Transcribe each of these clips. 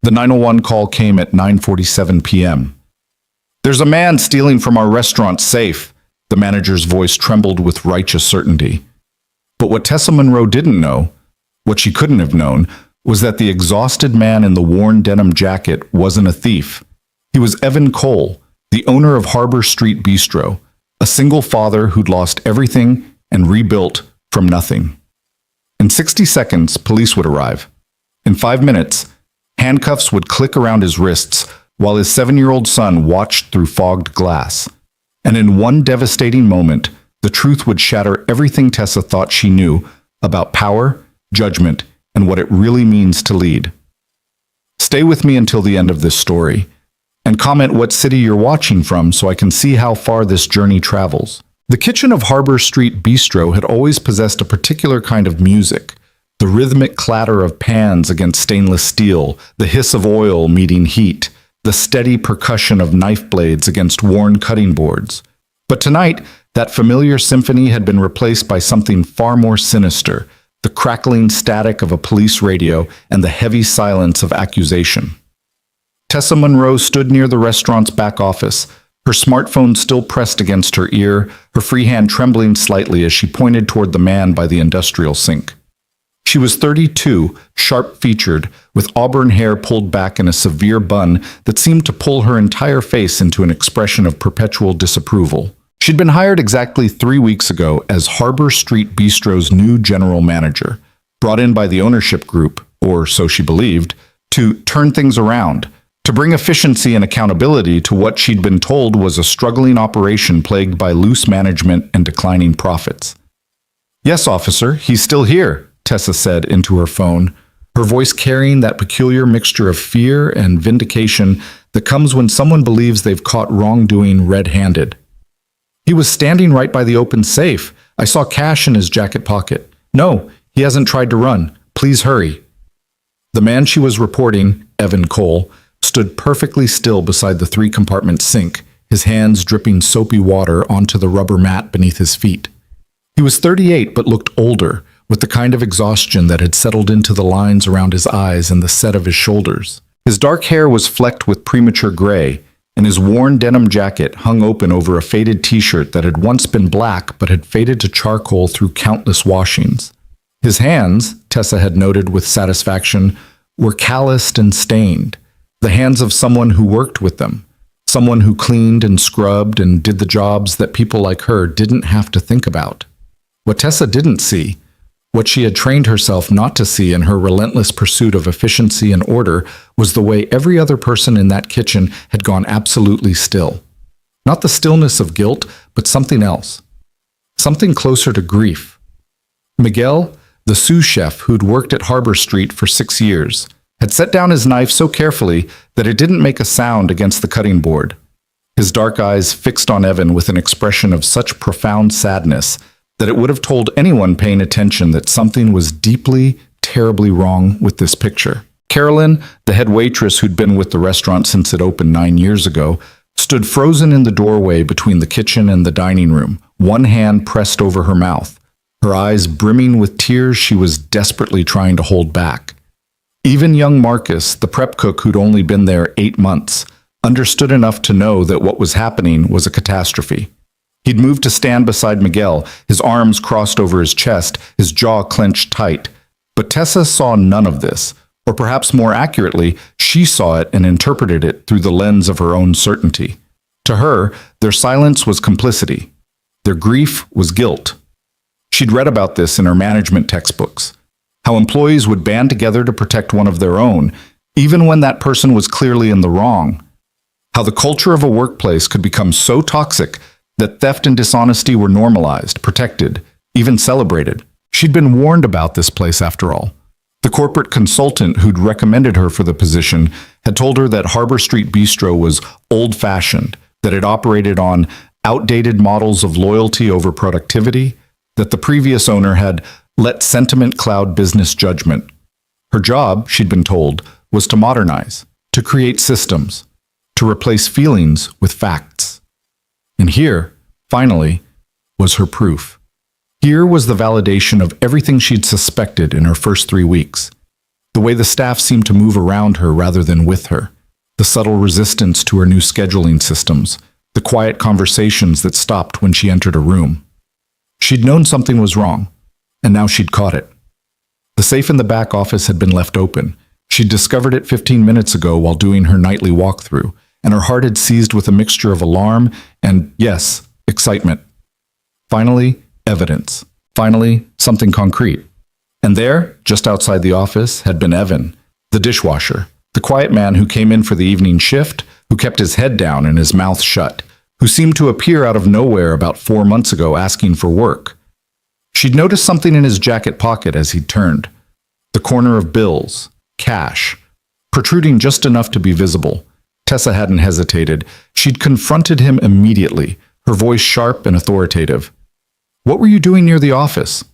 The 911 call came at 9:47 p.m. "There's a man stealing from our restaurant safe." The manager's voice trembled with righteous certainty. But what Tessa Monroe didn't know, what she couldn't have known, was that the exhausted man in the worn denim jacket wasn't a thief. He was Evan Cole, the owner of Harbor Street Bistro, a single father who'd lost everything and rebuilt from nothing. In 60 seconds, police would arrive. In 5 minutes, handcuffs would click around his wrists while his 7-year-old son watched through fogged glass. And in one devastating moment, the truth would shatter everything Tessa thought she knew about power, judgment, and what it really means to lead. Stay with me until the end of this story, and comment what city you're watching from so I can see how far this journey travels. The kitchen of Harbor Street Bistro had always possessed a particular kind of music. The rhythmic clatter of pans against stainless steel, the hiss of oil meeting heat, the steady percussion of knife blades against worn cutting boards. But tonight, that familiar symphony had been replaced by something far more sinister, the crackling static of a police radio and the heavy silence of accusation. Tessa Monroe stood near the restaurant's back office, her smartphone still pressed against her ear, her free hand trembling slightly as she pointed toward the man by the industrial sink. She was 32, sharp-featured, with auburn hair pulled back in a severe bun that seemed to pull her entire face into an expression of perpetual disapproval. She'd been hired exactly 3 weeks ago as Harbor Street Bistro's new general manager, brought in by the ownership group, or so she believed, to turn things around, to bring efficiency and accountability to what she'd been told was a struggling operation plagued by loose management and declining profits. "Yes, officer, he's still here," Tessa said into her phone, her voice carrying that peculiar mixture of fear and vindication that comes when someone believes they've caught wrongdoing red-handed. "He was standing right by the open safe. I saw cash in his jacket pocket. No, he hasn't tried to run. Please hurry." The man she was reporting, Evan Cole, stood perfectly still beside the 3-compartment sink, his hands dripping soapy water onto the rubber mat beneath his feet. He was 38 but looked older, with the kind of exhaustion that had settled into the lines around his eyes and the set of his shoulders. His dark hair was flecked with premature gray, and his worn denim jacket hung open over a faded t-shirt that had once been black but had faded to charcoal through countless washings. His hands, Tessa had noted with satisfaction, were calloused and stained, the hands of someone who worked with them, someone who cleaned and scrubbed and did the jobs that people like her didn't have to think about. What Tessa didn't see, what she had trained herself not to see in her relentless pursuit of efficiency and order, was the way every other person in that kitchen had gone absolutely still. Not the stillness of guilt, but something else. Something closer to grief. Miguel, the sous chef who'd worked at Harbor Street for 6 years, had set down his knife so carefully that it didn't make a sound against the cutting board. His dark eyes fixed on Evan with an expression of such profound sadness that it would have told anyone paying attention that something was deeply, terribly wrong with this picture. Carolyn, the head waitress who'd been with the restaurant since it opened 9 years ago, stood frozen in the doorway between the kitchen and the dining room, one hand pressed over her mouth, her eyes brimming with tears she was desperately trying to hold back. Even young Marcus, the prep cook who'd only been there 8 months, understood enough to know that what was happening was a catastrophe. He'd moved to stand beside Miguel, his arms crossed over his chest, his jaw clenched tight. But Tessa saw none of this, or perhaps more accurately, she saw it and interpreted it through the lens of her own certainty. To her, their silence was complicity. Their grief was guilt. She'd read about this in her management textbooks, how employees would band together to protect one of their own, even when that person was clearly in the wrong. How the culture of a workplace could become so toxic that theft and dishonesty were normalized, protected, even celebrated. She'd been warned about this place after all. The corporate consultant who'd recommended her for the position had told her that Harbor Street Bistro was old-fashioned, that it operated on outdated models of loyalty over productivity, that the previous owner had let sentiment cloud business judgment. Her job, she'd been told, was to modernize, to create systems, to replace feelings with facts. And here, finally, was her proof. Here was the validation of everything she'd suspected in her first 3 weeks. The way the staff seemed to move around her rather than with her. The subtle resistance to her new scheduling systems. The quiet conversations that stopped when she entered a room. She'd known something was wrong, and now she'd caught it. The safe in the back office had been left open. She'd discovered it 15 minutes ago while doing her nightly walkthrough, and her heart had seized with a mixture of alarm and, yes, excitement. Finally, evidence. Finally, something concrete. And there, just outside the office, had been Evan, the dishwasher, the quiet man who came in for the evening shift, who kept his head down and his mouth shut, who seemed to appear out of nowhere about 4 months ago asking for work. She'd noticed something in his jacket pocket as he'd turned. The corner of bills, cash, protruding just enough to be visible. Tessa hadn't hesitated. She'd confronted him immediately, her voice sharp and authoritative. "What were you doing near the office?"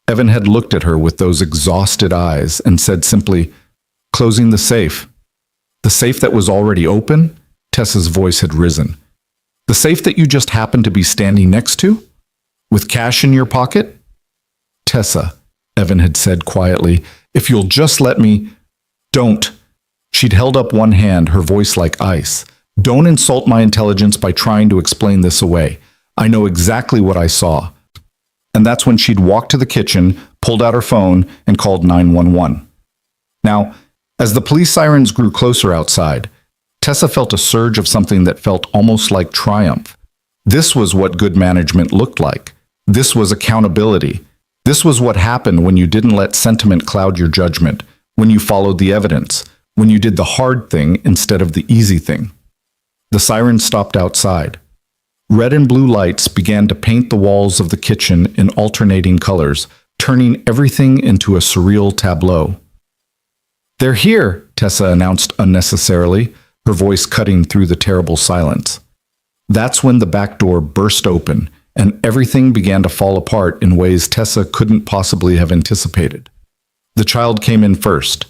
Evan had looked at her with those exhausted eyes and said simply, "Closing the safe." The safe that was already open? Tessa's voice had risen. "The safe that you just happened to be standing next to? With cash in your pocket?" "Tessa," Evan had said quietly, "if you'll just let me—" "Don't." She'd held up one hand, her voice like ice. "Don't insult my intelligence by trying to explain this away. I know exactly what I saw." And that's when she'd walked to the kitchen, pulled out her phone, and called 911. Now, as the police sirens grew closer outside, Tessa felt a surge of something that felt almost like triumph. This was what good management looked like. This was accountability. This was what happened when you didn't let sentiment cloud your judgment, when you followed the evidence, when you did the hard thing instead of the easy thing. The sirens stopped outside. Red and blue lights began to paint the walls of the kitchen in alternating colors, turning everything into a surreal tableau. "They're here," Tessa announced unnecessarily, her voice cutting through the terrible silence. That's when the back door burst open, and everything began to fall apart in ways Tessa couldn't possibly have anticipated. The child came in first.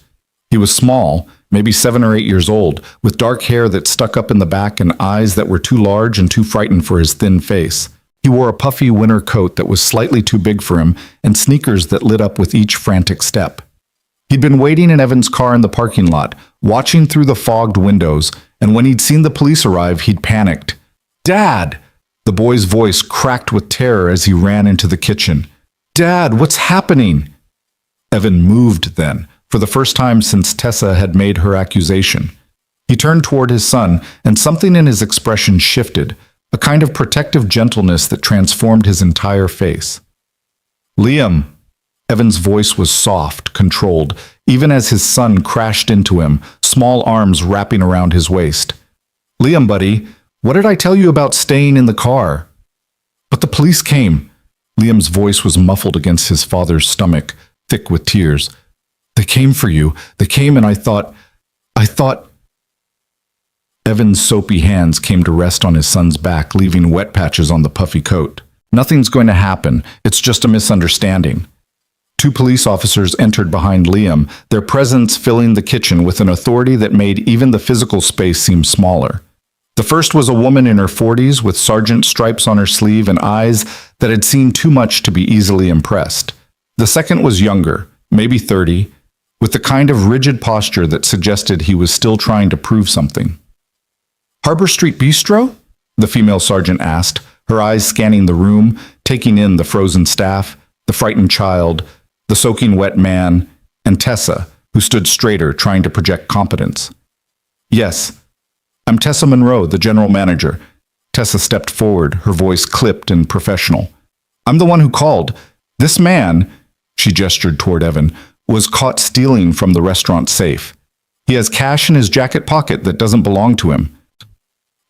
He was small, maybe 7 or 8 years old, with dark hair that stuck up in the back and eyes that were too large and too frightened for his thin face. He wore a puffy winter coat that was slightly too big for him and sneakers that lit up with each frantic step. He'd been waiting in Evan's car in the parking lot, watching through the fogged windows, and when he'd seen the police arrive, he'd panicked. "Dad!" The boy's voice cracked with terror as he ran into the kitchen. "Dad, what's happening?" Evan moved then, for the first time since Tessa had made her accusation. He turned toward his son, and something in his expression shifted, a kind of protective gentleness that transformed his entire face. "Liam!" Evan's voice was soft, controlled, even as his son crashed into him, small arms wrapping around his waist. "Liam, buddy, what did I tell you about staying in the car?" "But the police came." Liam's voice was muffled against his father's stomach, thick with tears. "They came for you. They came and I thought... Evan's soapy hands came to rest on his son's back, leaving wet patches on the puffy coat. "Nothing's going to happen. It's just a misunderstanding." 2 police officers entered behind Liam, their presence filling the kitchen with an authority that made even the physical space seem smaller. The first was a woman in her 40s with sergeant stripes on her sleeve and eyes that had seen too much to be easily impressed. The second was younger, maybe 30, with the kind of rigid posture that suggested he was still trying to prove something. "Harbor Street Bistro?" the female sergeant asked, her eyes scanning the room, taking in the frozen staff, the frightened child, the soaking wet man, and Tessa, who stood straighter, trying to project competence. "Yes, I'm Tessa Monroe, the general manager." Tessa stepped forward, her voice clipped and professional. "I'm the one who called. This man," she gestured toward Evan, "was caught stealing from the restaurant safe. He has cash in his jacket pocket that doesn't belong to him."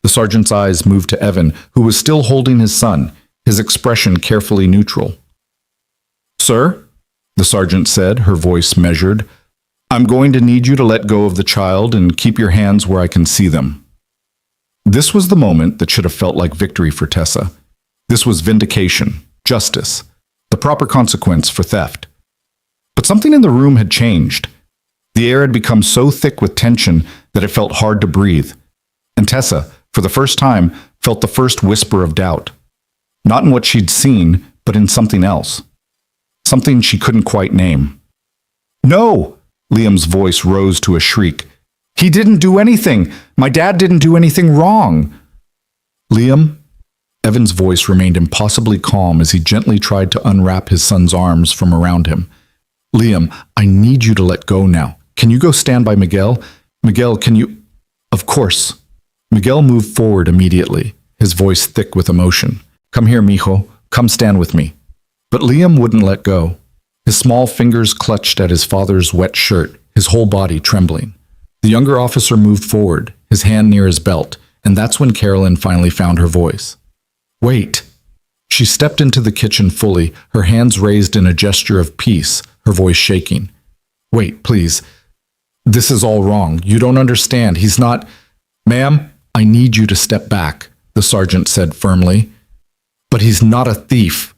The sergeant's eyes moved to Evan, who was still holding his son, his expression carefully neutral. "Sir," the sergeant said, her voice measured, "I'm going to need you to let go of the child and keep your hands where I can see them." This was the moment that should have felt like victory for Tessa. This was vindication, justice, the proper consequence for theft. But something in the room had changed. The air had become so thick with tension that it felt hard to breathe. And Tessa, for the first time, felt the first whisper of doubt. Not in what she'd seen, but in something else. Something she couldn't quite name. "No!" Liam's voice rose to a shriek. He didn't do anything. My dad didn't do anything wrong. Liam? Evan's voice remained impossibly calm as he gently tried to unwrap his son's arms from around him. Liam, I need you to let go now. Can you go stand by Miguel? Miguel, can you... Of course. Miguel moved forward immediately, his voice thick with emotion. Come here, mijo. Come stand with me. But Liam wouldn't let go. His small fingers clutched at his father's wet shirt, his whole body trembling. The younger officer moved forward, his hand near his belt, and that's when Carolyn finally found her voice. Wait. She stepped into the kitchen fully, her hands raised in a gesture of peace, her voice shaking. Wait, please. This is all wrong. You don't understand. He's not... Ma'am, I need you to step back, the sergeant said firmly. But he's not a thief.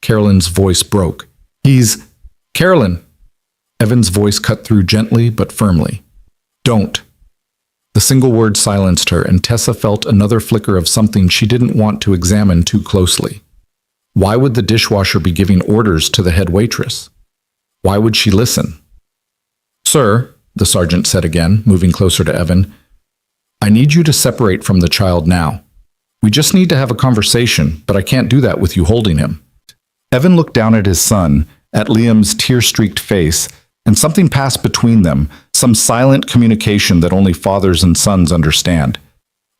Carolyn's voice broke. He's... Carolyn! Evan's voice cut through gently but firmly. Don't. The single word silenced her, and Tessa felt another flicker of something she didn't want to examine too closely. Why would the dishwasher be giving orders to the head waitress? Why would she listen? Sir, the sergeant said again, moving closer to Evan, I need you to separate from the child now. We just need to have a conversation, but I can't do that with you holding him. Evan looked down at his son, at Liam's tear-streaked face, and something passed between them, some silent communication that only fathers and sons understand.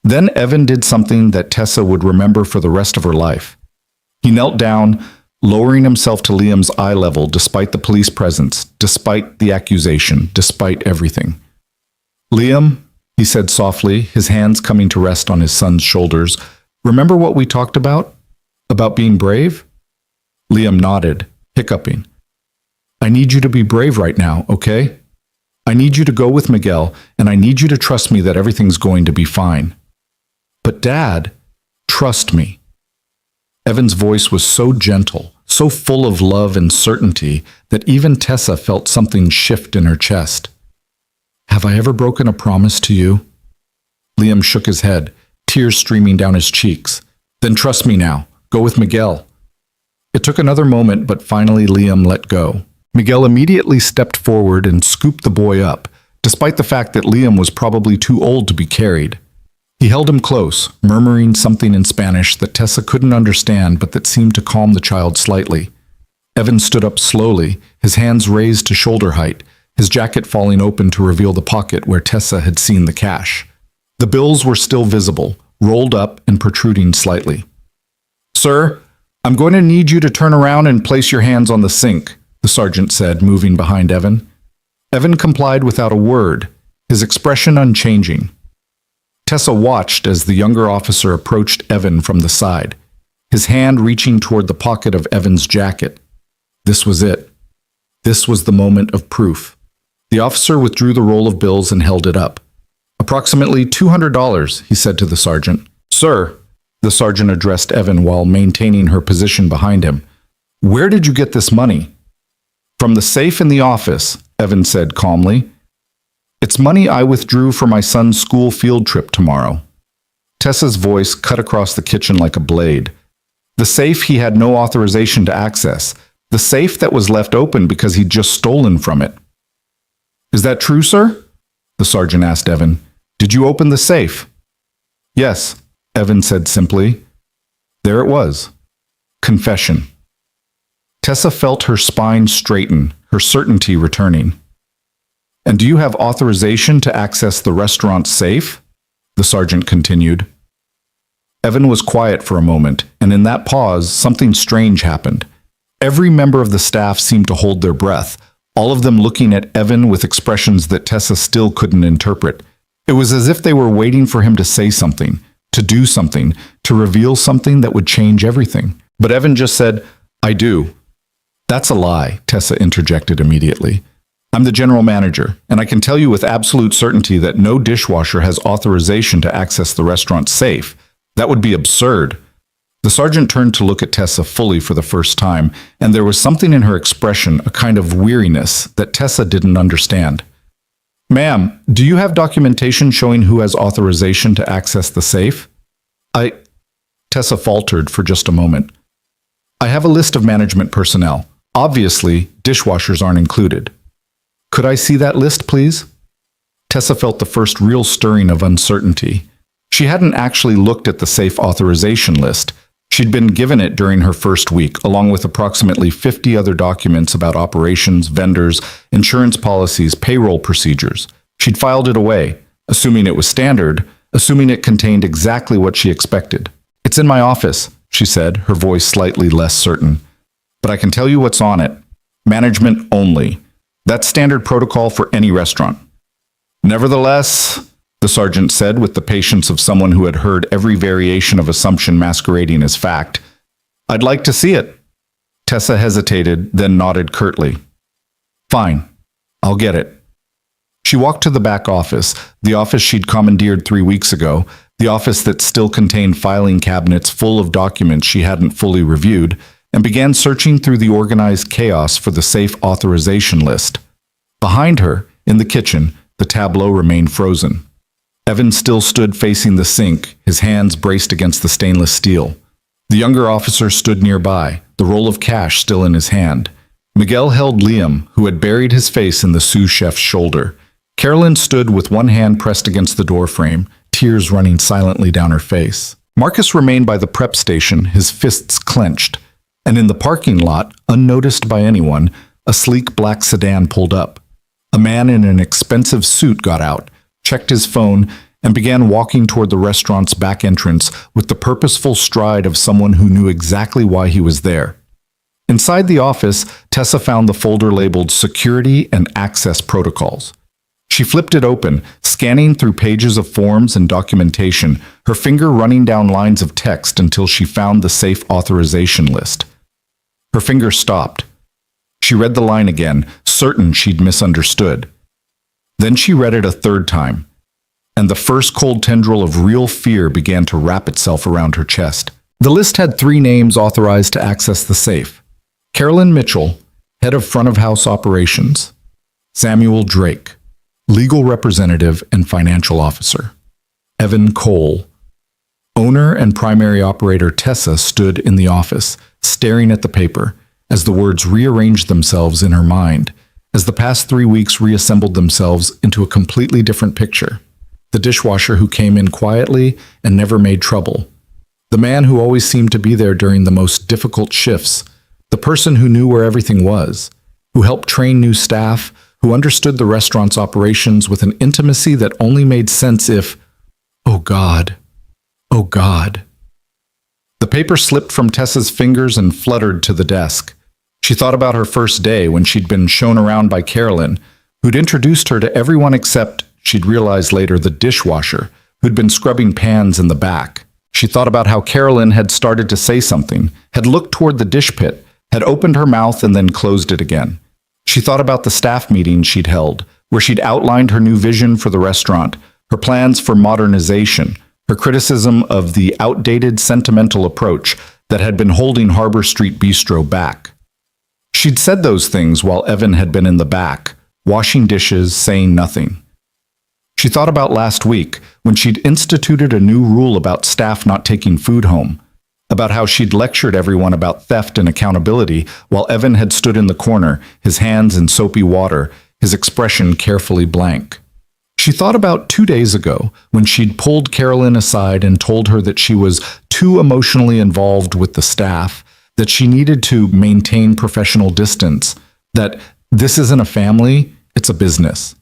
Then Evan did something that Tessa would remember for the rest of her life. He knelt down, lowering himself to Liam's eye level despite the police presence, despite the accusation, despite everything. Liam, he said softly, his hands coming to rest on his son's shoulders, remember what we talked about? About being brave? Liam nodded, hiccuping. I need you to be brave right now, okay? I need you to go with Miguel, and I need you to trust me that everything's going to be fine. But Dad, trust me. Evan's voice was so gentle, so full of love and certainty that even Tessa felt something shift in her chest. Have I ever broken a promise to you? Liam shook his head, tears streaming down his cheeks. Then trust me now. Go with Miguel. It took another moment, but finally Liam let go. Miguel immediately stepped forward and scooped the boy up, despite the fact that Liam was probably too old to be carried. He held him close, murmuring something in Spanish that Tessa couldn't understand but that seemed to calm the child slightly. Evan stood up slowly, his hands raised to shoulder height, his jacket falling open to reveal the pocket where Tessa had seen the cash. The bills were still visible, rolled up and protruding slightly. Sir, I'm going to need you to turn around and place your hands on the sink, the sergeant said, moving behind Evan. Evan complied without a word, his expression unchanging. Tessa watched as the younger officer approached Evan from the side, his hand reaching toward the pocket of Evan's jacket. This was it. This was the moment of proof. The officer withdrew the roll of bills and held it up. Approximately $200, he said to the sergeant. Sir, the sergeant addressed Evan while maintaining her position behind him. Where did you get this money? From the safe in the office, Evan said calmly. It's money I withdrew for my son's school field trip tomorrow. Tessa's voice cut across the kitchen like a blade. The safe he had no authorization to access. The safe that was left open because he'd just stolen from it. Is that true, sir? The sergeant asked Evan. Did you open the safe? Yes, Evan said simply. There it was. Confession. Tessa felt her spine straighten, her certainty returning. And do you have authorization to access the restaurant's safe? The sergeant continued. Evan was quiet for a moment, and in that pause, something strange happened. Every member of the staff seemed to hold their breath, all of them looking at Evan with expressions that Tessa still couldn't interpret. It was as if they were waiting for him to say something, to do something, to reveal something that would change everything. But Evan just said, I do. That's a lie, Tessa interjected immediately. I'm the general manager, and I can tell you with absolute certainty that no dishwasher has authorization to access the restaurant's safe. That would be absurd. The sergeant turned to look at Tessa fully for the first time, and there was something in her expression, a kind of weariness, that Tessa didn't understand. Ma'am, do you have documentation showing who has authorization to access the safe? Tessa faltered for just a moment. I have a list of management personnel. Obviously, dishwashers aren't included. Could I see that list, please? Tessa felt the first real stirring of uncertainty. She hadn't actually looked at the safe authorization list. She'd been given it during her first week, along with approximately 50 other documents about operations, vendors, insurance policies, payroll procedures. She'd filed it away, assuming it was standard, assuming it contained exactly what she expected. "It's in my office," she said, her voice slightly less certain. "But I can tell you what's on it. Management only. That's standard protocol for any restaurant." "Nevertheless," the sergeant said with the patience of someone who had heard every variation of assumption masquerading as fact, "I'd like to see it." Tessa hesitated, then nodded curtly. "Fine. I'll get it." She walked to the back office, the office she'd commandeered 3 weeks ago, the office that still contained filing cabinets full of documents she hadn't fully reviewed, and began searching through the organized chaos for the safe authorization list. Behind her, in the kitchen, the tableau remained frozen. Evan still stood facing the sink, his hands braced against the stainless steel. The younger officer stood nearby, the roll of cash still in his hand. Miguel held Liam, who had buried his face in the sous chef's shoulder. Carolyn stood with one hand pressed against the doorframe, tears running silently down her face. Marcus remained by the prep station, his fists clenched. And in the parking lot, unnoticed by anyone, a sleek black sedan pulled up. A man in an expensive suit got out, checked his phone, and began walking toward the restaurant's back entrance with the purposeful stride of someone who knew exactly why he was there. Inside the office, Tessa found the folder labeled Security and Access Protocols. She flipped it open, scanning through pages of forms and documentation, her finger running down lines of text until she found the safe authorization list. Her finger stopped. She read the line again, certain she'd misunderstood. Then she read it a third time, and the first cold tendril of real fear began to wrap itself around her chest. The list had 3 names authorized to access the safe. Carolyn Mitchell, head of front-of-house operations. Samuel Drake, legal representative and financial officer. Evan Cole. Owner and primary operator Tessa stood in the office, staring at the paper, as the words rearranged themselves in her mind, as the past 3 weeks reassembled themselves into a completely different picture. The dishwasher who came in quietly and never made trouble. The man who always seemed to be there during the most difficult shifts. The person who knew where everything was, who helped train new staff, who understood the restaurant's operations with an intimacy that only made sense if, oh God, oh God. The paper slipped from Tessa's fingers and fluttered to the desk. She thought about her first day when she'd been shown around by Carolyn, who'd introduced her to everyone except, she'd realized later, the dishwasher, who'd been scrubbing pans in the back. She thought about how Carolyn had started to say something, had looked toward the dish pit, had opened her mouth and then closed it again. She thought about the staff meetings she'd held, where she'd outlined her new vision for the restaurant, her plans for modernization, her criticism of the outdated sentimental approach that had been holding Harbor Street Bistro back. She'd said those things while Evan had been in the back, washing dishes, saying nothing. She thought about last week, when she'd instituted a new rule about staff not taking food home, about how she'd lectured everyone about theft and accountability while Evan had stood in the corner, his hands in soapy water, his expression carefully blank. She thought about 2 days ago when she'd pulled Carolyn aside and told her that she was too emotionally involved with the staff, that she needed to maintain professional distance, that this isn't a family, it's a business.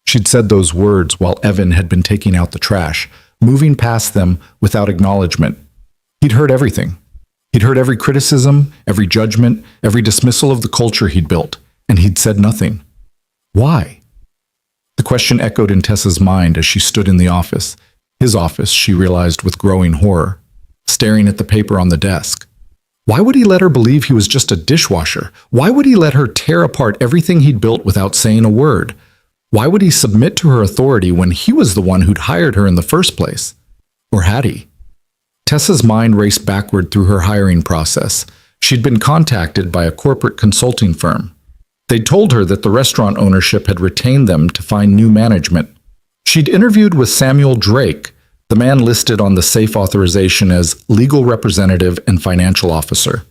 She'd said those words while Evan had been taking out the trash, moving past them without acknowledgement. He'd heard everything. He'd heard every criticism, every judgment, every dismissal of the culture he'd built, and he'd said nothing. Why? The question echoed in Tessa's mind as she stood in the office. His office, she realized with growing horror, staring at the paper on the desk. Why would he let her believe he was just a dishwasher? Why would he let her tear apart everything he'd built without saying a word? Why would he submit to her authority when he was the one who'd hired her in the first place? Or had he? Tessa's mind raced backward through her hiring process. She'd been contacted by a corporate consulting firm. They'd told her that the restaurant ownership had retained them to find new management. She'd interviewed with Samuel Drake, the man listed on the safe authorization as legal representative and financial officer.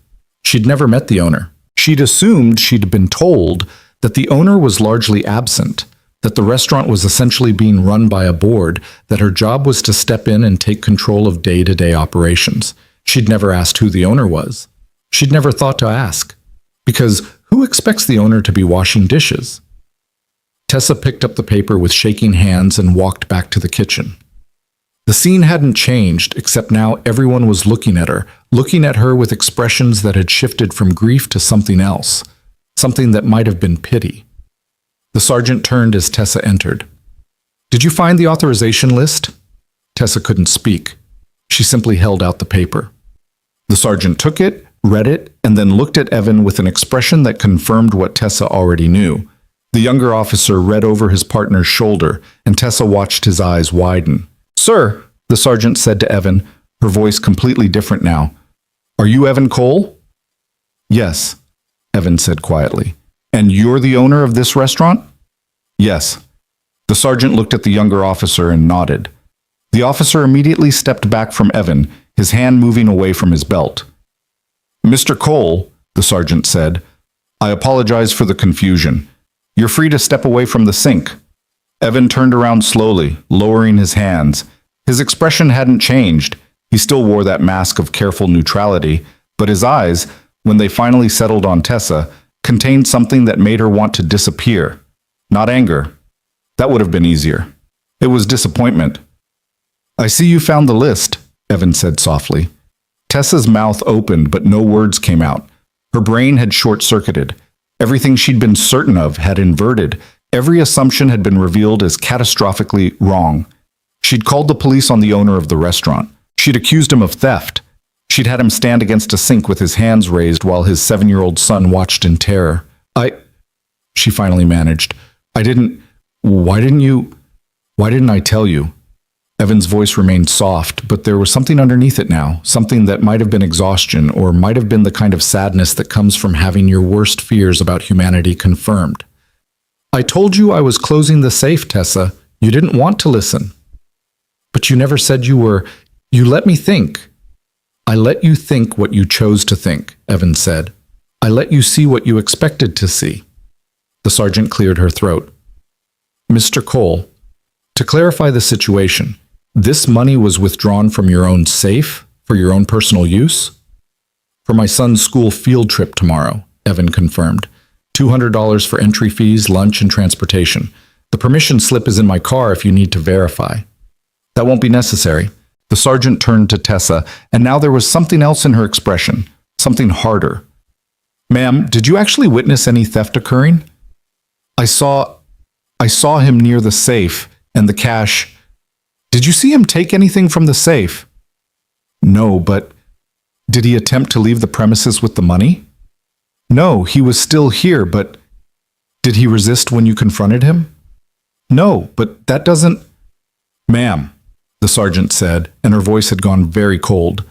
She'd never met the owner. She'd assumed she'd been told that the owner was largely absent, that the restaurant was essentially being run by a board, that her job was to step in and take control of day-to-day operations. She'd never asked who the owner was. She'd never thought to ask. Because who expects the owner to be washing dishes? Tessa picked up the paper with shaking hands and walked back to the kitchen. The scene hadn't changed, except now everyone was looking at her with expressions that had shifted from grief to something else, something that might have been pity. The sergeant turned as Tessa entered. "Did you find the authorization list?" Tessa couldn't speak. She simply held out the paper. The sergeant took it, read it, and then looked at Evan with an expression that confirmed what Tessa already knew. The younger officer read over his partner's shoulder, and Tessa watched his eyes widen. "Sir," the sergeant said to Evan, her voice completely different now. "Are you Evan Cole?" "Yes," Evan said quietly. "And you're the owner of this restaurant?" "Yes." The sergeant looked at the younger officer and nodded. The officer immediately stepped back from Evan, his hand moving away from his belt. "Mr. Cole," the sergeant said, "I apologize for the confusion. You're free to step away from the sink." Evan turned around slowly, lowering his hands. His expression hadn't changed. He still wore that mask of careful neutrality, but his eyes, when they finally settled on Tessa, contained something that made her want to disappear. Not anger. That would have been easier. It was disappointment. "I see you found the list," Evan said softly. Tessa's mouth opened, but no words came out. Her brain had short-circuited. Everything she'd been certain of had inverted. Every assumption had been revealed as catastrophically wrong. She'd called the police on the owner of the restaurant. She'd accused him of theft. She'd had him stand against a sink with his hands raised while his 7-year-old son watched in terror. She finally managed. Why didn't I tell you?" Evan's voice remained soft, but there was something underneath it now, something that might have been exhaustion or might have been the kind of sadness that comes from having your worst fears about humanity confirmed. "I told you I was closing the safe, Tessa. You didn't want to listen." "But you never said you were. You let me think." "I let you think what you chose to think," Evan said. "I let you see what you expected to see." The sergeant cleared her throat. "Mr. Cole, to clarify the situation, this money was withdrawn from your own safe for your own personal use?" "For my son's school field trip tomorrow," Evan confirmed. $200 for entry fees, lunch, and transportation. The permission slip is in my car if you need to verify." "That won't be necessary." The sergeant turned to Tessa, and now there was something else in her expression, something harder. "Ma'am, did you actually witness any theft occurring?" I saw him near the safe and the cash." "Did you see him take anything from the safe?" "No, but did he attempt to leave the premises with the money?" "No, he was still here, but did he resist when you confronted him?" "No, but that doesn't—" "Ma'am," the sergeant said, and her voice had gone very cold,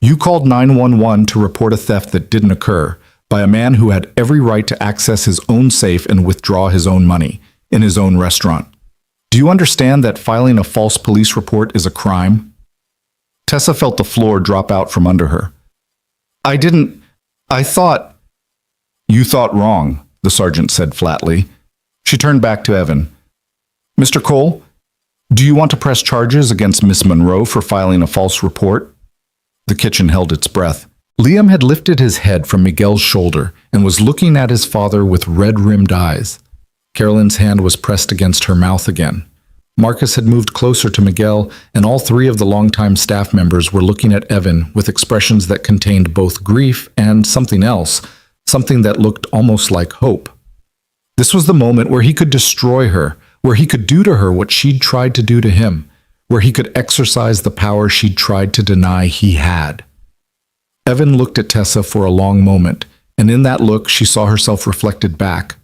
"you called 911 to report a theft that didn't occur by a man who had every right to access his own safe and withdraw his own money in his own restaurant. Do you understand that filing a false police report is a crime?" Tessa felt the floor drop out from under her. I thought—" "You thought wrong," the sergeant said flatly. She turned back to Evan. "Mr. Cole, do you want to press charges against Miss Monroe for filing a false report?" The kitchen held its breath. Liam had lifted his head from Miguel's shoulder and was looking at his father with red-rimmed eyes. Carolyn's hand was pressed against her mouth again. Marcus had moved closer to Miguel, and all three of the longtime staff members were looking at Evan with expressions that contained both grief and something else, something that looked almost like hope. This was the moment where he could destroy her, where he could do to her what she'd tried to do to him, where he could exercise the power she'd tried to deny he had. Evan looked at Tessa for a long moment, and in that look she saw herself reflected back,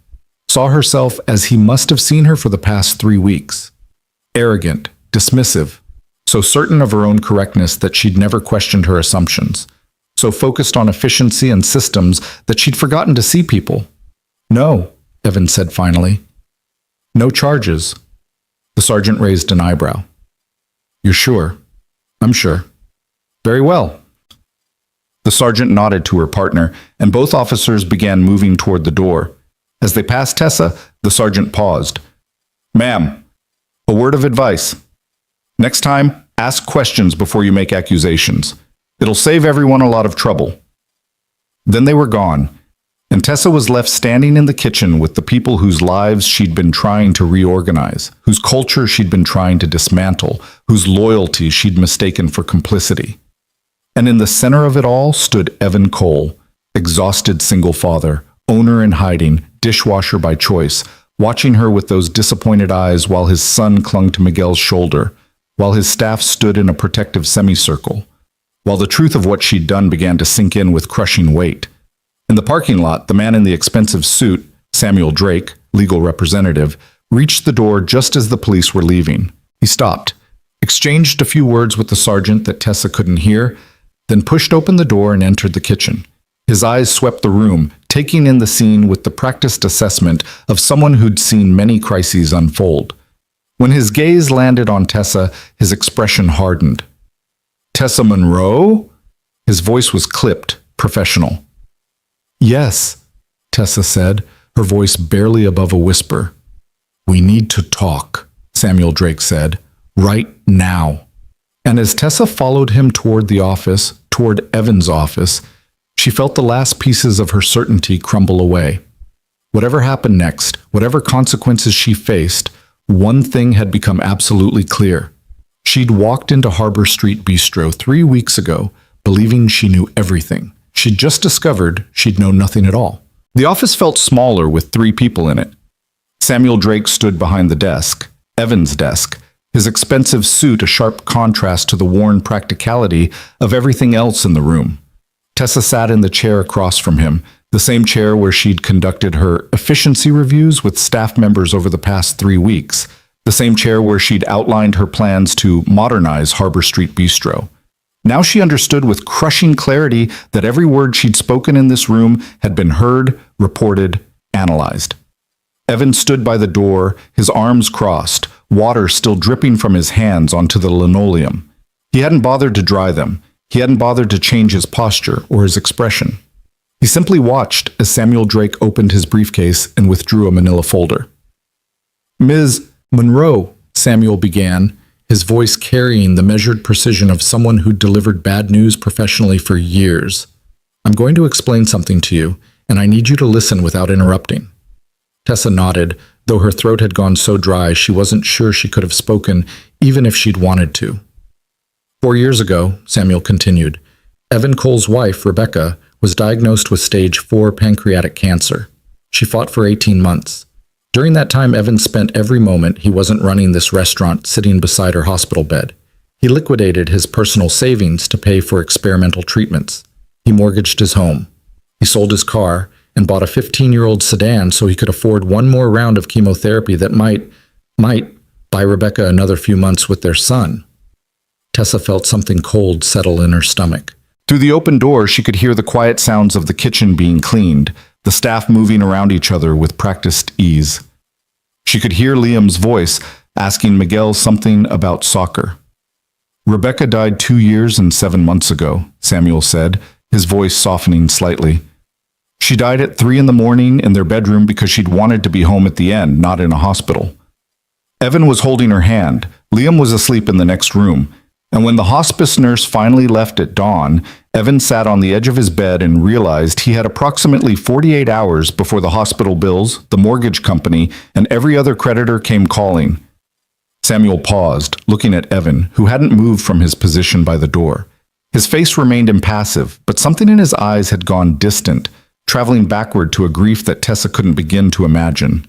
saw herself as he must have seen her for the past 3 weeks. Arrogant, dismissive, so certain of her own correctness that she'd never questioned her assumptions, so focused on efficiency and systems that she'd forgotten to see people. "No," Evan said finally. "No charges." The sergeant raised an eyebrow. "You're sure?" "I'm sure." "Very well." The sergeant nodded to her partner, and both officers began moving toward the door. As they passed Tessa, the sergeant paused. Ma'am, a word of advice. Next time, ask questions before you make accusations. It'll save everyone a lot of trouble. Then they were gone, and Tessa was left standing in the kitchen with the people whose lives she'd been trying to reorganize, whose culture she'd been trying to dismantle, whose loyalty she'd mistaken for complicity. And in the center of it all stood Evan Cole, exhausted single father, owner in hiding, dishwasher by choice, watching her with those disappointed eyes while his son clung to Miguel's shoulder, while his staff stood in a protective semicircle, while the truth of what she'd done began to sink in with crushing weight. In the parking lot, the man in the expensive suit, Samuel Drake, legal representative, reached the door just as the police were leaving. He stopped, exchanged a few words with the sergeant that Tessa couldn't hear, then pushed open the door and entered the kitchen. His eyes swept the room, taking in the scene with the practiced assessment of someone who'd seen many crises unfold. When his gaze landed on Tessa, his expression hardened. Tessa Monroe? His voice was clipped, professional. Yes, Tessa said, her voice barely above a whisper. We need to talk, Samuel Drake said, right now. And as Tessa followed him toward the office, toward Evan's office, she felt the last pieces of her certainty crumble away. Whatever happened next, whatever consequences she faced, one thing had become absolutely clear. She'd walked into Harbor Street Bistro 3 weeks ago, believing she knew everything. She'd just discovered she'd known nothing at all. The office felt smaller with 3 people in it. Samuel Drake stood behind the desk, Evan's desk, his expensive suit a sharp contrast to the worn practicality of everything else in the room. Tessa sat in the chair across from him, the same chair where she'd conducted her efficiency reviews with staff members over the past 3 weeks, the same chair where she'd outlined her plans to modernize Harbor Street Bistro. Now she understood with crushing clarity that every word she'd spoken in this room had been heard, reported, analyzed. Evan stood by the door, his arms crossed, water still dripping from his hands onto the linoleum. He hadn't bothered to dry them. He hadn't bothered to change his posture or his expression. He simply watched as Samuel Drake opened his briefcase and withdrew a manila folder. Ms. Monroe, Samuel began, his voice carrying the measured precision of someone who delivered bad news professionally for years. I'm going to explain something to you, and I need you to listen without interrupting. Tessa nodded, though her throat had gone so dry she wasn't sure she could have spoken even if she'd wanted to. 4 years ago, Samuel continued, Evan Cole's wife, Rebecca, was diagnosed with stage 4 pancreatic cancer. She fought for 18 months. During that time, Evan spent every moment he wasn't running this restaurant sitting beside her hospital bed. He liquidated his personal savings to pay for experimental treatments. He mortgaged his home. He sold his car and bought a 15-year-old sedan so he could afford one more round of chemotherapy that might buy Rebecca another few months with their son. Tessa felt something cold settle in her stomach. Through the open door, she could hear the quiet sounds of the kitchen being cleaned, the staff moving around each other with practiced ease. She could hear Liam's voice asking Miguel something about soccer. Rebecca died 2 years and 7 months ago, Samuel said, his voice softening slightly. She died at 3 a.m. in their bedroom because she'd wanted to be home at the end, not in a hospital. Evan was holding her hand. Liam was asleep in the next room. And when the hospice nurse finally left at dawn, Evan sat on the edge of his bed and realized he had approximately 48 hours before the hospital bills, the mortgage company, and every other creditor came calling. Samuel paused, looking at Evan, who hadn't moved from his position by the door. His face remained impassive, but something in his eyes had gone distant, traveling backward to a grief that Tessa couldn't begin to imagine.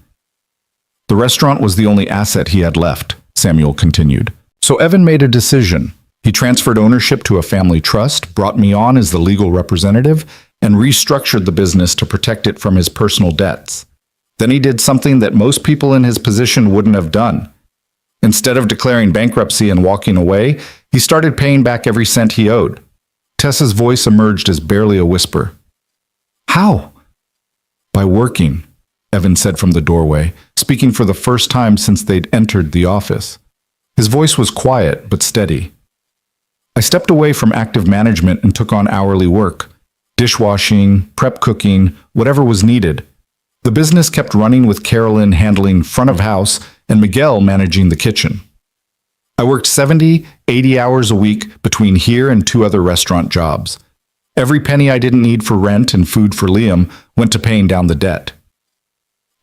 The restaurant was the only asset he had left, Samuel continued. So Evan made a decision. He transferred ownership to a family trust, brought me on as the legal representative, and restructured the business to protect it from his personal debts. Then he did something that most people in his position wouldn't have done. Instead of declaring bankruptcy and walking away, he started paying back every cent he owed. Tessa's voice emerged as barely a whisper. How? By working, Evan said from the doorway, speaking for the first time since they'd entered the office. His voice was quiet but steady. I stepped away from active management and took on hourly work, dishwashing, prep cooking, whatever was needed. The business kept running with Carolyn handling front of house and Miguel managing the kitchen. I worked 70, 80 hours a week between here and 2 other restaurant jobs. Every penny I didn't need for rent and food for Liam went to paying down the debt.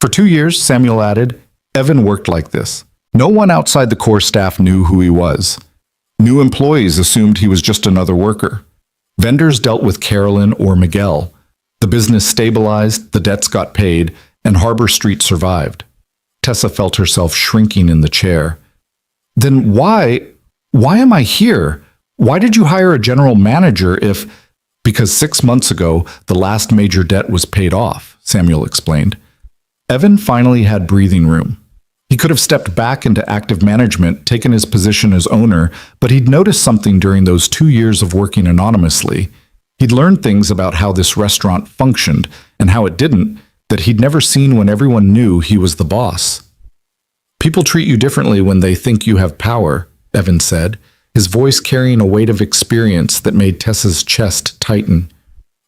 For 2 years, Samuel added, Evan worked like this. No one outside the core staff knew who he was. New employees assumed he was just another worker. Vendors dealt with Carolyn or Miguel. The business stabilized, the debts got paid, and Harbor Street survived. Tessa felt herself shrinking in the chair. Then why am I here? Why did you hire a general manager if... Because 6 months ago, the last major debt was paid off, Samuel explained. Evan finally had breathing room. He could have stepped back into active management, taken his position as owner, but he'd noticed something during those 2 years of working anonymously. He'd learned things about how this restaurant functioned and how it didn't that he'd never seen when everyone knew he was the boss. People treat you differently when they think you have power, Evan said, his voice carrying a weight of experience that made Tessa's chest tighten.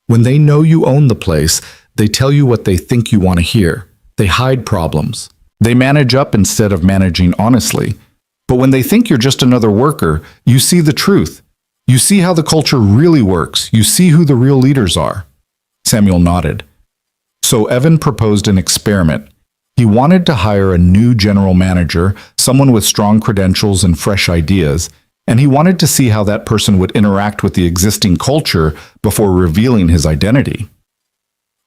When they know you own the place, they tell you what they think you want to hear. They hide problems. They manage up instead of managing honestly. But when they think you're just another worker, you see the truth. You see how the culture really works. You see who the real leaders are. Samuel nodded. So Evan proposed an experiment. He wanted to hire a new general manager, someone with strong credentials and fresh ideas, and he wanted to see how that person would interact with the existing culture before revealing his identity.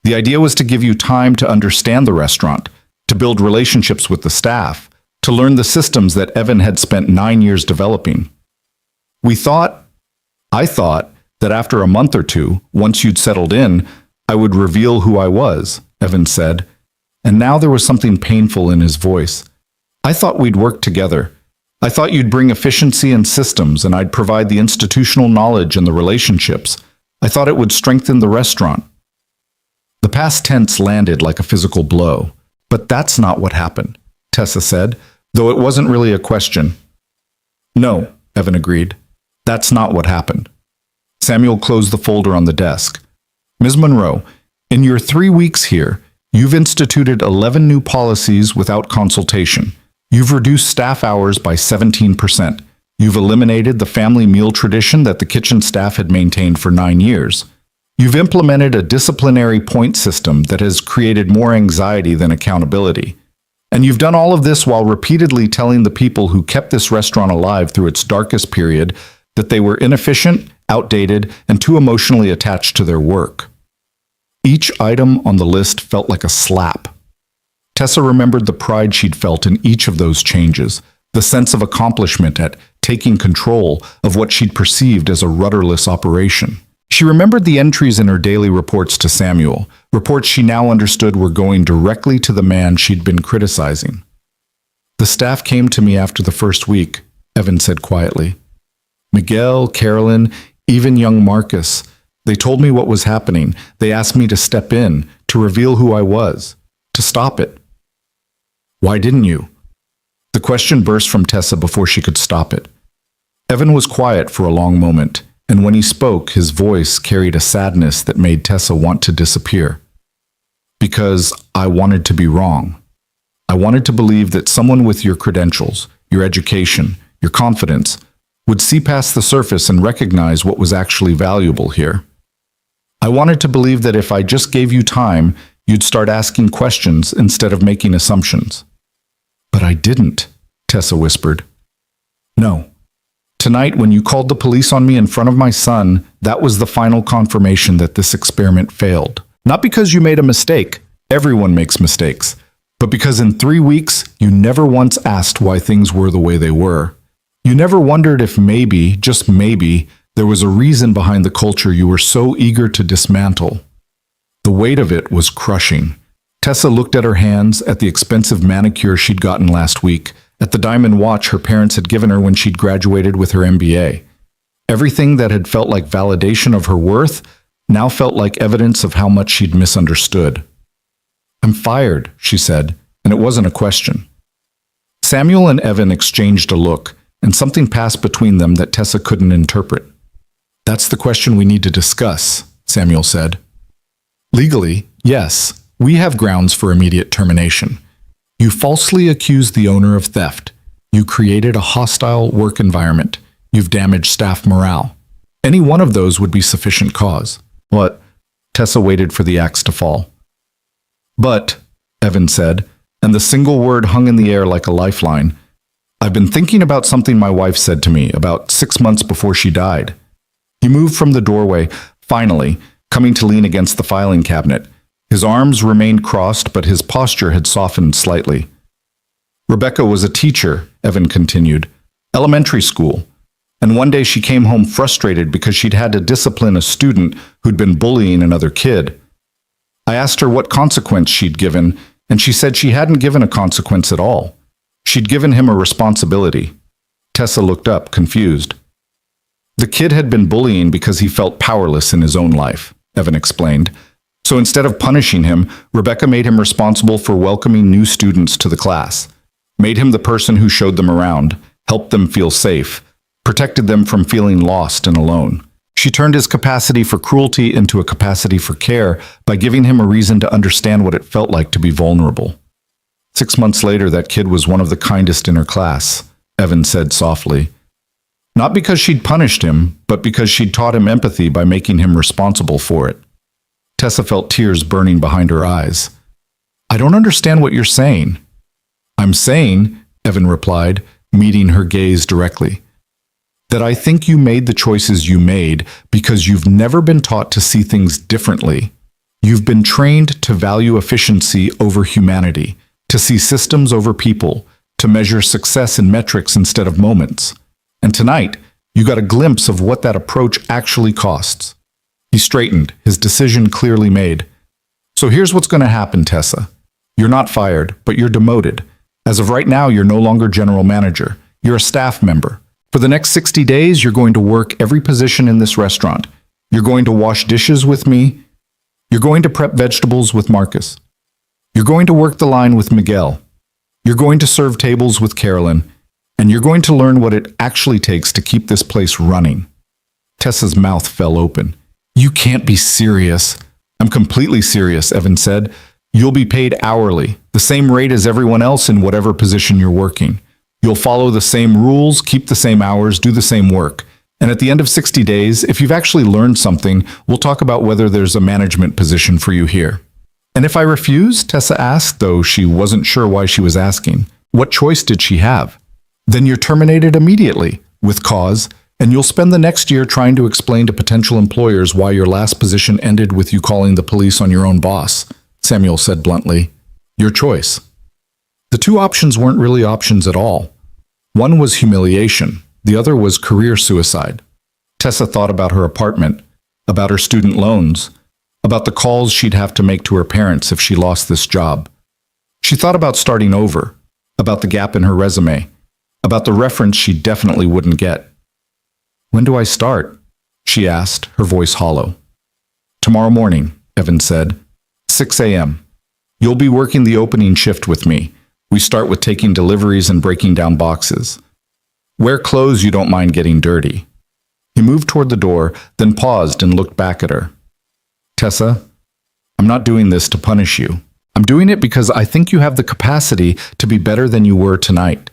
The idea was to give you time to understand the restaurant, to build relationships with the staff, to learn the systems that Evan had spent 9 years developing. I thought that after a month or two, once you'd settled in, I would reveal who I was, Evan said, and now there was something painful in his voice. I thought we'd work together. I thought you'd bring efficiency and systems, and I'd provide the institutional knowledge and the relationships. I thought it would strengthen the restaurant. The past tense landed like a physical blow. But that's not what happened, Tessa said, though it wasn't really a question. No, Evan agreed. That's not what happened. Samuel closed the folder on the desk. Ms. Monroe, in your 3 weeks here, you've instituted 11 new policies without consultation. You've reduced staff hours by 17%. You've eliminated the family meal tradition that the kitchen staff had maintained for 9 years. You've implemented a disciplinary point system that has created more anxiety than accountability. And you've done all of this while repeatedly telling the people who kept this restaurant alive through its darkest period that they were inefficient, outdated, and too emotionally attached to their work. Each item on the list felt like a slap. Tessa remembered the pride she'd felt in each of those changes, the sense of accomplishment at taking control of what she'd perceived as a rudderless operation. She remembered the entries in her daily reports to Samuel, reports she now understood were going directly to the man she'd been criticizing. The staff came to me after the first week, Evan said quietly. Miguel, Carolyn, even young Marcus. They told me what was happening. They asked me to step in, to reveal who I was, to stop it. Why didn't you? The question burst from Tessa before she could stop it. Evan was quiet for a long moment, and when he spoke, his voice carried a sadness that made Tessa want to disappear. Because I wanted to be wrong. I wanted to believe that someone with your credentials, your education, your confidence, would see past the surface and recognize what was actually valuable here. I wanted to believe that if I just gave you time, you'd start asking questions instead of making assumptions. But I didn't, Tessa whispered. No. Tonight, when you called the police on me in front of my son, that was the final confirmation that this experiment failed. Not because you made a mistake. Everyone makes mistakes. But because in 3 weeks, you never once asked why things were the way they were. You never wondered if maybe, just maybe, there was a reason behind the culture you were so eager to dismantle. The weight of it was crushing. Tessa looked at her hands, at the expensive manicure she'd gotten last week, at the diamond watch her parents had given her when she'd graduated with her MBA. Everything that had felt like validation of her worth now felt like evidence of how much she'd misunderstood. I'm fired, she said, and it wasn't a question. Samuel and Evan exchanged a look, and something passed between them that Tessa couldn't interpret. That's the question we need to discuss, Samuel said. Legally, yes, we have grounds for immediate termination. You falsely accused the owner of theft. You created a hostile work environment. You've damaged staff morale. Any one of those would be sufficient cause. What? Tessa waited for the axe to fall. But, Evan said, and the single word hung in the air like a lifeline, I've been thinking about something my wife said to me about 6 months before she died. He moved from the doorway, finally, coming to lean against the filing cabinet. His arms remained crossed, but his posture had softened slightly. Rebecca was a teacher, Evan continued, elementary school, and one day she came home frustrated because she'd had to discipline a student who'd been bullying another kid. I asked her what consequence she'd given, and she said she hadn't given a consequence at all. She'd given him a responsibility. Tessa looked up, confused. The kid had been bullying because he felt powerless in his own life, Evan explained. So instead of punishing him, Rebecca made him responsible for welcoming new students to the class, made him the person who showed them around, helped them feel safe, protected them from feeling lost and alone. She turned his capacity for cruelty into a capacity for care by giving him a reason to understand what it felt like to be vulnerable. 6 months later, that kid was one of the kindest in her class, Evan said softly. Not because she'd punished him, but because she'd taught him empathy by making him responsible for it. Tessa felt tears burning behind her eyes. I don't understand what you're saying. I'm saying, Evan replied, meeting her gaze directly, that I think you made the choices you made because you've never been taught to see things differently. You've been trained to value efficiency over humanity, to see systems over people, to measure success in metrics instead of moments. And tonight, you got a glimpse of what that approach actually costs. He straightened, his decision clearly made. So here's what's going to happen, Tessa. You're not fired, but you're demoted. As of right now, you're no longer general manager. You're a staff member. For the next 60 days, you're going to work every position in this restaurant. You're going to wash dishes with me. You're going to prep vegetables with Marcus. You're going to work the line with Miguel. You're going to serve tables with Carolyn. And you're going to learn what it actually takes to keep this place running. Tessa's mouth fell open. You can't be serious. I'm completely serious, Evan said. You'll be paid hourly, the same rate as everyone else in whatever position you're working. You'll follow the same rules, keep the same hours, do the same work. And at the end of 60 days, if you've actually learned something, we'll talk about whether there's a management position for you here. And if I refuse, Tessa asked, though she wasn't sure why she was asking, what choice did she have? Then you're terminated immediately, with cause, and you'll spend the next year trying to explain to potential employers why your last position ended with you calling the police on your own boss, Samuel said bluntly. Your choice. The two options weren't really options at all. One was humiliation, the other was career suicide. Tessa thought about her apartment, about her student loans, about the calls she'd have to make to her parents if she lost this job. She thought about starting over, about the gap in her resume, about the reference she definitely wouldn't get. When do I start? She asked, her voice hollow. Tomorrow morning, Evan said. 6 a.m. You'll be working the opening shift with me. We start with taking deliveries and breaking down boxes. Wear clothes you don't mind getting dirty. He moved toward the door, then paused and looked back at her. Tessa, I'm not doing this to punish you. I'm doing it because I think you have the capacity to be better than you were tonight.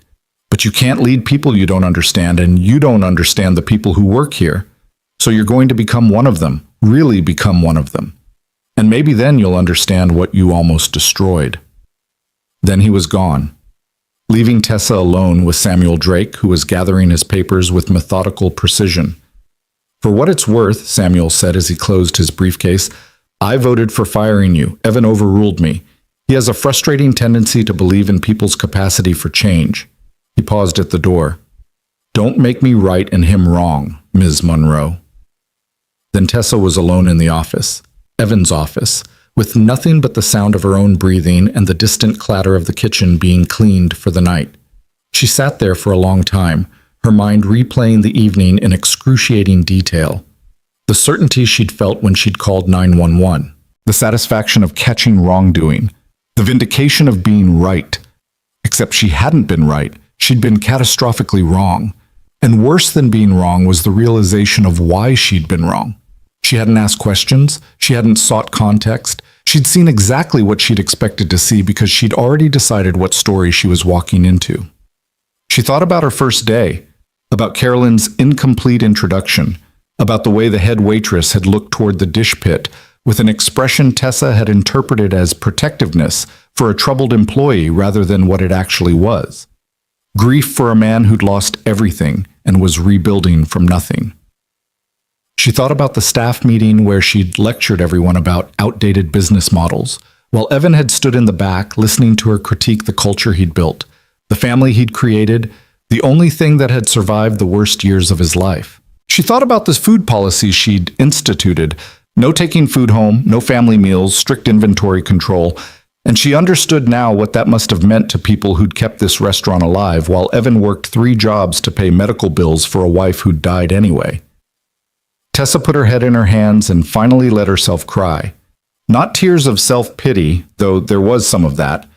But you can't lead people you don't understand, and you don't understand the people who work here. So you're going to become one of them, really become one of them. And maybe then you'll understand what you almost destroyed. Then he was gone, leaving Tessa alone with Samuel Drake, who was gathering his papers with methodical precision. For what it's worth, Samuel said as he closed his briefcase, I voted for firing you. Evan overruled me. He has a frustrating tendency to believe in people's capacity for change. He paused at the door. Don't make me right and him wrong, Ms. Monroe. Then Tessa was alone in the office, Evan's office, with nothing but the sound of her own breathing and the distant clatter of the kitchen being cleaned for the night. She sat there for a long time, her mind replaying the evening in excruciating detail. The certainty she'd felt when she'd called 911, the satisfaction of catching wrongdoing, the vindication of being right. Except she hadn't been right. She'd been catastrophically wrong. And worse than being wrong was the realization of why she'd been wrong. She hadn't asked questions. She hadn't sought context. She'd seen exactly what she'd expected to see because she'd already decided what story she was walking into. She thought about her first day, about Carolyn's incomplete introduction, about the way the head waitress had looked toward the dish pit with an expression Tessa had interpreted as protectiveness for a troubled employee rather than what it actually was. Grief for a man who'd lost everything and was rebuilding from nothing. She thought about the staff meeting where she'd lectured everyone about outdated business models, while Evan had stood in the back listening to her critique the culture he'd built, the family he'd created, the only thing that had survived the worst years of his life. She thought about the food policies she'd instituted, no taking food home, no family meals, strict inventory control, and she understood now what that must have meant to people who'd kept this restaurant alive while Evan worked 3 jobs to pay medical bills for a wife who'd died anyway. Tessa put her head in her hands and finally let herself cry. Not tears of self-pity, though there was some of that.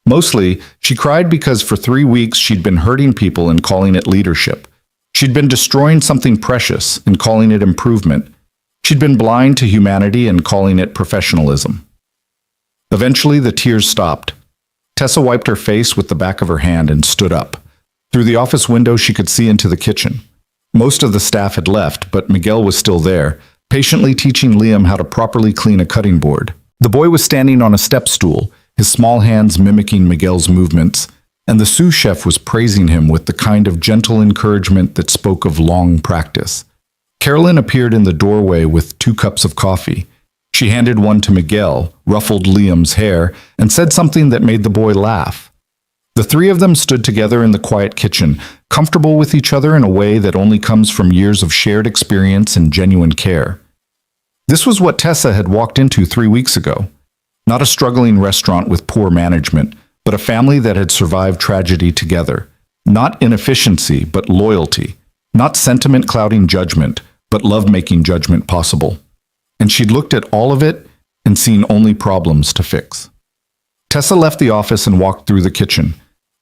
Mostly, she cried because for 3 weeks she'd been hurting people and calling it leadership. She'd been destroying something precious and calling it improvement. She'd been blind to humanity and calling it professionalism. Eventually, the tears stopped. Tessa wiped her face with the back of her hand and stood up. Through the office window, she could see into the kitchen. Most of the staff had left, but Miguel was still there, patiently teaching Liam how to properly clean a cutting board. The boy was standing on a step stool, his small hands mimicking Miguel's movements, and the sous chef was praising him with the kind of gentle encouragement that spoke of long practice. Carolyn appeared in the doorway with 2 cups of coffee. She handed one to Miguel, ruffled Liam's hair, and said something that made the boy laugh. The 3 of them stood together in the quiet kitchen, comfortable with each other in a way that only comes from years of shared experience and genuine care. This was what Tessa had walked into 3 weeks ago. Not a struggling restaurant with poor management, but a family that had survived tragedy together. Not inefficiency, but loyalty. Not sentiment clouding judgment, but love making judgment possible. And she'd looked at all of it and seen only problems to fix. Tessa left the office and walked through the kitchen.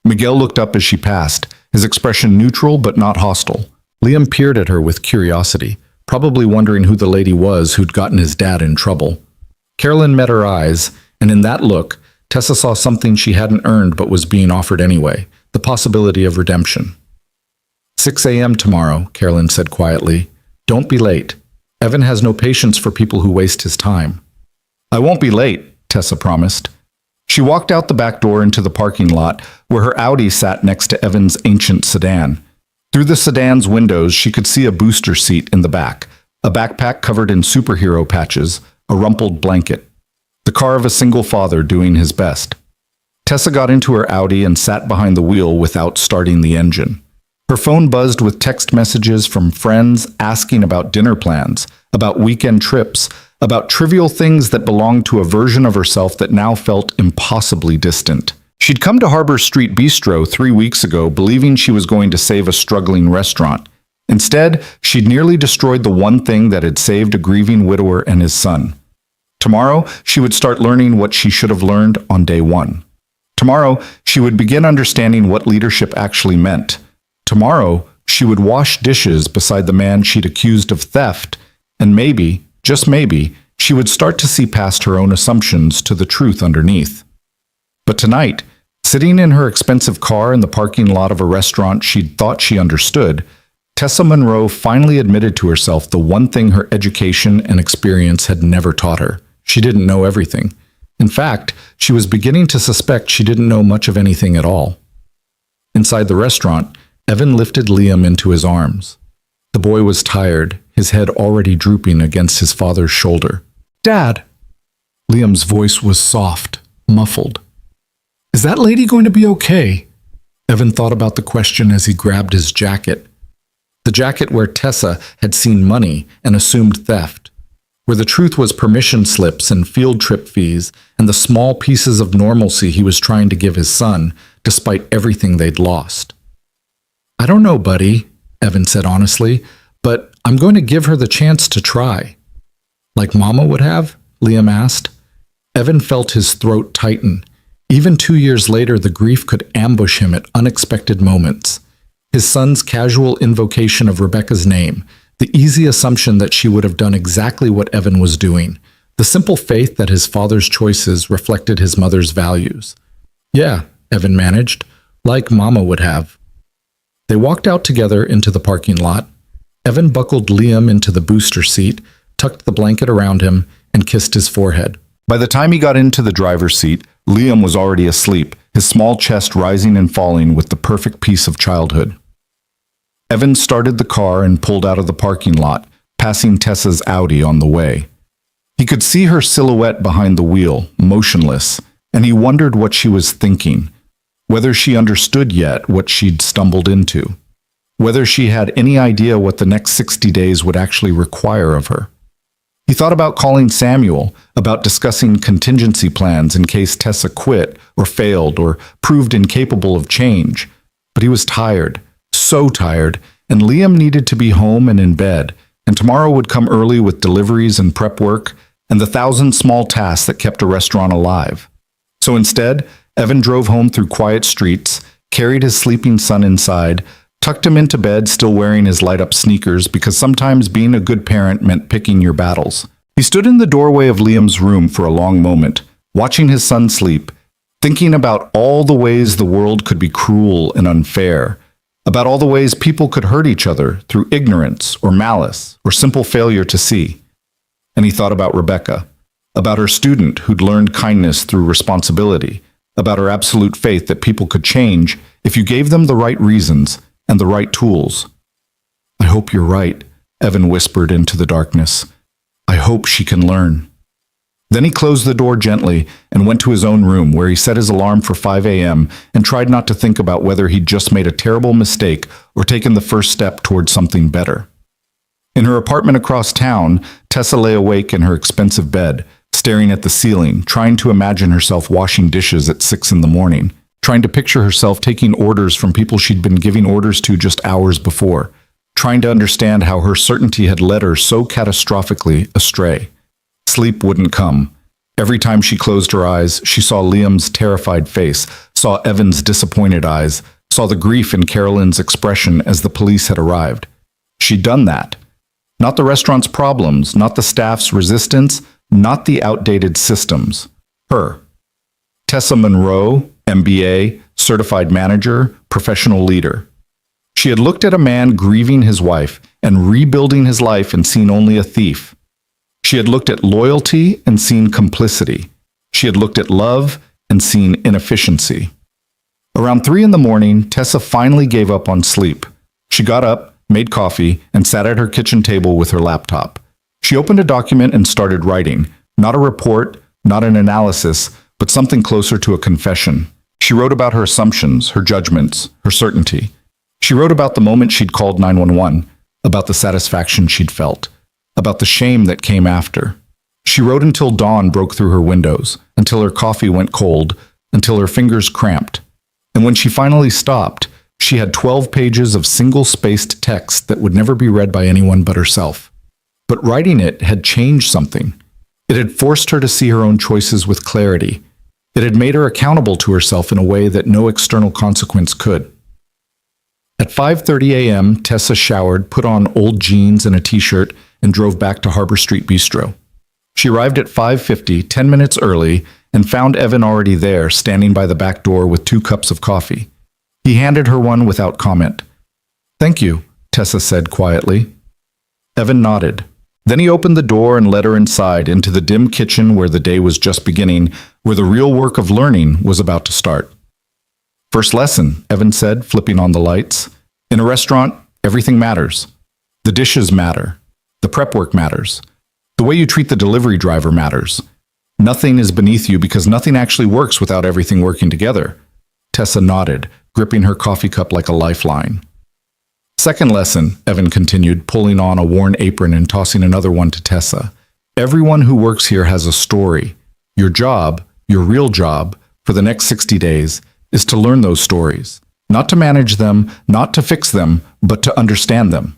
Miguel looked up as she passed, his expression neutral but not hostile. Liam peered at her with curiosity, probably wondering who the lady was who'd gotten his dad in trouble. Carolyn met her eyes, and in that look, Tessa saw something she hadn't earned but was being offered anyway, the possibility of redemption. 6 a.m. tomorrow, Carolyn said quietly. Don't be late. Evan has no patience for people who waste his time. I won't be late, Tessa promised. She walked out the back door into the parking lot, where her Audi sat next to Evan's ancient sedan. Through the sedan's windows, she could see a booster seat in the back, a backpack covered in superhero patches, a rumpled blanket. The car of a single father doing his best. Tessa got into her Audi and sat behind the wheel without starting the engine. Her phone buzzed with text messages from friends asking about dinner plans, about weekend trips, about trivial things that belonged to a version of herself that now felt impossibly distant. She'd come to Harbor Street Bistro 3 weeks ago believing she was going to save a struggling restaurant. Instead, she'd nearly destroyed the one thing that had saved a grieving widower and his son. Tomorrow, she would start learning what she should have learned on day 1. Tomorrow, she would begin understanding what leadership actually meant. Tomorrow, she would wash dishes beside the man she'd accused of theft, and maybe, just maybe, she would start to see past her own assumptions to the truth underneath. But tonight, sitting in her expensive car in the parking lot of a restaurant she'd thought she understood, Tessa Monroe finally admitted to herself the one thing her education and experience had never taught her. She didn't know everything. In fact, she was beginning to suspect she didn't know much of anything at all. Inside the restaurant, Evan lifted Liam into his arms. The boy was tired, his head already drooping against his father's shoulder. "Dad!" Liam's voice was soft, muffled. "Is that lady going to be okay?" Evan thought about the question as he grabbed his jacket. The jacket where Tessa had seen money and assumed theft, where the truth was permission slips and field trip fees and the small pieces of normalcy he was trying to give his son, despite everything they'd lost. "I don't know, buddy," Evan said honestly, "but I'm going to give her the chance to try." "Like Mama would have?" Liam asked. Evan felt his throat tighten. Even 2 years later, the grief could ambush him at unexpected moments. His son's casual invocation of Rebecca's name, the easy assumption that she would have done exactly what Evan was doing, the simple faith that his father's choices reflected his mother's values. Yeah, Evan managed, like Mama would have. They walked out together into the parking lot. Evan buckled Liam into the booster seat, tucked the blanket around him, and kissed his forehead. By the time he got into the driver's seat, Liam was already asleep, his small chest rising and falling with the perfect peace of childhood. Evan started the car and pulled out of the parking lot, passing Tessa's Audi on the way. He could see her silhouette behind the wheel, motionless, and he wondered what she was thinking, whether she understood yet what she'd stumbled into, whether she had any idea what the next 60 days would actually require of her. He thought about calling Samuel, about discussing contingency plans in case Tessa quit or failed or proved incapable of change, but he was tired, so tired, and Liam needed to be home and in bed, and tomorrow would come early with deliveries and prep work and the 1,000 small tasks that kept a restaurant alive. So instead, Evan drove home through quiet streets, carried his sleeping son inside, tucked him into bed still wearing his light-up sneakers because sometimes being a good parent meant picking your battles. He stood in the doorway of Liam's room for a long moment, watching his son sleep, thinking about all the ways the world could be cruel and unfair, about all the ways people could hurt each other through ignorance or malice or simple failure to see. And he thought about Rebecca, about her student who'd learned kindness through responsibility, about her absolute faith that people could change if you gave them the right reasons and the right tools. "I hope you're right," Evan whispered into the darkness. "I hope she can learn." Then he closed the door gently and went to his own room where he set his alarm for 5 a.m. and tried not to think about whether he'd just made a terrible mistake or taken the first step towards something better. In her apartment across town, Tessa lay awake in her expensive bed, staring at the ceiling, trying to imagine herself washing dishes at 6 in the morning, trying to picture herself taking orders from people she'd been giving orders to just hours before, trying to understand how her certainty had led her so catastrophically astray. Sleep wouldn't come. Every time she closed her eyes, she saw Liam's terrified face, saw Evan's disappointed eyes, saw the grief in Carolyn's expression as the police had arrived. She'd done that. Not the restaurant's problems, not the staff's resistance, not the outdated systems. Her. Tessa Monroe, MBA, certified manager, professional leader. She had looked at a man grieving his wife and rebuilding his life and seen only a thief. She had looked at loyalty and seen complicity. She had looked at love and seen inefficiency. Around 3 in the morning, Tessa finally gave up on sleep. She got up, made coffee, and sat at her kitchen table with her laptop. She opened a document and started writing, not a report, not an analysis, but something closer to a confession. She wrote about her assumptions, her judgments, her certainty. She wrote about the moment she'd called 911, about the satisfaction she'd felt, about the shame that came after. She wrote until dawn broke through her windows, until her coffee went cold, until her fingers cramped. And when she finally stopped, she had 12 pages of single-spaced text that would never be read by anyone but herself. But writing it had changed something. It had forced her to see her own choices with clarity. It had made her accountable to herself in a way that no external consequence could. At 5:30 a.m., Tessa showered, put on old jeans and a t-shirt, and drove back to Harbor Street Bistro. She arrived at 5:50, 10 minutes early, and found Evan already there, standing by the back door with 2 cups of coffee. He handed her one without comment. "Thank you," Tessa said quietly. Evan nodded. Then he opened the door and led her inside into the dim kitchen where the day was just beginning, where the real work of learning was about to start. "First lesson," Evan said, flipping on the lights. "In a restaurant, everything matters. The dishes matter. The prep work matters. The way you treat the delivery driver matters. Nothing is beneath you because nothing actually works without everything working together." Tessa nodded, gripping her coffee cup like a lifeline. "Second lesson," Evan continued, pulling on a worn apron and tossing another one to Tessa. "Everyone who works here has a story. Your job, your real job, for the next 60 days, is to learn those stories. Not to manage them, not to fix them, but to understand them."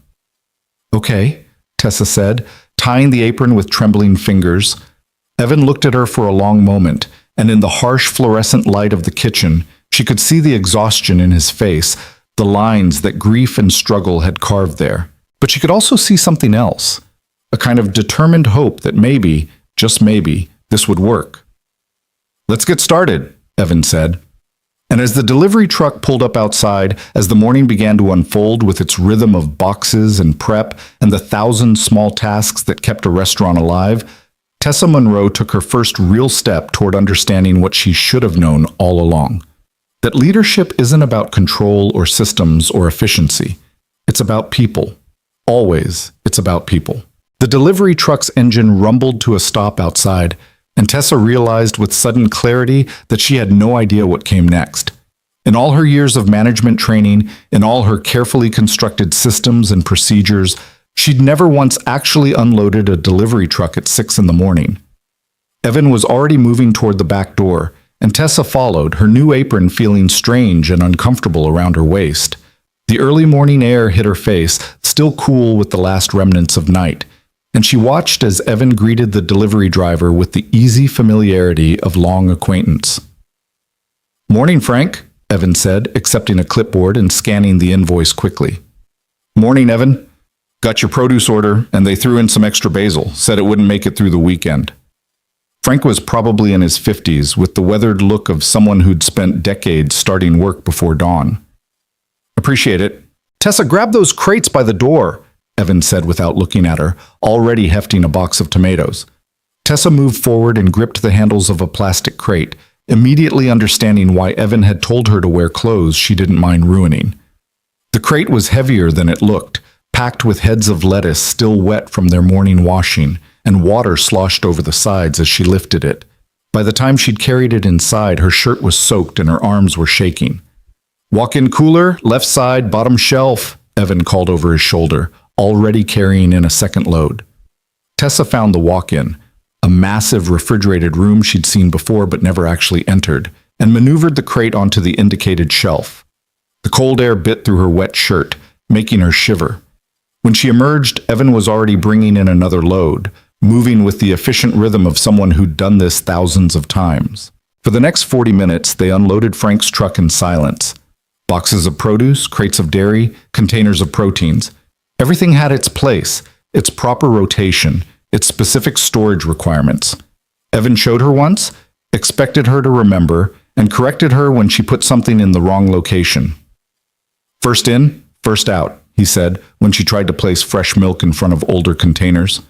"Okay," Tessa said, tying the apron with trembling fingers. Evan looked at her for a long moment, and in the harsh fluorescent light of the kitchen, she could see the exhaustion in his face, the lines that grief and struggle had carved there. But she could also see something else, a kind of determined hope that maybe, just maybe, this would work. "Let's get started," Evan said. And as the delivery truck pulled up outside, as the morning began to unfold with its rhythm of boxes and prep and the thousand small tasks that kept a restaurant alive, Tessa Monroe took her first real step toward understanding what she should have known all along. That leadership isn't about control or systems or efficiency. It's about people. Always, it's about people. The delivery truck's engine rumbled to a stop outside, and Tessa realized with sudden clarity that she had no idea what came next. In all her years of management training, in all her carefully constructed systems and procedures, she'd never once actually unloaded a delivery truck at 6 in the morning. Evan was already moving toward the back door, and Tessa followed, her new apron feeling strange and uncomfortable around her waist. The early morning air hit her face, still cool with the last remnants of night, and she watched as Evan greeted the delivery driver with the easy familiarity of long acquaintance. "Morning, Frank," Evan said, accepting a clipboard and scanning the invoice quickly. "Morning, Evan. Got your produce order, and they threw in some extra basil, said it wouldn't make it through the weekend." Frank was probably in his 50s, with the weathered look of someone who'd spent decades starting work before dawn. "Appreciate it. Tessa, grab those crates by the door," Evan said without looking at her, already hefting a box of tomatoes. Tessa moved forward and gripped the handles of a plastic crate, immediately understanding why Evan had told her to wear clothes she didn't mind ruining. The crate was heavier than it looked, packed with heads of lettuce still wet from their morning washing, and water sloshed over the sides as she lifted it. By the time she'd carried it inside, her shirt was soaked and her arms were shaking. "Walk-in cooler, left side, bottom shelf," Evan called over his shoulder, already carrying in a second load. Tessa found the walk-in, a massive refrigerated room she'd seen before but never actually entered, and maneuvered the crate onto the indicated shelf. The cold air bit through her wet shirt, making her shiver. When she emerged, Evan was already bringing in another load, moving with the efficient rhythm of someone who'd done this thousands of times. For the next 40 minutes, they unloaded Frank's truck in silence. Boxes of produce, crates of dairy, containers of proteins. Everything had its place, its proper rotation, its specific storage requirements. Evan showed her once, expected her to remember, and corrected her when she put something in the wrong location. "First in, first out," he said when she tried to place fresh milk in front of older containers.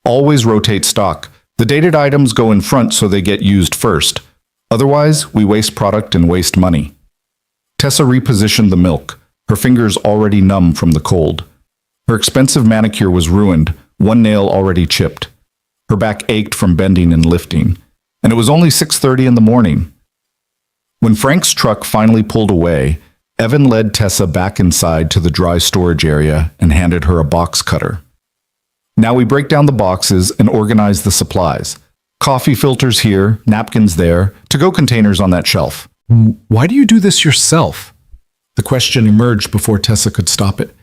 "Always rotate stock. The dated items go in front so they get used first. Otherwise, we waste product and waste money." Tessa repositioned the milk, her fingers already numb from the cold. Her expensive manicure was ruined, one nail already chipped. Her back ached from bending and lifting, and it was only 6:30 in the morning. When Frank's truck finally pulled away, Evan led Tessa back inside to the dry storage area and handed her a box cutter. "Now we break down the boxes and organize the supplies. Coffee filters here, napkins there, to-go containers on that shelf." "Why do you do this yourself?" The question emerged before Tessa could stop it.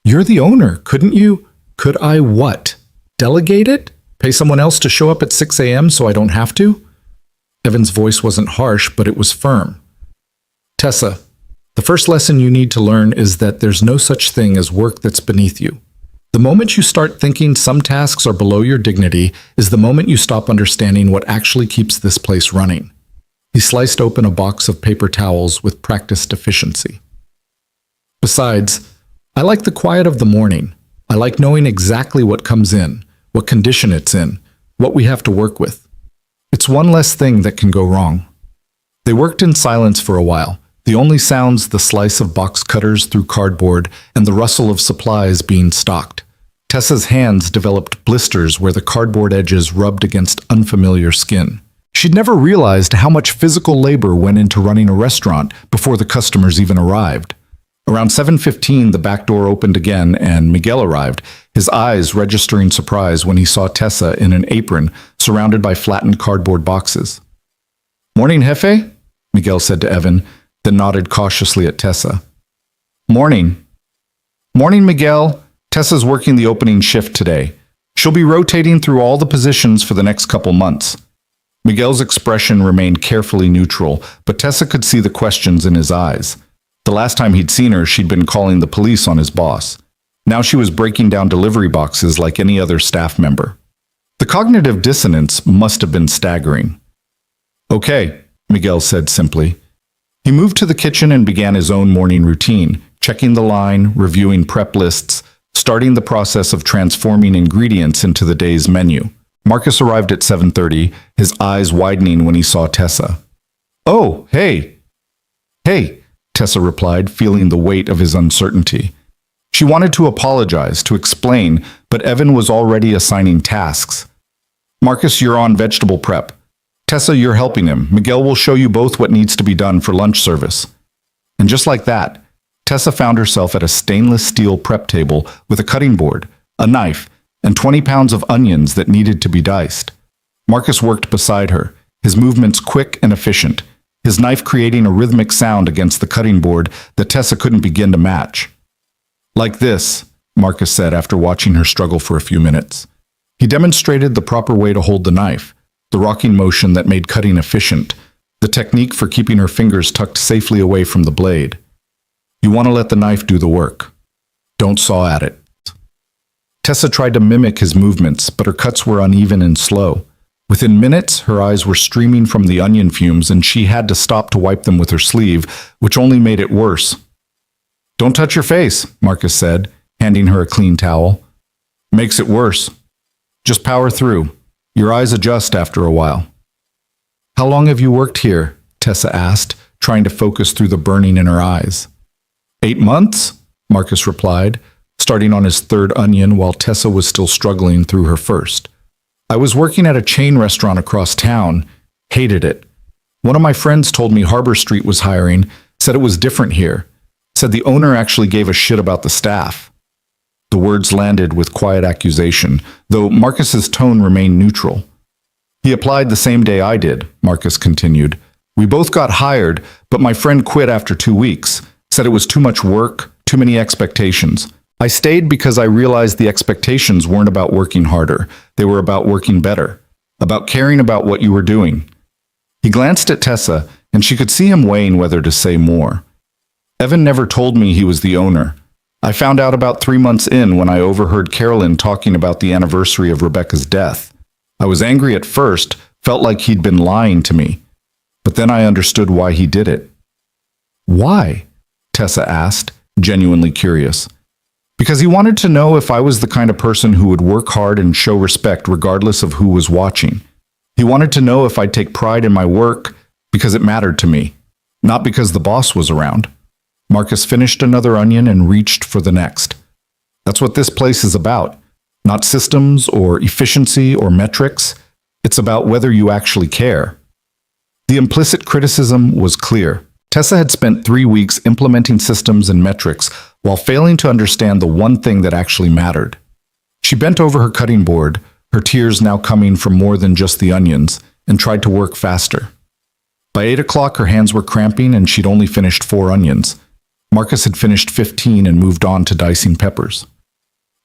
"You're the owner, couldn't you?" "Could I what? Delegate it? Pay someone else to show up at 6 a.m. so I don't have to?" Evan's voice wasn't harsh, but it was firm. "Tessa, the first lesson you need to learn is that there's no such thing as work that's beneath you. The moment you start thinking some tasks are below your dignity is the moment you stop understanding what actually keeps this place running." He sliced open a box of paper towels with practiced efficiency. "Besides, I like the quiet of the morning. I like knowing exactly what comes in, what condition it's in, what we have to work with. It's one less thing that can go wrong." They worked in silence for a while, the only sounds the slice of box cutters through cardboard and the rustle of supplies being stocked. Tessa's hands developed blisters where the cardboard edges rubbed against unfamiliar skin. She'd never realized how much physical labor went into running a restaurant before the customers even arrived. Around 7:15, the back door opened again and Miguel arrived, his eyes registering surprise when he saw Tessa in an apron surrounded by flattened cardboard boxes. "Morning, Jefe," Miguel said to Evan, then nodded cautiously at Tessa. "Morning." "Morning, Miguel. Tessa's working the opening shift today. She'll be rotating through all the positions for the next couple months." Miguel's expression remained carefully neutral, but Tessa could see the questions in his eyes. The last time he'd seen her, she'd been calling the police on his boss. Now she was breaking down delivery boxes like any other staff member. The cognitive dissonance must have been staggering. Okay, Miguel said simply. He moved to the kitchen and began his own morning routine, checking the line, reviewing prep lists, starting the process of transforming ingredients into the day's menu. Marcus arrived at 7:30, his eyes widening when he saw Tessa. "Oh, hey." "Hey," Tessa replied, feeling the weight of his uncertainty. She wanted to apologize, to explain, but Evan was already assigning tasks. "Marcus, you're on vegetable prep. Tessa, you're helping him. Miguel will show you both what needs to be done for lunch service." And just like that, Tessa found herself at a stainless steel prep table with a cutting board, a knife, and 20 pounds of onions that needed to be diced. Marcus worked beside her, his movements quick and efficient, his knife creating a rhythmic sound against the cutting board that Tessa couldn't begin to match. "Like this," Marcus said after watching her struggle for a few minutes. He demonstrated the proper way to hold the knife, the rocking motion that made cutting efficient, the technique for keeping her fingers tucked safely away from the blade. You want to let the knife do the work. Don't saw at it. Tessa tried to mimic his movements, but her cuts were uneven and slow. Within minutes, her eyes were streaming from the onion fumes, and she had to stop to wipe them with her sleeve, which only made it worse. "Don't touch your face," Marcus said, handing her a clean towel. "Makes it worse. Just power through. Your eyes adjust after a while." "How long have you worked here?" Tessa asked, trying to focus through the burning in her eyes. 8 months, Marcus replied, starting on his third onion while Tessa was still struggling through her first. "I was working at a chain restaurant across town. Hated it. One of my friends told me Harbor Street was hiring, said it was different here, said the owner actually gave a shit about the staff." The words landed with quiet accusation, though Marcus's tone remained neutral. "He applied the same day I did," Marcus continued. "We both got hired, but my friend quit after 2 weeks, said it was too much work, too many expectations. I stayed because I realized the expectations weren't about working harder. They were about working better, about caring about what you were doing." He glanced at Tessa, and she could see him weighing whether to say more. "Evan never told me he was the owner. I found out about 3 months in when I overheard Carolyn talking about the anniversary of Rebecca's death. I was angry at first, felt like he'd been lying to me. But then I understood why he did it." "Why?" Tessa asked, genuinely curious. "Because he wanted to know if I was the kind of person who would work hard and show respect regardless of who was watching. He wanted to know if I'd take pride in my work because it mattered to me, not because the boss was around." Marcus finished another onion and reached for the next. "That's what this place is about. Not systems or efficiency or metrics. It's about whether you actually care." The implicit criticism was clear. Tessa had spent 3 weeks implementing systems and metrics while failing to understand the one thing that actually mattered. She bent over her cutting board, her tears now coming from more than just the onions, and tried to work faster. By 8 o'clock, her hands were cramping and she'd only finished 4 onions. Marcus had finished 15 and moved on to dicing peppers.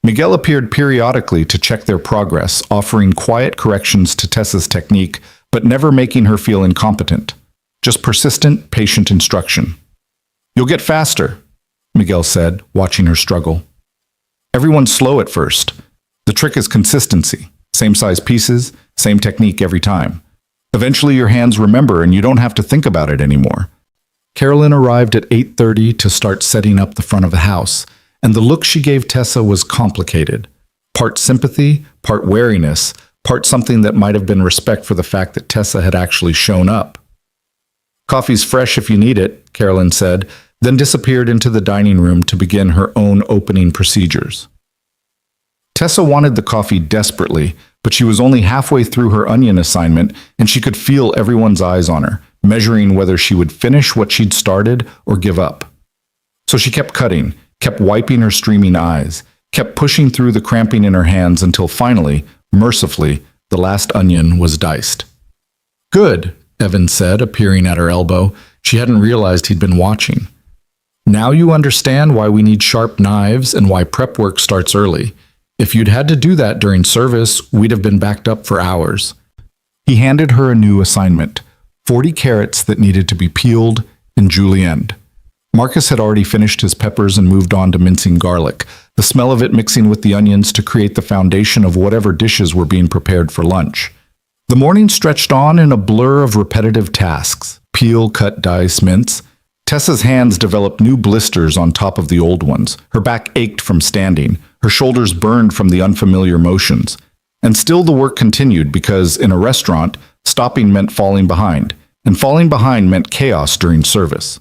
Miguel appeared periodically to check their progress, offering quiet corrections to Tessa's technique, but never making her feel incompetent. Just persistent, patient instruction. "You'll get faster," Miguel said, watching her struggle. "Everyone's slow at first. The trick is consistency. Same size pieces, same technique every time. Eventually your hands remember and you don't have to think about it anymore." Carolyn arrived at 8:30 to start setting up the front of the house, and the look she gave Tessa was complicated. Part sympathy, part wariness, part something that might have been respect for the fact that Tessa had actually shown up. "Coffee's fresh if you need it," Carolyn said, then disappeared into the dining room to begin her own opening procedures. Tessa wanted the coffee desperately, but she was only halfway through her onion assignment, and she could feel everyone's eyes on her, measuring whether she would finish what she'd started or give up. So she kept cutting, kept wiping her streaming eyes, kept pushing through the cramping in her hands until finally, mercifully, the last onion was diced. "Good," Evan said, appearing at her elbow. She hadn't realized he'd been watching. "Now you understand why we need sharp knives and why prep work starts early. If you'd had to do that during service, we'd have been backed up for hours." He handed her a new assignment, 40 carrots that needed to be peeled and julienned. Marcus had already finished his peppers and moved on to mincing garlic, the smell of it mixing with the onions to create the foundation of whatever dishes were being prepared for lunch. The morning stretched on in a blur of repetitive tasks: peel, cut, dice, mince. Tessa's hands developed new blisters on top of the old ones. Her back ached from standing. Her shoulders burned from the unfamiliar motions. And still the work continued because, in a restaurant, stopping meant falling behind, and falling behind meant chaos during service.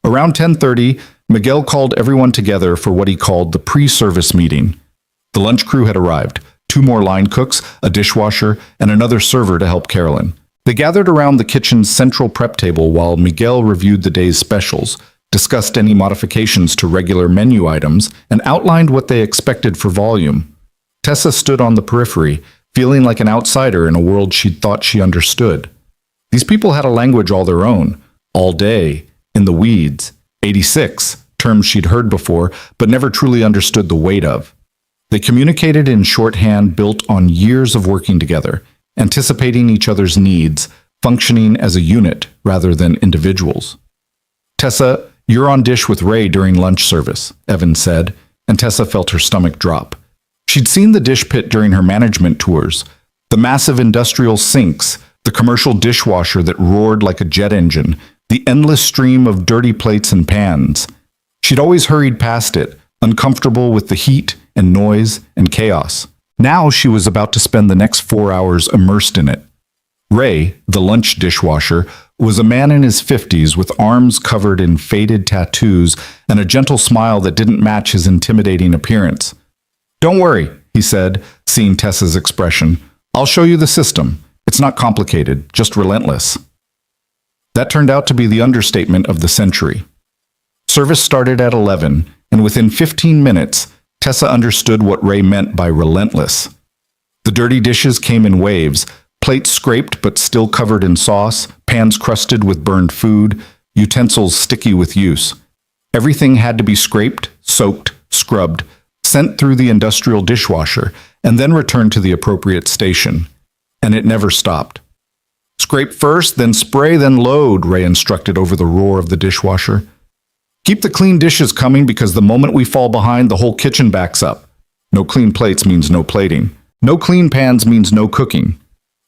Around 10:30, Miguel called everyone together for what he called the pre-service meeting. The lunch crew had arrived, 2 more line cooks, a dishwasher, and another server to help Carolyn. They gathered around the kitchen's central prep table while Miguel reviewed the day's specials, discussed any modifications to regular menu items, and outlined what they expected for volume. Tessa stood on the periphery, feeling like an outsider in a world she'd thought she understood. These people had a language all their own, all day, in the weeds, 86, terms she'd heard before but never truly understood the weight of. They communicated in shorthand built on years of working together, anticipating each other's needs, functioning as a unit rather than individuals. "Tessa, you're on dish with Ray during lunch service," Evan said, and Tessa felt her stomach drop. She'd seen the dish pit during her management tours, the massive industrial sinks, the commercial dishwasher that roared like a jet engine, the endless stream of dirty plates and pans. She'd always hurried past it, uncomfortable with the heat and noise and chaos. Now she was about to spend the next 4 hours immersed in it. Ray, the lunch dishwasher, was a man in his 50s with arms covered in faded tattoos and a gentle smile that didn't match his intimidating appearance. "Don't worry," he said, seeing Tessa's expression. "I'll show you the system. It's not complicated, just relentless." That turned out to be the understatement of the century. Service started at 11, and within 15 minutes, Tessa understood what Ray meant by relentless. The dirty dishes came in waves, plates scraped but still covered in sauce, pans crusted with burned food, utensils sticky with use. Everything had to be scraped, soaked, scrubbed, sent through the industrial dishwasher, and then returned to the appropriate station. And it never stopped. "Scrape first, then spray, then load," Ray instructed over the roar of the dishwasher. "Keep the clean dishes coming because the moment we fall behind, the whole kitchen backs up. No clean plates means no plating. No clean pans means no cooking."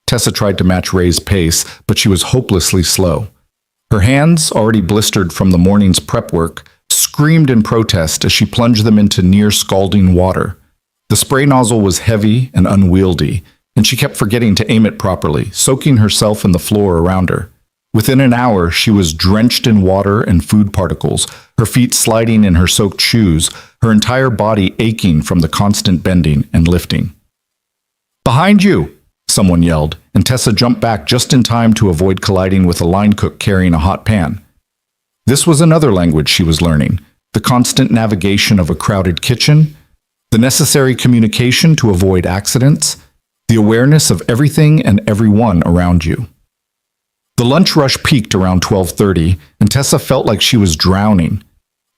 Tessa tried to match Ray's pace, but she was hopelessly slow. Her hands, already blistered from the morning's prep work, screamed in protest as she plunged them into near-scalding water. The spray nozzle was heavy and unwieldy, and she kept forgetting to aim it properly, soaking herself and the floor around her. Within an hour, she was drenched in water and food particles, her feet sliding in her soaked shoes, her entire body aching from the constant bending and lifting. "Behind you!" someone yelled, and Tessa jumped back just in time to avoid colliding with a line cook carrying a hot pan. This was another language she was learning, the constant navigation of a crowded kitchen, the necessary communication to avoid accidents, the awareness of everything and everyone around you. The lunch rush peaked around 12:30, and Tessa felt like she was drowning.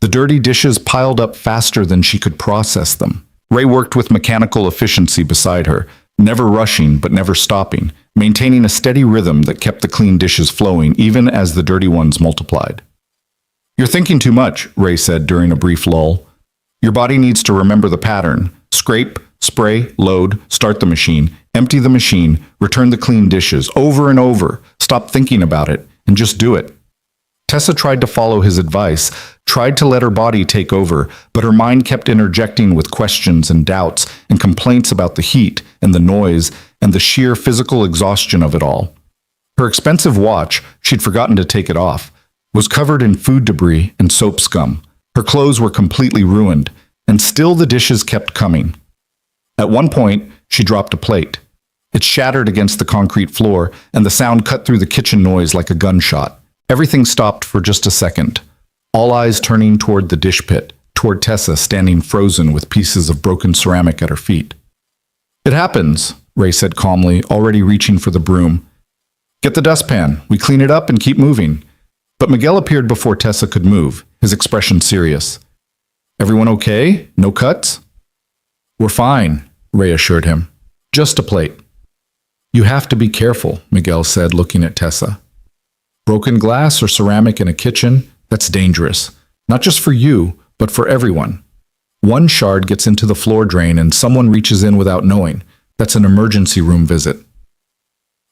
The dirty dishes piled up faster than she could process them. Ray worked with mechanical efficiency beside her, never rushing but never stopping, maintaining a steady rhythm that kept the clean dishes flowing even as the dirty ones multiplied. "You're thinking too much," Ray said during a brief lull. "Your body needs to remember the pattern. Scrape, spray, load, start the machine, empty the machine, return the clean dishes, over and over. Stop thinking about it, and just do it." Tessa tried to follow his advice, tried to let her body take over, but her mind kept interjecting with questions and doubts and complaints about the heat and the noise and the sheer physical exhaustion of it all. Her expensive watch, she'd forgotten to take it off, was covered in food debris and soap scum. Her clothes were completely ruined, and still the dishes kept coming. At one point, she dropped a plate. It shattered against the concrete floor, and the sound cut through the kitchen noise like a gunshot. Everything stopped for just a second, all eyes turning toward the dish pit, toward Tessa standing frozen with pieces of broken ceramic at her feet. "It happens," Ray said calmly, already reaching for the broom. "Get the dustpan. We clean it up and keep moving." But Miguel appeared before Tessa could move, his expression serious. "Everyone okay? No cuts?" "We're fine," Ray assured him. "Just a plate." "You have to be careful," Miguel said, looking at Tessa. "Broken glass or ceramic in a kitchen, That's dangerous. Not just for you, but for everyone. One shard gets into the floor drain and someone reaches in without knowing. That's an emergency room visit.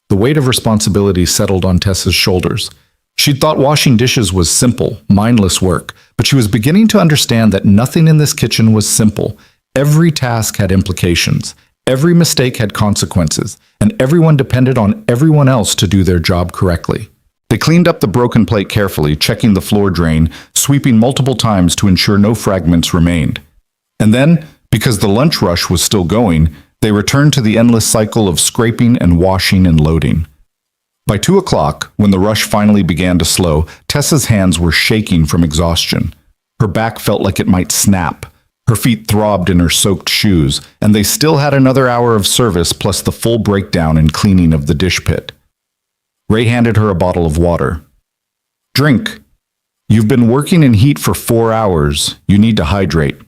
The weight of responsibility settled on Tessa's shoulders. She'd thought washing dishes was simple, mindless work, but she was beginning to understand that nothing in this kitchen was simple. Every task had implications. Every mistake had consequences, and everyone depended on everyone else to do their job correctly. They cleaned up the broken plate carefully, checking the floor drain, sweeping multiple times to ensure no fragments remained. And then, because the lunch rush was still going, they returned to the endless cycle of scraping and washing and loading. By 2 o'clock, when the rush finally began to slow, Tessa's hands were shaking from exhaustion. Her back felt like it might snap. Her feet throbbed in her soaked shoes, and they still had another hour of service plus the full breakdown and cleaning of the dish pit. Ray handed her a bottle of water. Drink. You've been working in heat for 4 hours. You need to hydrate.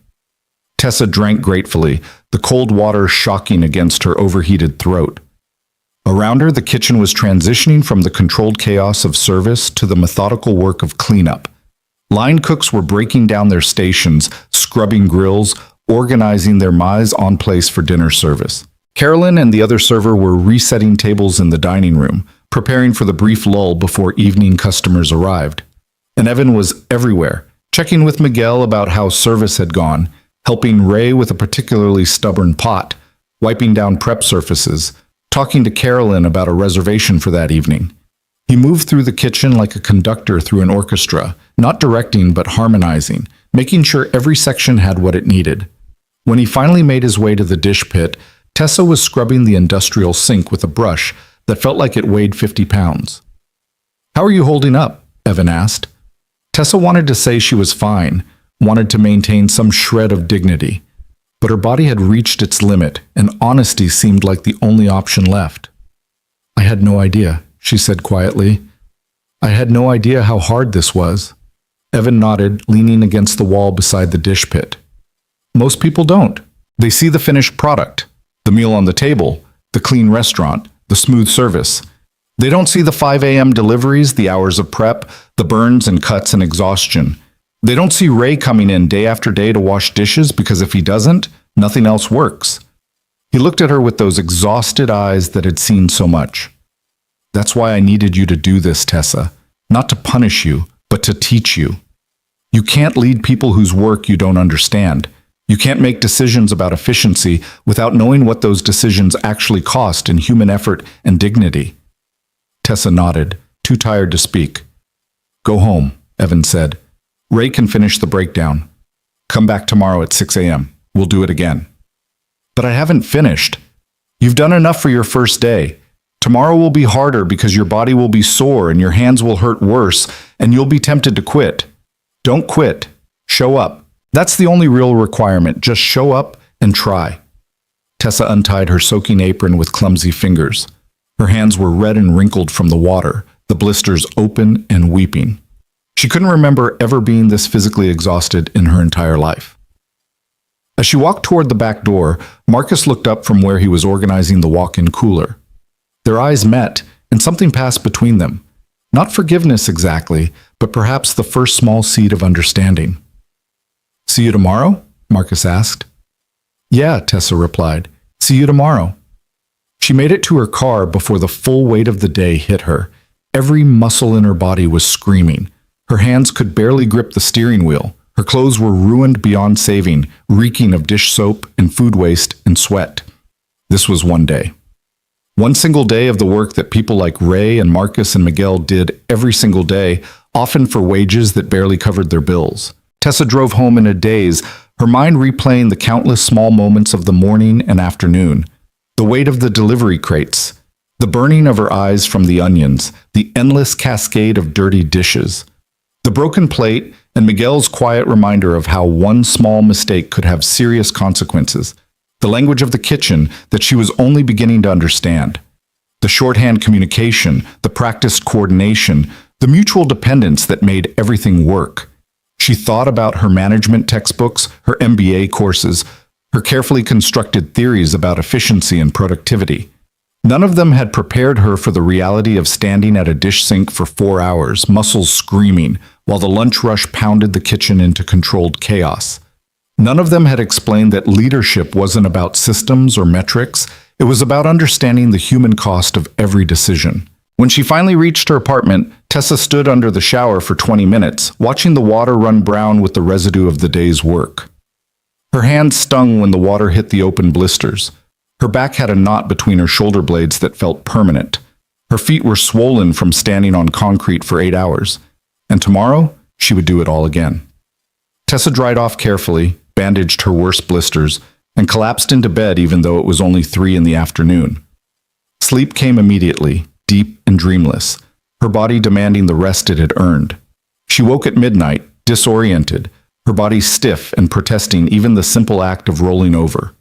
Tessa drank gratefully, the cold water shocking against her overheated throat. Around her, the kitchen was transitioning from the controlled chaos of service to the methodical work of cleanup. Line cooks were breaking down their stations, scrubbing grills, organizing their mice en place for dinner service. Carolyn and the other server were resetting tables in the dining room, preparing for the brief lull before evening customers arrived. And Evan was everywhere, checking with Miguel about how service had gone, helping Ray with a particularly stubborn pot, wiping down prep surfaces, talking to Carolyn about a reservation for that evening. He moved through the kitchen like a conductor through an orchestra, not directing but harmonizing, making sure every section had what it needed. When he finally made his way to the dish pit, Tessa was scrubbing the industrial sink with a brush that felt like it weighed 50 pounds. "How are you holding up?" Evan asked. Tessa wanted to say she was fine, wanted to maintain some shred of dignity, but her body had reached its limit, and honesty seemed like the only option left. "I had no idea," she said quietly. "I had no idea how hard this was." Evan nodded, leaning against the wall beside the dish pit. "Most people don't. They see the finished product, the meal on the table, the clean restaurant, the smooth service. They don't see the 5 a.m. deliveries, the hours of prep, the burns and cuts and exhaustion. They don't see Ray coming in day after day to wash dishes because if he doesn't, nothing else works." He looked at her with those exhausted eyes that had seen so much. "That's why I needed you to do this, Tessa. Not to punish you, but to teach you. You can't lead people whose work you don't understand. You can't make decisions about efficiency without knowing what those decisions actually cost in human effort and dignity." Tessa nodded, too tired to speak. "Go home," Evan said. "Ray can finish the breakdown. Come back tomorrow at 6 a.m. We'll do it again." "But I haven't finished." "You've done enough for your first day. Tomorrow will be harder because your body will be sore and your hands will hurt worse and you'll be tempted to quit. Don't quit. Show up. That's the only real requirement. Just show up and try." Tessa untied her soaking apron with clumsy fingers. Her hands were red and wrinkled from the water, the blisters open and weeping. She couldn't remember ever being this physically exhausted in her entire life. As she walked toward the back door, Marcus looked up from where he was organizing the walk-in cooler. Their eyes met, and something passed between them. Not forgiveness exactly, but perhaps the first small seed of understanding. "See you tomorrow?" Marcus asked. "Yeah," Tessa replied. "See you tomorrow." She made it to her car before the full weight of the day hit her. Every muscle in her body was screaming. Her hands could barely grip the steering wheel. Her clothes were ruined beyond saving, reeking of dish soap and food waste and sweat. This was one day. One single day of the work that people like Ray and Marcus and Miguel did every single day, often for wages that barely covered their bills. Tessa drove home in a daze, her mind replaying the countless small moments of the morning and afternoon. The weight of the delivery crates, the burning of her eyes from the onions, the endless cascade of dirty dishes, the broken plate, and Miguel's quiet reminder of how one small mistake could have serious consequences. The language of the kitchen that she was only beginning to understand. The shorthand communication, the practiced coordination, the mutual dependence that made everything work. She thought about her management textbooks, her MBA courses, her carefully constructed theories about efficiency and productivity. None of them had prepared her for the reality of standing at a dish sink for 4 hours, muscles screaming, while the lunch rush pounded the kitchen into controlled chaos. None of them had explained that leadership wasn't about systems or metrics. It was about understanding the human cost of every decision. When she finally reached her apartment, Tessa stood under the shower for 20 minutes, watching the water run brown with the residue of the day's work. Her hands stung when the water hit the open blisters. Her back had a knot between her shoulder blades that felt permanent. Her feet were swollen from standing on concrete for 8 hours. And tomorrow, she would do it all again. Tessa dried off carefully, bandaged her worst blisters, and collapsed into bed even though it was only 3 in the afternoon. Sleep came immediately, deep and dreamless, her body demanding the rest it had earned. She woke at midnight, disoriented, her body stiff and protesting even the simple act of rolling over.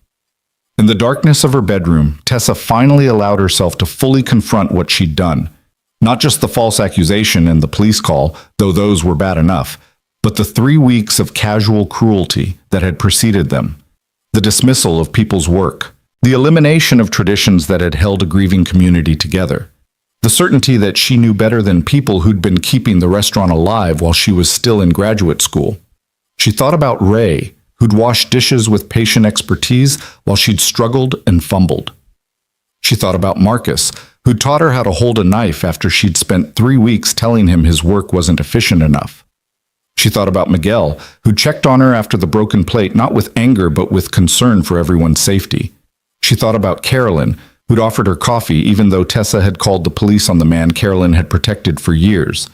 In the darkness of her bedroom, Tessa finally allowed herself to fully confront what she'd done. Not just the false accusation and the police call, though those were bad enough, but the 3 weeks of casual cruelty that had preceded them. The dismissal of people's work, the elimination of traditions that had held a grieving community together, the certainty that she knew better than people who'd been keeping the restaurant alive while she was still in graduate school. She thought about Ray, who'd washed dishes with patient expertise while she'd struggled and fumbled. She thought about Marcus, who'd taught her how to hold a knife after she'd spent 3 weeks telling him his work wasn't efficient enough. She thought about Miguel, who checked on her after the broken plate not with anger but with concern for everyone's safety. She thought about Carolyn, who'd offered her coffee even though Tessa had called the police on the man Carolyn had protected for years.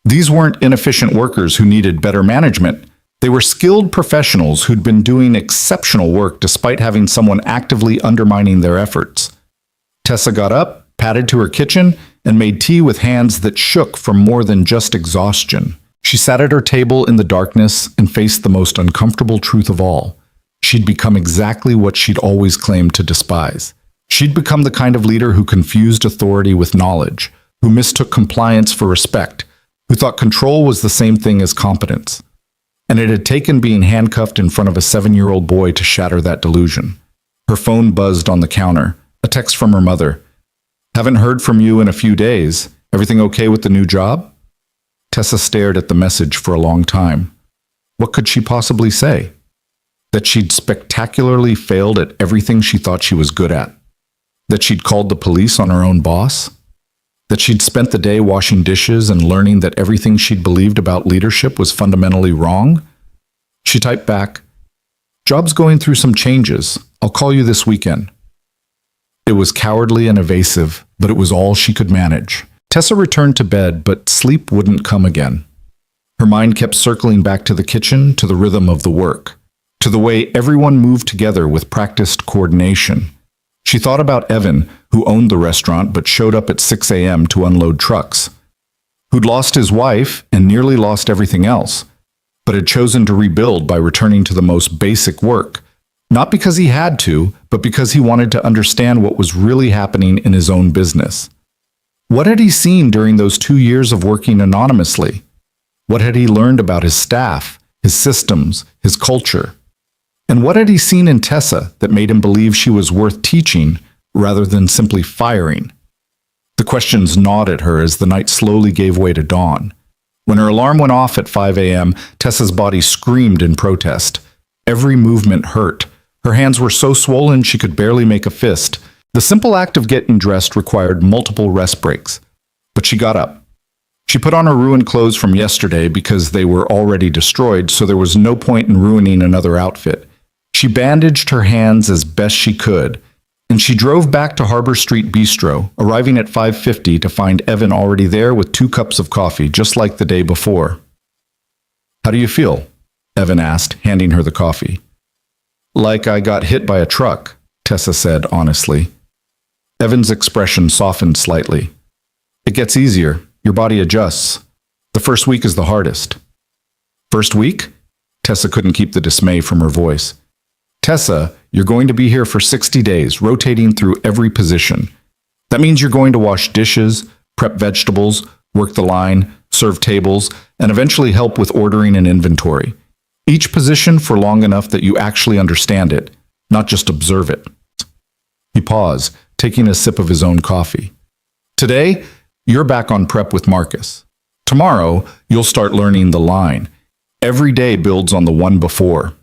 These weren't inefficient workers who needed better management. They were skilled professionals who'd been doing exceptional work despite having someone actively undermining their efforts. Tessa got up, padded to her kitchen, and made tea with hands that shook from more than just exhaustion. She sat at her table in the darkness and faced the most uncomfortable truth of all. She'd become exactly what she'd always claimed to despise. She'd become the kind of leader who confused authority with knowledge, who mistook compliance for respect, who thought control was the same thing as competence. And it had taken being handcuffed in front of a 7-year-old boy to shatter that delusion. Her phone buzzed on the counter, a text from her mother. "Haven't heard from you in a few days. Everything okay with the new job?" Tessa stared at the message for a long time. What could she possibly say? That she'd spectacularly failed at everything she thought she was good at? That she'd called the police on her own boss? That she'd spent the day washing dishes and learning that everything she'd believed about leadership was fundamentally wrong? She typed back, "Job's going through some changes. I'll call you this weekend." It was cowardly and evasive, but it was all she could manage. Tessa returned to bed, but sleep wouldn't come again. Her mind kept circling back to the kitchen, to the rhythm of the work, to the way everyone moved together with practiced coordination. She thought about Evan, who owned the restaurant but showed up at 6 a.m. to unload trucks, who'd lost his wife and nearly lost everything else, but had chosen to rebuild by returning to the most basic work, not because he had to, but because he wanted to understand what was really happening in his own business. What had he seen during those 2 years of working anonymously? What had he learned about his staff, his systems, his culture? And what had he seen in Tessa that made him believe she was worth teaching rather than simply firing? The questions gnawed at her as the night slowly gave way to dawn. When her alarm went off at 5 a.m., Tessa's body screamed in protest. Every movement hurt. Her hands were so swollen she could barely make a fist. The simple act of getting dressed required multiple rest breaks. But she got up. She put on her ruined clothes from yesterday because they were already destroyed, so there was no point in ruining another outfit. She bandaged her hands as best she could, and she drove back to Harbor Street Bistro, arriving at 5:50 to find Evan already there with 2 cups of coffee, just like the day before. "How do you feel?" Evan asked, handing her the coffee. "Like I got hit by a truck," Tessa said honestly. Evan's expression softened slightly. "It gets easier. Your body adjusts. The first week is the hardest." "First week?" Tessa couldn't keep the dismay from her voice. "Tessa, you're going to be here for 60 days, rotating through every position. That means you're going to wash dishes, prep vegetables, work the line, serve tables, and eventually help with ordering and inventory. Each position for long enough that you actually understand it, not just observe it." He paused, taking a sip of his own coffee. Today, you're back on prep with Marcus. Tomorrow, you'll start learning the line. Every day builds on the one before.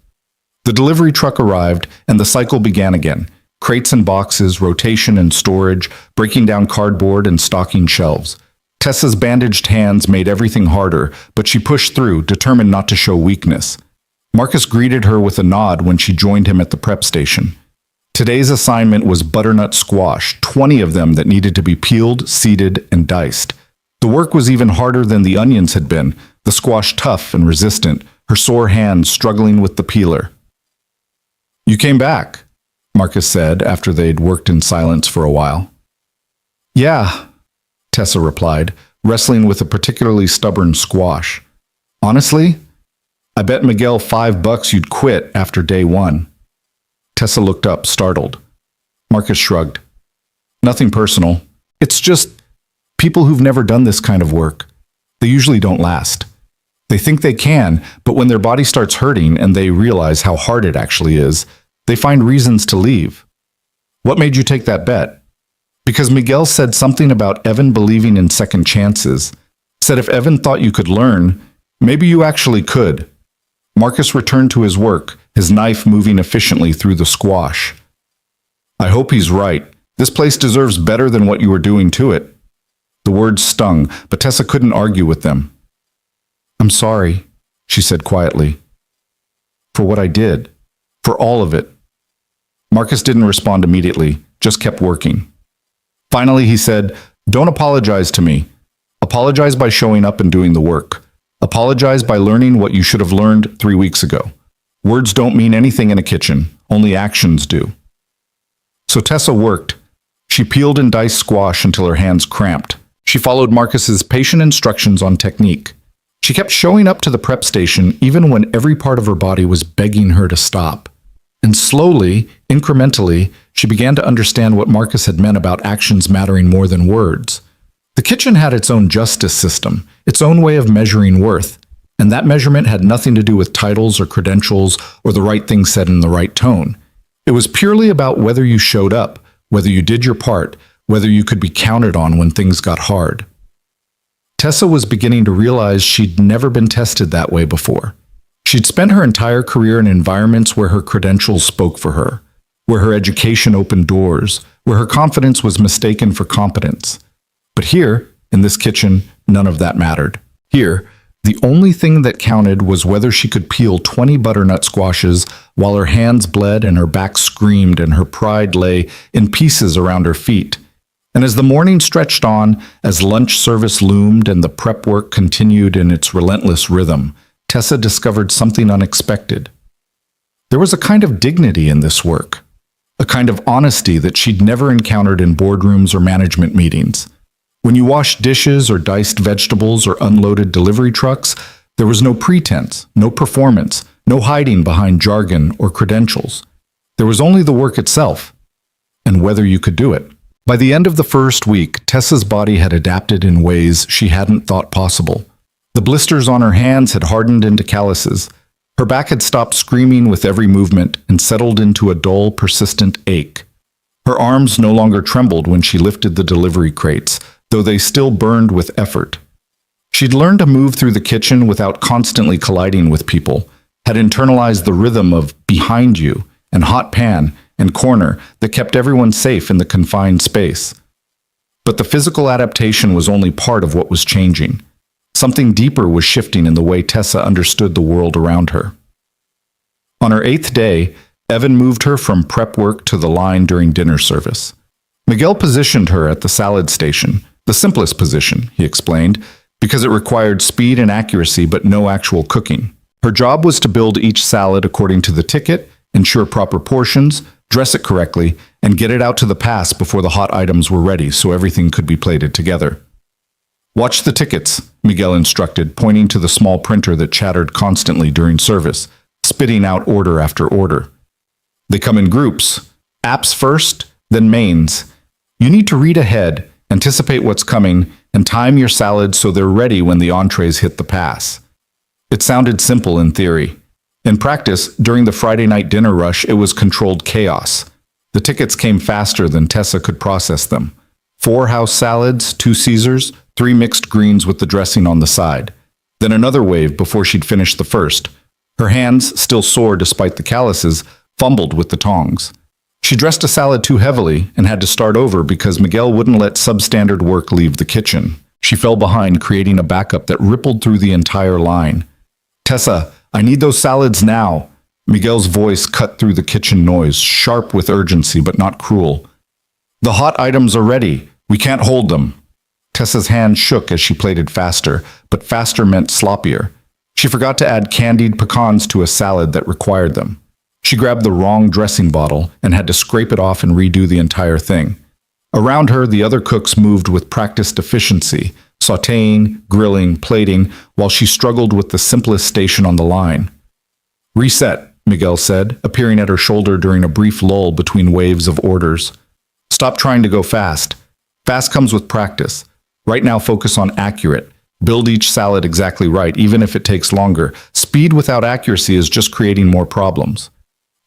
The delivery truck arrived, and the cycle began again. Crates and boxes, rotation and storage, breaking down cardboard and stocking shelves. Tessa's bandaged hands made everything harder, but she pushed through, determined not to show weakness. Marcus greeted her with a nod when she joined him at the prep station. Today's assignment was butternut squash, 20 of them that needed to be peeled, seeded, and diced. The work was even harder than the onions had been, the squash tough and resistant, her sore hands struggling with the peeler. "You came back," Marcus said after they'd worked in silence for a while. "Yeah," Tessa replied, wrestling with a particularly stubborn squash. "Honestly, I bet Miguel $5 you'd quit after day one." Tessa looked up, startled. Marcus shrugged. "Nothing personal. It's just people who've never done this kind of work. They usually don't last. They think they can, but when their body starts hurting and they realize how hard it actually is, they find reasons to leave." "What made you take that bet?" "Because Miguel said something about Evan believing in second chances. Said if Evan thought you could learn, maybe you actually could." Marcus returned to his work, his knife moving efficiently through the squash. "I hope he's right. This place deserves better than what you were doing to it." The words stung, but Tessa couldn't argue with them. "I'm sorry," she said quietly. "For what I did. For all of it." Marcus didn't respond immediately, just kept working. Finally, he said, "Don't apologize to me. Apologize by showing up and doing the work. Apologize by learning what you should have learned 3 weeks ago. Words don't mean anything in a kitchen, only actions do." So Tessa worked. She peeled and diced squash until her hands cramped. She followed Marcus's patient instructions on technique. She kept showing up to the prep station even when every part of her body was begging her to stop. And slowly, incrementally, she began to understand what Marcus had meant about actions mattering more than words. The kitchen had its own justice system, its own way of measuring worth, and that measurement had nothing to do with titles or credentials or the right thing said in the right tone. It was purely about whether you showed up, whether you did your part, whether you could be counted on when things got hard. Tessa was beginning to realize she'd never been tested that way before. She'd spent her entire career in environments where her credentials spoke for her, where her education opened doors, where her confidence was mistaken for competence. But here, in this kitchen, none of that mattered. Here, the only thing that counted was whether she could peel 20 butternut squashes while her hands bled and her back screamed and her pride lay in pieces around her feet. And as the morning stretched on, as lunch service loomed and the prep work continued in its relentless rhythm, Tessa discovered something unexpected. There was a kind of dignity in this work, a kind of honesty that she'd never encountered in boardrooms or management meetings. When you washed dishes or diced vegetables or unloaded delivery trucks, there was no pretense, no performance, no hiding behind jargon or credentials. There was only the work itself, and whether you could do it. By the end of the first week, Tessa's body had adapted in ways she hadn't thought possible. The blisters on her hands had hardened into calluses. Her back had stopped screaming with every movement and settled into a dull, persistent ache. Her arms no longer trembled when she lifted the delivery crates, though they still burned with effort. She'd learned to move through the kitchen without constantly colliding with people, had internalized the rhythm of behind you and hot pan and corner that kept everyone safe in the confined space. But the physical adaptation was only part of what was changing. Something deeper was shifting in the way Tessa understood the world around her. On her 8th day, Evan moved her from prep work to the line during dinner service. Miguel positioned her at the salad station, the simplest position, he explained, because it required speed and accuracy but no actual cooking. Her job was to build each salad according to the ticket, ensure proper portions, dress it correctly, and get it out to the pass before the hot items were ready so everything could be plated together. "Watch the tickets," Miguel instructed, pointing to the small printer that chattered constantly during service, spitting out order after order. "They come in groups. Apps first, then mains. You need to read ahead, anticipate what's coming, and time your salads so they're ready when the entrees hit the pass." It sounded simple in theory. In practice, during the Friday night dinner rush, it was controlled chaos. The tickets came faster than Tessa could process them. 4 house salads, 2 Caesars, 3 mixed greens with the dressing on the side. Then another wave before she'd finished the first. Her hands, still sore despite the calluses, fumbled with the tongs. She dressed a salad too heavily and had to start over because Miguel wouldn't let substandard work leave the kitchen. She fell behind, creating a backup that rippled through the entire line. "Tessa, I need those salads now." Miguel's voice cut through the kitchen noise, sharp with urgency but not cruel. "The hot items are ready. We can't hold them." Tessa's hand shook as she plated faster, but faster meant sloppier. She forgot to add candied pecans to a salad that required them. She grabbed the wrong dressing bottle and had to scrape it off and redo the entire thing. Around her, the other cooks moved with practiced efficiency, sautéing, grilling, plating, while she struggled with the simplest station on the line. "Reset," Miguel said, appearing at her shoulder during a brief lull between waves of orders. "Stop trying to go fast. Fast comes with practice. Right now, focus on accurate. Build each salad exactly right, even if it takes longer. Speed without accuracy is just creating more problems."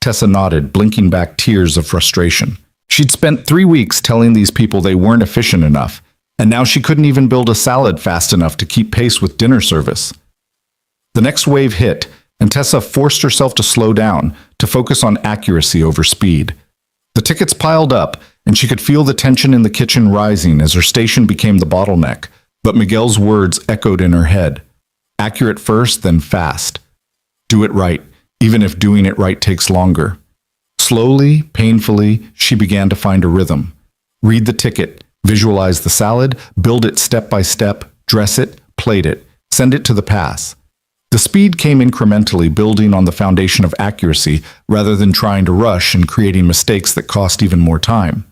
Tessa nodded, blinking back tears of frustration. She'd spent 3 weeks telling these people they weren't efficient enough, and now she couldn't even build a salad fast enough to keep pace with dinner service. The next wave hit, and Tessa forced herself to slow down, to focus on accuracy over speed. The tickets piled up, and she could feel the tension in the kitchen rising as her station became the bottleneck, but Miguel's words echoed in her head. Accurate first, then fast. Do it right, even if doing it right takes longer. Slowly, painfully, she began to find a rhythm. Read the ticket, visualize the salad, build it step by step, dress it, plate it, send it to the pass. The speed came incrementally, building on the foundation of accuracy rather than trying to rush and creating mistakes that cost even more time.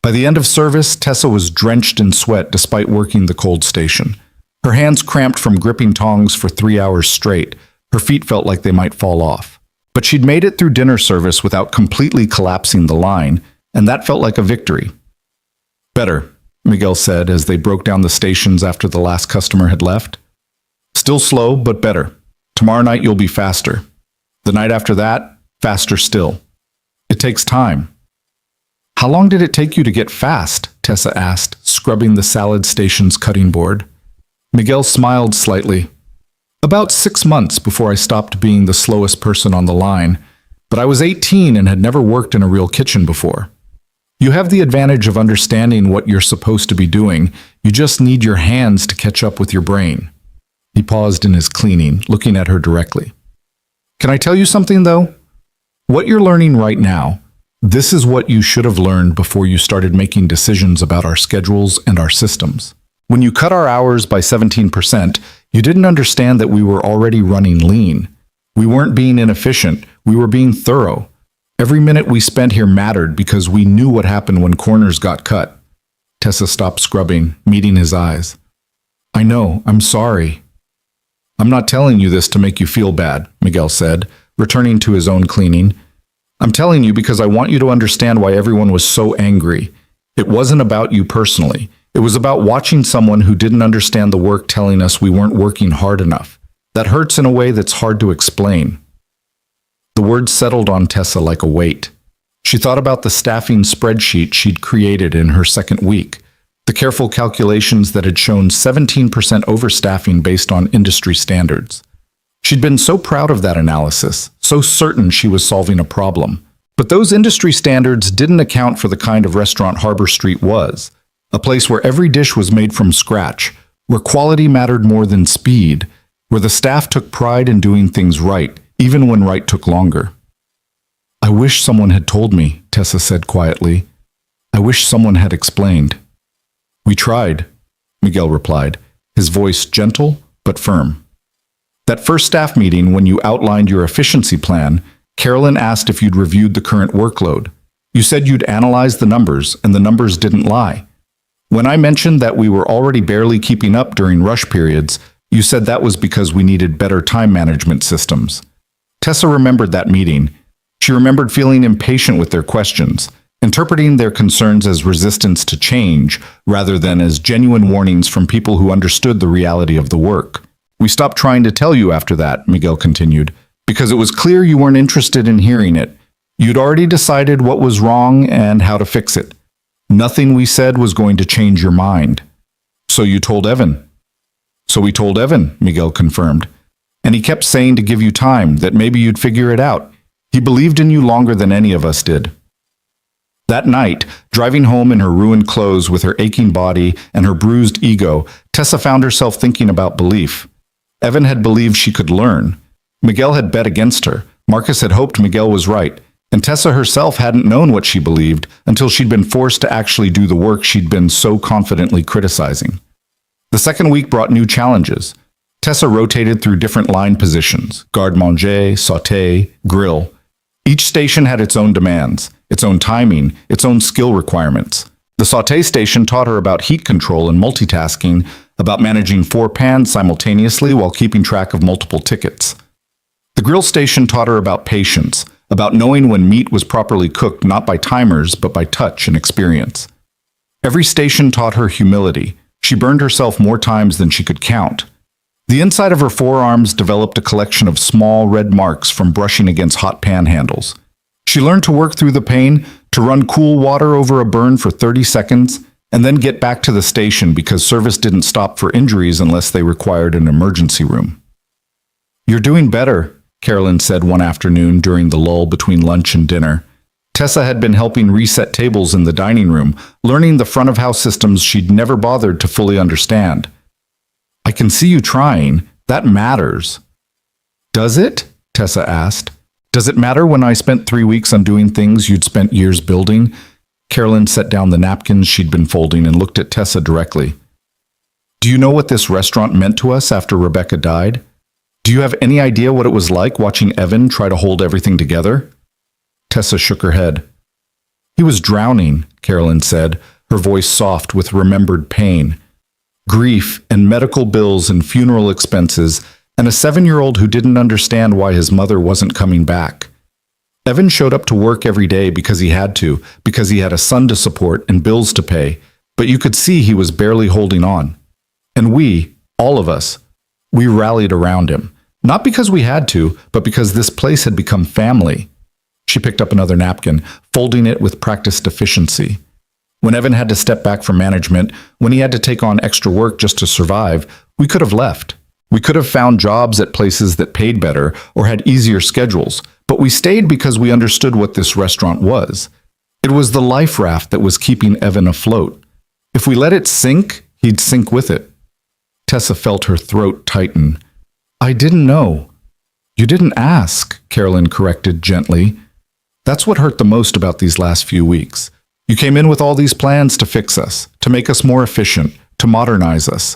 By the end of service, Tessa was drenched in sweat despite working the cold station. Her hands cramped from gripping tongs for 3 hours straight. Her feet felt like they might fall off. But she'd made it through dinner service without completely collapsing the line, and that felt like a victory. "Better," Miguel said as they broke down the stations after the last customer had left. "Still slow, but better. Tomorrow night you'll be faster. The night after that, faster still. It takes time." "How long did it take you to get fast?" Tessa asked, scrubbing the salad station's cutting board. Miguel smiled slightly. "About 6 months before I stopped being the slowest person on the line, but I was 18 and had never worked in a real kitchen before. You have the advantage of understanding what you're supposed to be doing. You just need your hands to catch up with your brain." He paused in his cleaning, looking at her directly. "Can I tell you something, though? What you're learning right now, this is what you should have learned before you started making decisions about our schedules and our systems. When you cut our hours by 17%, you didn't understand that we were already running lean. We weren't being inefficient, we were being thorough. Every minute we spent here mattered because we knew what happened when corners got cut." Tessa stopped scrubbing, meeting his eyes. "I know, I'm sorry." "I'm not telling you this to make you feel bad," Miguel said, returning to his own cleaning. "I'm telling you because I want you to understand why everyone was so angry. It wasn't about you personally. It was about watching someone who didn't understand the work telling us we weren't working hard enough. That hurts in a way that's hard to explain." The words settled on Tessa like a weight. She thought about the staffing spreadsheet she'd created in her second week, the careful calculations that had shown 17% overstaffing based on industry standards. She'd been so proud of that analysis, so certain she was solving a problem. But those industry standards didn't account for the kind of restaurant Harbor Street was, a place where every dish was made from scratch, where quality mattered more than speed, where the staff took pride in doing things right, even when right took longer. "I wish someone had told me," Tessa said quietly. "I wish someone had explained." "We tried," Miguel replied, his voice gentle but firm. "That first staff meeting when you outlined your efficiency plan, Carolyn asked if you'd reviewed the current workload. You said you'd analyzed the numbers, and the numbers didn't lie. When I mentioned that we were already barely keeping up during rush periods, you said that was because we needed better time management systems." Tessa remembered that meeting. She remembered feeling impatient with their questions, interpreting their concerns as resistance to change rather than as genuine warnings from people who understood the reality of the work. "We stopped trying to tell you after that," Miguel continued, "because it was clear you weren't interested in hearing it. You'd already decided what was wrong and how to fix it. Nothing we said was going to change your mind. So you told Evan. So we told Evan, Miguel confirmed. And he kept saying to give you time, that maybe you'd figure it out. He believed in you longer than any of us did. That night, driving home in her ruined clothes with her aching body and her bruised ego, Tessa found herself thinking about belief. Evan had believed she could learn. Miguel had bet against her. Marcus had hoped Miguel was right. And Tessa herself hadn't known what she believed until she'd been forced to actually do the work she'd been so confidently criticizing. The second week brought new challenges. Tessa rotated through different line positions: garde-manger, sauté, grill. Each station had its own demands, its own timing, its own skill requirements. The sauté station taught her about heat control and multitasking, about managing 4 pans simultaneously while keeping track of multiple tickets. The grill station taught her about patience, about knowing when meat was properly cooked not by timers but by touch and experience. Every station taught her humility. She burned herself more times than she could count. The inside of her forearms developed a collection of small red marks from brushing against hot pan handles. She learned to work through the pain, to run cool water over a burn for 30 seconds, and then get back to the station because service didn't stop for injuries unless they required an emergency room. "You're doing better," Carolyn said one afternoon during the lull between lunch and dinner. Tessa had been helping reset tables in the dining room, learning the front-of-house systems she'd never bothered to fully understand. "I can see you trying. That matters." "Does it?" Tessa asked. "Does it matter when I spent 3 weeks undoing things you'd spent years building?" Carolyn set down the napkins she'd been folding and looked at Tessa directly. "Do you know what this restaurant meant to us after Rebecca died? Do you have any idea what it was like watching Evan try to hold everything together?" Tessa shook her head. "He was drowning," Carolyn said, her voice soft with remembered pain. Grief and medical bills and funeral expenses, and a 7-year-old who didn't understand why his mother wasn't coming back. Evan showed up to work every day because he had to, because he had a son to support and bills to pay, but you could see he was barely holding on. And we, all of us, we rallied around him. Not because we had to, but because this place had become family. She picked up another napkin, folding it with practiced efficiency. When Evan had to step back from management, when he had to take on extra work just to survive, we could have left. We could have found jobs at places that paid better or had easier schedules, but we stayed because we understood what this restaurant was. It was the life raft that was keeping Evan afloat. If we let it sink, he'd sink with it. Tessa felt her throat tighten. "I didn't know." "You didn't ask," Carolyn corrected gently. "That's what hurt the most about these last few weeks. You came in with all these plans to fix us, to make us more efficient, to modernize us.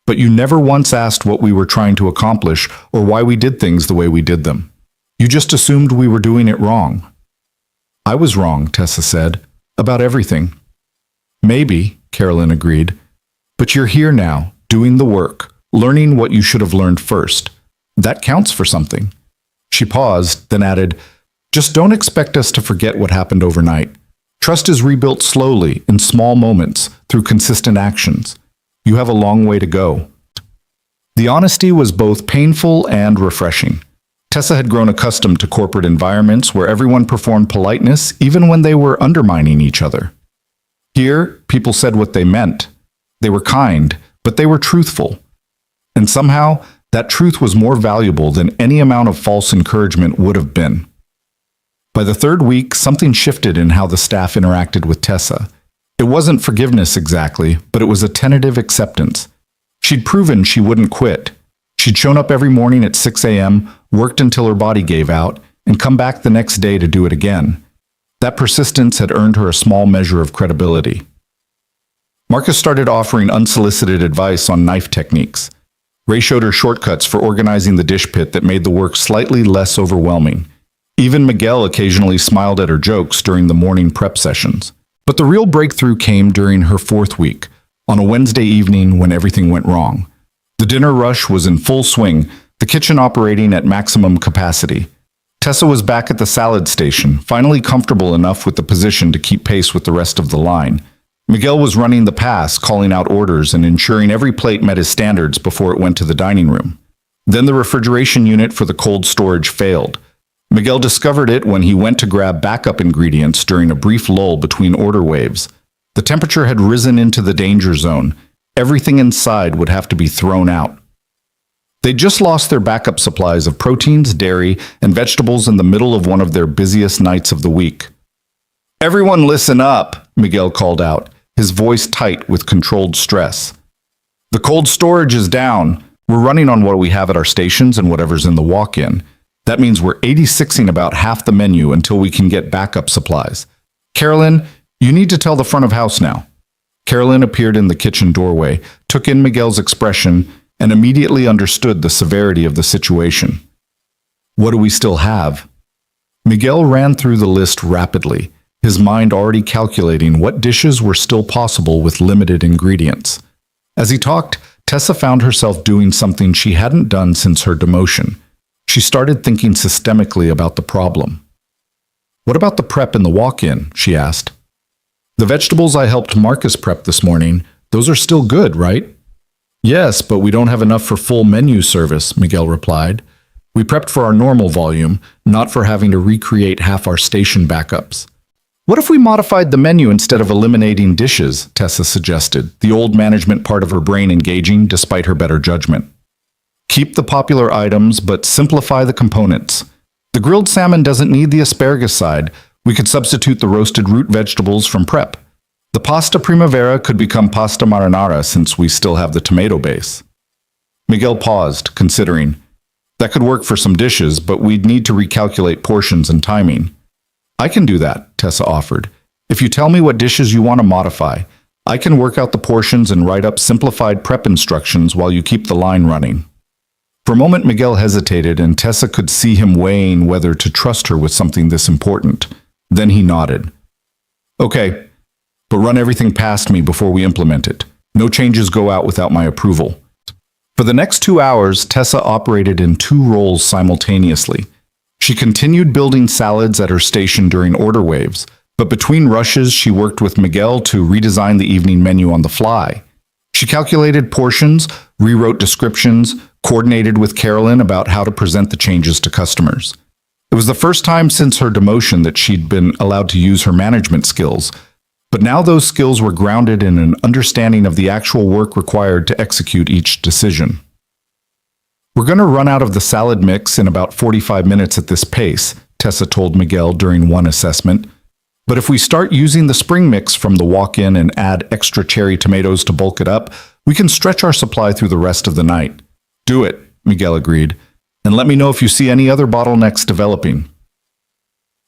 But you never once asked what we were trying to accomplish or why we did things the way we did them. You just assumed we were doing it wrong." "I was wrong," Tessa said, "about everything." "Maybe," Carolyn agreed. "But you're here now, doing the work, learning what you should have learned first. That counts for something." She paused, then added, "Just don't expect us to forget what happened overnight. Trust is rebuilt slowly, in small moments, through consistent actions. You have a long way to go." The honesty was both painful and refreshing. Tessa had grown accustomed to corporate environments where everyone performed politeness even when they were undermining each other. Here, people said what they meant. They were kind, but they were truthful. And somehow, that truth was more valuable than any amount of false encouragement would have been. By the third week, something shifted in how the staff interacted with Tessa. It wasn't forgiveness exactly, but it was a tentative acceptance. She'd proven she wouldn't quit. She'd shown up every morning at 6 a.m., worked until her body gave out, and come back the next day to do it again. That persistence had earned her a small measure of credibility. Marcus started offering unsolicited advice on knife techniques. Ray showed her shortcuts for organizing the dish pit that made the work slightly less overwhelming. Even Miguel occasionally smiled at her jokes during the morning prep sessions. But the real breakthrough came during her 4th week, on a Wednesday evening when everything went wrong. The dinner rush was in full swing, the kitchen operating at maximum capacity. Tessa was back at the salad station, finally comfortable enough with the position to keep pace with the rest of the line. Miguel was running the pass, calling out orders and ensuring every plate met his standards before it went to the dining room. Then the refrigeration unit for the cold storage failed. Miguel discovered it when he went to grab backup ingredients during a brief lull between order waves. The temperature had risen into the danger zone. Everything inside would have to be thrown out. They'd just lost their backup supplies of proteins, dairy, and vegetables in the middle of one of their busiest nights of the week. "Everyone listen up," Miguel called out, his voice tight with controlled stress. "The cold storage is down. We're running on what we have at our stations and whatever's in the walk-in. That means we're 86ing about half the menu until we can get backup supplies. Carolyn, you need to tell the front of house now." Carolyn appeared in the kitchen doorway, took in Miguel's expression, and immediately understood the severity of the situation. "What do we still have?" Miguel ran through the list rapidly, his mind already calculating what dishes were still possible with limited ingredients. As he talked, Tessa found herself doing something she hadn't done since her demotion. She started thinking systemically about the problem. "What about the prep in the walk-in?" she asked. "The vegetables I helped Marcus prep this morning, those are still good, right?" "Yes, but we don't have enough for full menu service," Miguel replied. "We prepped for our normal volume, not for having to recreate half our station backups." "What if we modified the menu instead of eliminating dishes?" Tessa suggested, the old management part of her brain engaging despite her better judgment. "Keep the popular items, but simplify the components. The grilled salmon doesn't need the asparagus side. We could substitute the roasted root vegetables from prep. The pasta primavera could become pasta marinara since we still have the tomato base." Miguel paused, considering. That could work for some dishes, but we'd need to recalculate portions and timing. "I can do that," Tessa offered. "If you tell me what dishes you want to modify, I can work out the portions and write up simplified prep instructions while you keep the line running." For a moment, Miguel hesitated, and Tessa could see him weighing whether to trust her with something this important. Then he nodded. "Okay, but run everything past me before we implement it. No changes go out without my approval." For the next 2 hours, Tessa operated in 2 roles simultaneously. She continued building salads at her station during order waves, but between rushes she worked with Miguel to redesign the evening menu on the fly. She calculated portions, rewrote descriptions, coordinated with Carolyn about how to present the changes to customers. It was the first time since her demotion that she'd been allowed to use her management skills, but now those skills were grounded in an understanding of the actual work required to execute each decision. "We're going to run out of the salad mix in about 45 minutes at this pace," Tessa told Miguel during one assessment. "But if we start using the spring mix from the walk-in and add extra cherry tomatoes to bulk it up, we can stretch our supply through the rest of the night." "Do it," Miguel agreed, "and let me know if you see any other bottlenecks developing."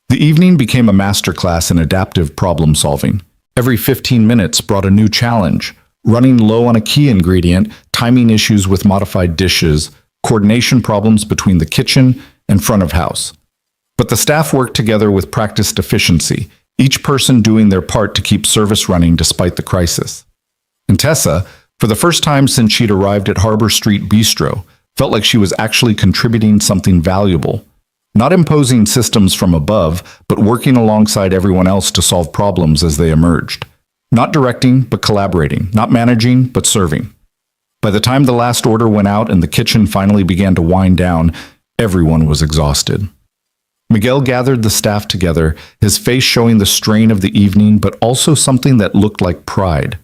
The evening became a masterclass in adaptive problem-solving. Every 15 minutes brought a new challenge: running low on a key ingredient, timing issues with modified dishes, coordination problems between the kitchen and front of house. But the staff worked together with practiced efficiency, each person doing their part to keep service running despite the crisis. And Tessa, for the first time since she'd arrived at Harbor Street Bistro, felt like she was actually contributing something valuable. Not imposing systems from above, but working alongside everyone else to solve problems as they emerged. Not directing, but collaborating. Not managing, but serving. By the time the last order went out and the kitchen finally began to wind down, everyone was exhausted. Miguel gathered the staff together, his face showing the strain of the evening, but also something that looked like pride.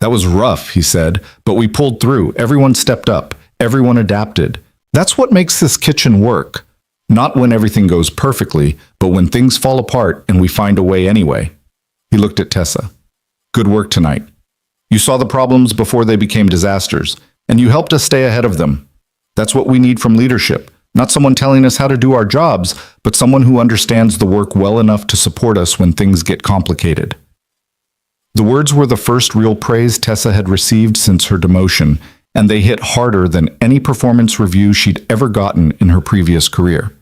"That was rough," he said, "but we pulled through. Everyone stepped up. Everyone adapted. That's what makes this kitchen work. Not when everything goes perfectly, but when things fall apart and we find a way anyway." He looked at Tessa. "Good work tonight. You saw the problems before they became disasters, and you helped us stay ahead of them. That's what we need from leadership. Not someone telling us how to do our jobs, but someone who understands the work well enough to support us when things get complicated." The words were the first real praise Tessa had received since her demotion, and they hit harder than any performance review she'd ever gotten in her previous career.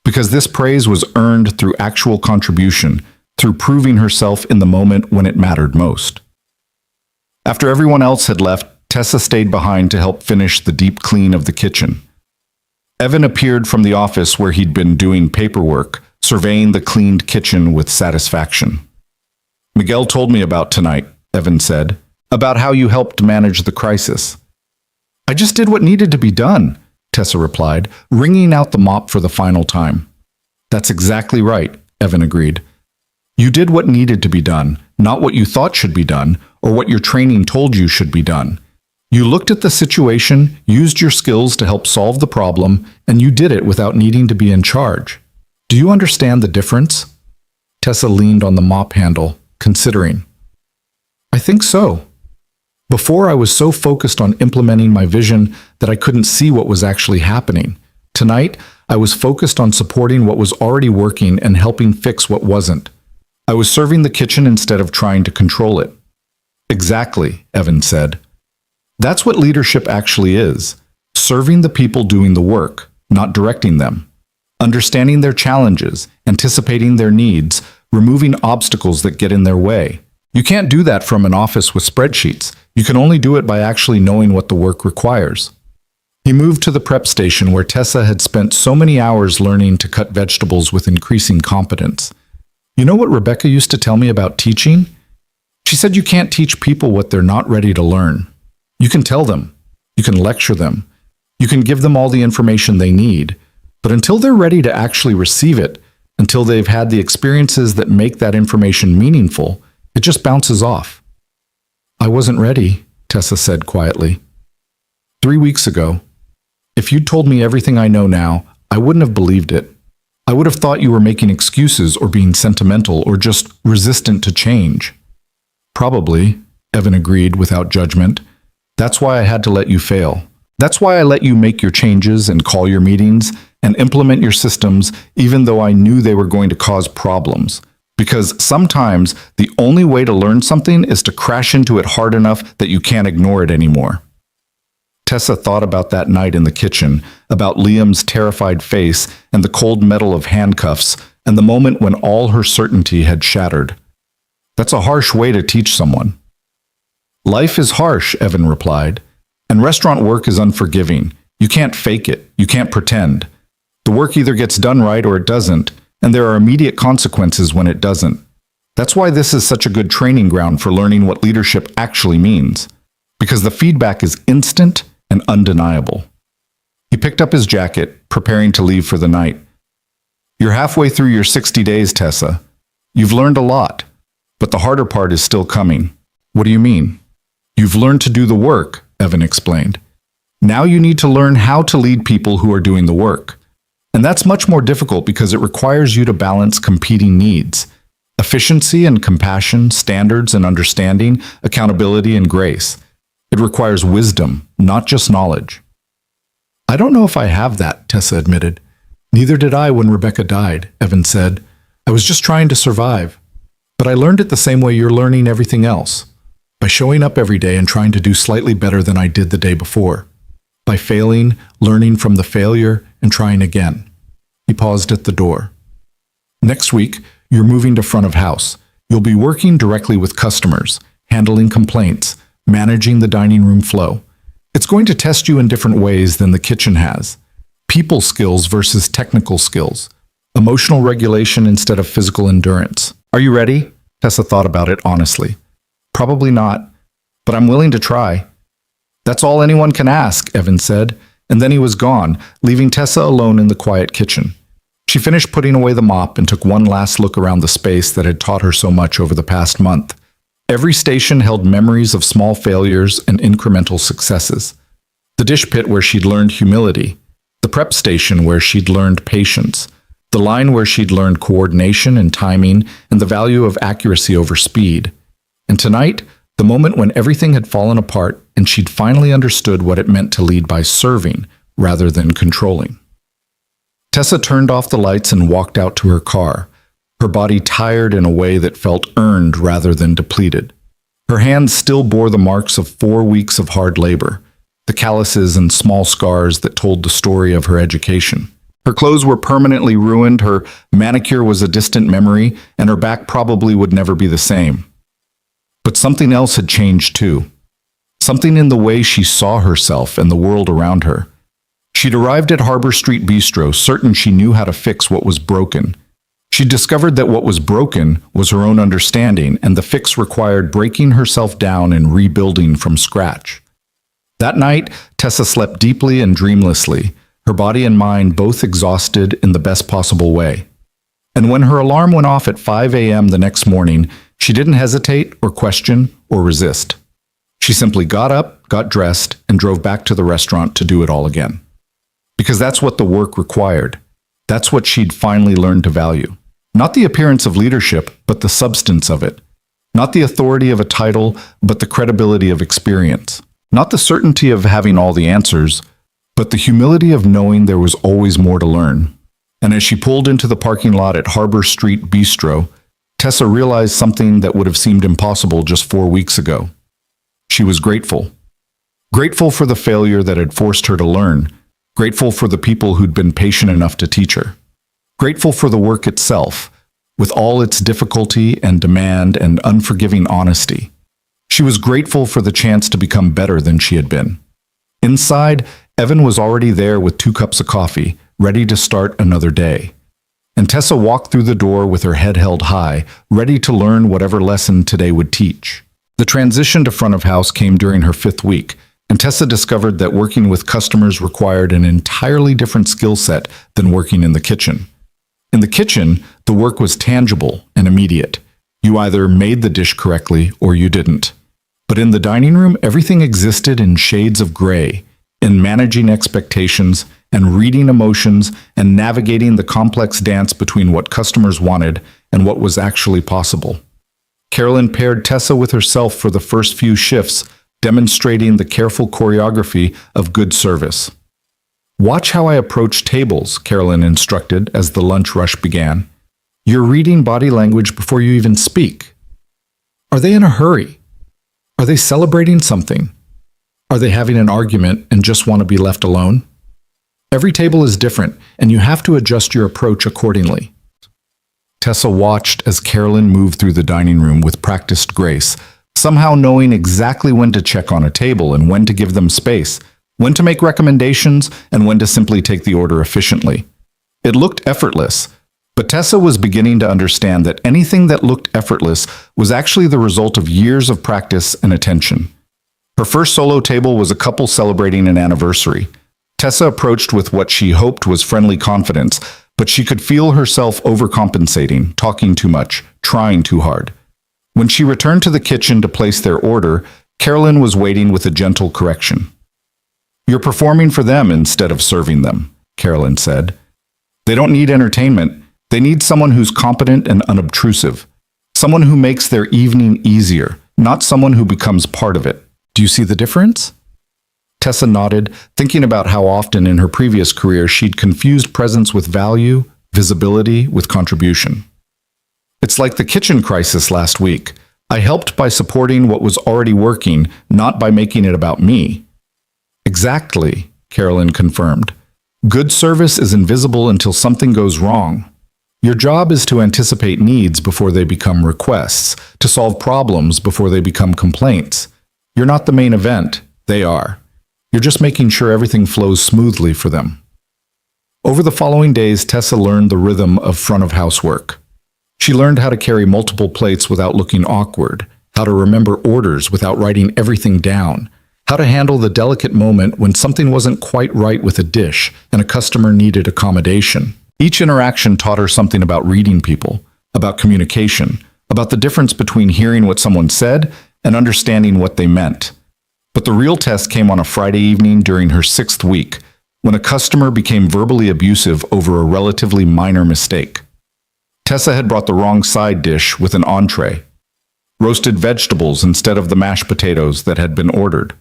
Because this praise was earned through actual contribution, through proving herself in the moment when it mattered most. After everyone else had left, Tessa stayed behind to help finish the deep clean of the kitchen. Evan appeared from the office where he'd been doing paperwork, surveying the cleaned kitchen with satisfaction. "Miguel told me about tonight," Evan said, "about how you helped manage the crisis." "I just did what needed to be done," Tessa replied, wringing out the mop for the final time. That's exactly right, Evan agreed. You did what needed to be done, not what you thought should be done, or what your training told you should be done. You looked at the situation, used your skills to help solve the problem, and you did it without needing to be in charge. Do you understand the difference? Tessa leaned on the mop handle, considering. I think so. Before, I was so focused on implementing my vision that I couldn't see what was actually happening. Tonight, I was focused on supporting what was already working and helping fix what wasn't. I was serving the kitchen instead of trying to control it. Exactly, Evan said. That's what leadership actually is. Serving the people doing the work, not directing them. Understanding their challenges, anticipating their needs, removing obstacles that get in their way. You can't do that from an office with spreadsheets. You can only do it by actually knowing what the work requires. He moved to the prep station where Tessa had spent so many hours learning to cut vegetables with increasing competence. You know what Rebecca used to tell me about teaching? She said you can't teach people what they're not ready to learn. You can tell them. You can lecture them. You can give them all the information they need. But until they're ready to actually receive it, until they've had the experiences that make that information meaningful, it just bounces off. I wasn't ready, Tessa said quietly. 3 weeks ago. If you'd told me everything I know now, I wouldn't have believed it. I would have thought you were making excuses or being sentimental or just resistant to change. Probably, Evan agreed without judgment. That's why I had to let you fail. That's why I let you make your changes and call your meetings and implement your systems even though I knew they were going to cause problems. Because sometimes the only way to learn something is to crash into it hard enough that you can't ignore it anymore. Tessa thought about that night in the kitchen, about Liam's terrified face and the cold metal of handcuffs, and the moment when all her certainty had shattered. That's a harsh way to teach someone. Life is harsh, Evan replied, and restaurant work is unforgiving. You can't fake it. You can't pretend. The work either gets done right or it doesn't, and there are immediate consequences when it doesn't. That's why this is such a good training ground for learning what leadership actually means, because the feedback is instant and undeniable. He picked up his jacket, preparing to leave for the night. You're halfway through your 60 days, Tessa. You've learned a lot, but the harder part is still coming. What do you mean? You've learned to do the work, Evan explained. Now you need to learn how to lead people who are doing the work. And that's much more difficult because it requires you to balance competing needs: efficiency and compassion, standards and understanding, accountability and grace. It requires wisdom, not just knowledge. I don't know if I have that, Tessa admitted. Neither did I when Rebecca died, Evan said. I was just trying to survive. But I learned it the same way you're learning everything else. By showing up every day and trying to do slightly better than I did the day before. By failing, learning from the failure, and trying again. He paused at the door. Next week, you're moving to front of house. You'll be working directly with customers, handling complaints, managing the dining room flow. It's going to test you in different ways than the kitchen has. People skills versus technical skills. Emotional regulation instead of physical endurance. Are you ready? Tessa thought about it honestly. Probably not, but I'm willing to try. That's all anyone can ask, Evan said, and then he was gone, leaving Tessa alone in the quiet kitchen. She finished putting away the mop and took one last look around the space that had taught her so much over the past month. Every station held memories of small failures and incremental successes. The dish pit where she'd learned humility, the prep station where she'd learned patience, the line where she'd learned coordination and timing and the value of accuracy over speed. And tonight, the moment when everything had fallen apart and she'd finally understood what it meant to lead by serving rather than controlling. Tessa turned off the lights and walked out to her car, her body tired in a way that felt earned rather than depleted. Her hands still bore the marks of 4 weeks of hard labor, the calluses and small scars that told the story of her education. Her clothes were permanently ruined, her manicure was a distant memory, and her back probably would never be the same. But something else had changed too. Something in the way she saw herself and the world around her. She'd arrived at Harbor Street Bistro, certain she knew how to fix what was broken. She discovered that what was broken was her own understanding, and the fix required breaking herself down and rebuilding from scratch. That night, Tessa slept deeply and dreamlessly, her body and mind both exhausted in the best possible way. And when her alarm went off at 5 a.m. the next morning, she didn't hesitate or question or resist. She simply got up, got dressed, and drove back to the restaurant to do it all again. Because that's what the work required. That's what she'd finally learned to value. Not the appearance of leadership, but the substance of it. Not the authority of a title, but the credibility of experience. Not the certainty of having all the answers, but the humility of knowing there was always more to learn. And as she pulled into the parking lot at Harbor Street Bistro, Tessa realized something that would have seemed impossible just 4 weeks ago. She was grateful. Grateful for the failure that had forced her to learn. Grateful for the people who'd been patient enough to teach her. Grateful for the work itself, with all its difficulty and demand and unforgiving honesty. She was grateful for the chance to become better than she had been. Inside, Evan was already there with 2 cups of coffee, ready to start another day. And Tessa walked through the door with her head held high, ready to learn whatever lesson today would teach. The transition to front of house came during her 5th week, and Tessa discovered that working with customers required an entirely different skill set than working in the kitchen. In the kitchen, the work was tangible and immediate. You either made the dish correctly or you didn't. But in the dining room, everything existed in shades of gray, in managing expectations and reading emotions and navigating the complex dance between what customers wanted and what was actually possible. Carolyn paired Tessa with herself for the first few shifts, demonstrating the careful choreography of good service. "Watch how I approach tables," Carolyn instructed as the lunch rush began. "You're reading body language before you even speak. Are they in a hurry? Are they celebrating something? Are they having an argument and just want to be left alone? Every table is different, and you have to adjust your approach accordingly." Tessa watched as Carolyn moved through the dining room with practiced grace, somehow knowing exactly when to check on a table and when to give them space, when to make recommendations, and when to simply take the order efficiently. It looked effortless, but Tessa was beginning to understand that anything that looked effortless was actually the result of years of practice and attention. Her first solo table was a couple celebrating an anniversary. Tessa approached with what she hoped was friendly confidence, but she could feel herself overcompensating, talking too much, trying too hard. When she returned to the kitchen to place their order, Carolyn was waiting with a gentle correction. "You're performing for them instead of serving them," Carolyn said. "They don't need entertainment. They need someone who's competent and unobtrusive. Someone who makes their evening easier, not someone who becomes part of it. Do you see the difference?" Tessa nodded, thinking about how often in her previous career she'd confused presence with value, visibility with contribution. "It's like the kitchen crisis last week. I helped by supporting what was already working, not by making it about me." "Exactly," Carolyn confirmed. "Good service is invisible until something goes wrong. Your job is to anticipate needs before they become requests, to solve problems before they become complaints. You're not the main event, they are. You're just making sure everything flows smoothly for them." Over the following days, Tessa learned the rhythm of front-of-house work. She learned how to carry multiple plates without looking awkward, how to remember orders without writing everything down, how to handle the delicate moment when something wasn't quite right with a dish and a customer needed accommodation. Each interaction taught her something about reading people, about communication, about the difference between hearing what someone said and understanding what they meant. But the real test came on a Friday evening during her 6th week, when a customer became verbally abusive over a relatively minor mistake. Tessa had brought the wrong side dish with an entree, roasted vegetables instead of the mashed potatoes that had been ordered.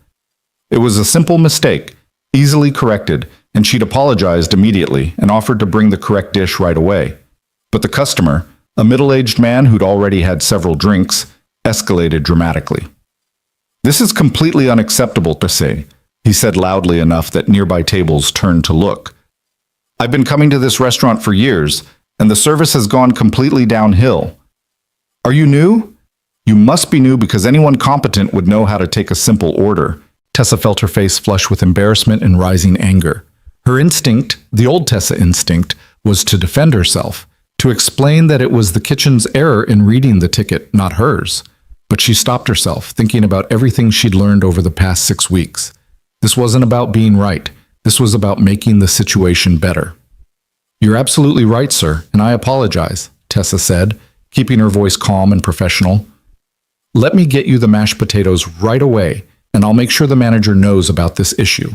It was a simple mistake, easily corrected, and she'd apologized immediately and offered to bring the correct dish right away. But the customer, a middle-aged man who'd already had several drinks, escalated dramatically. "This is completely unacceptable, Tessa," he said loudly enough that nearby tables turned to look. "I've been coming to this restaurant for years, and the service has gone completely downhill. Are you new? You must be new because anyone competent would know how to take a simple order." Tessa felt her face flush with embarrassment and rising anger. Her instinct, the old Tessa instinct, was to defend herself, to explain that it was the kitchen's error in reading the ticket, not hers. But she stopped herself, thinking about everything she'd learned over the past 6 weeks. This wasn't about being right. This was about making the situation better. You're absolutely right, sir, and I apologize, Tessa said, keeping her voice calm and professional. Let me get you the mashed potatoes right away, and I'll make sure the manager knows about this issue.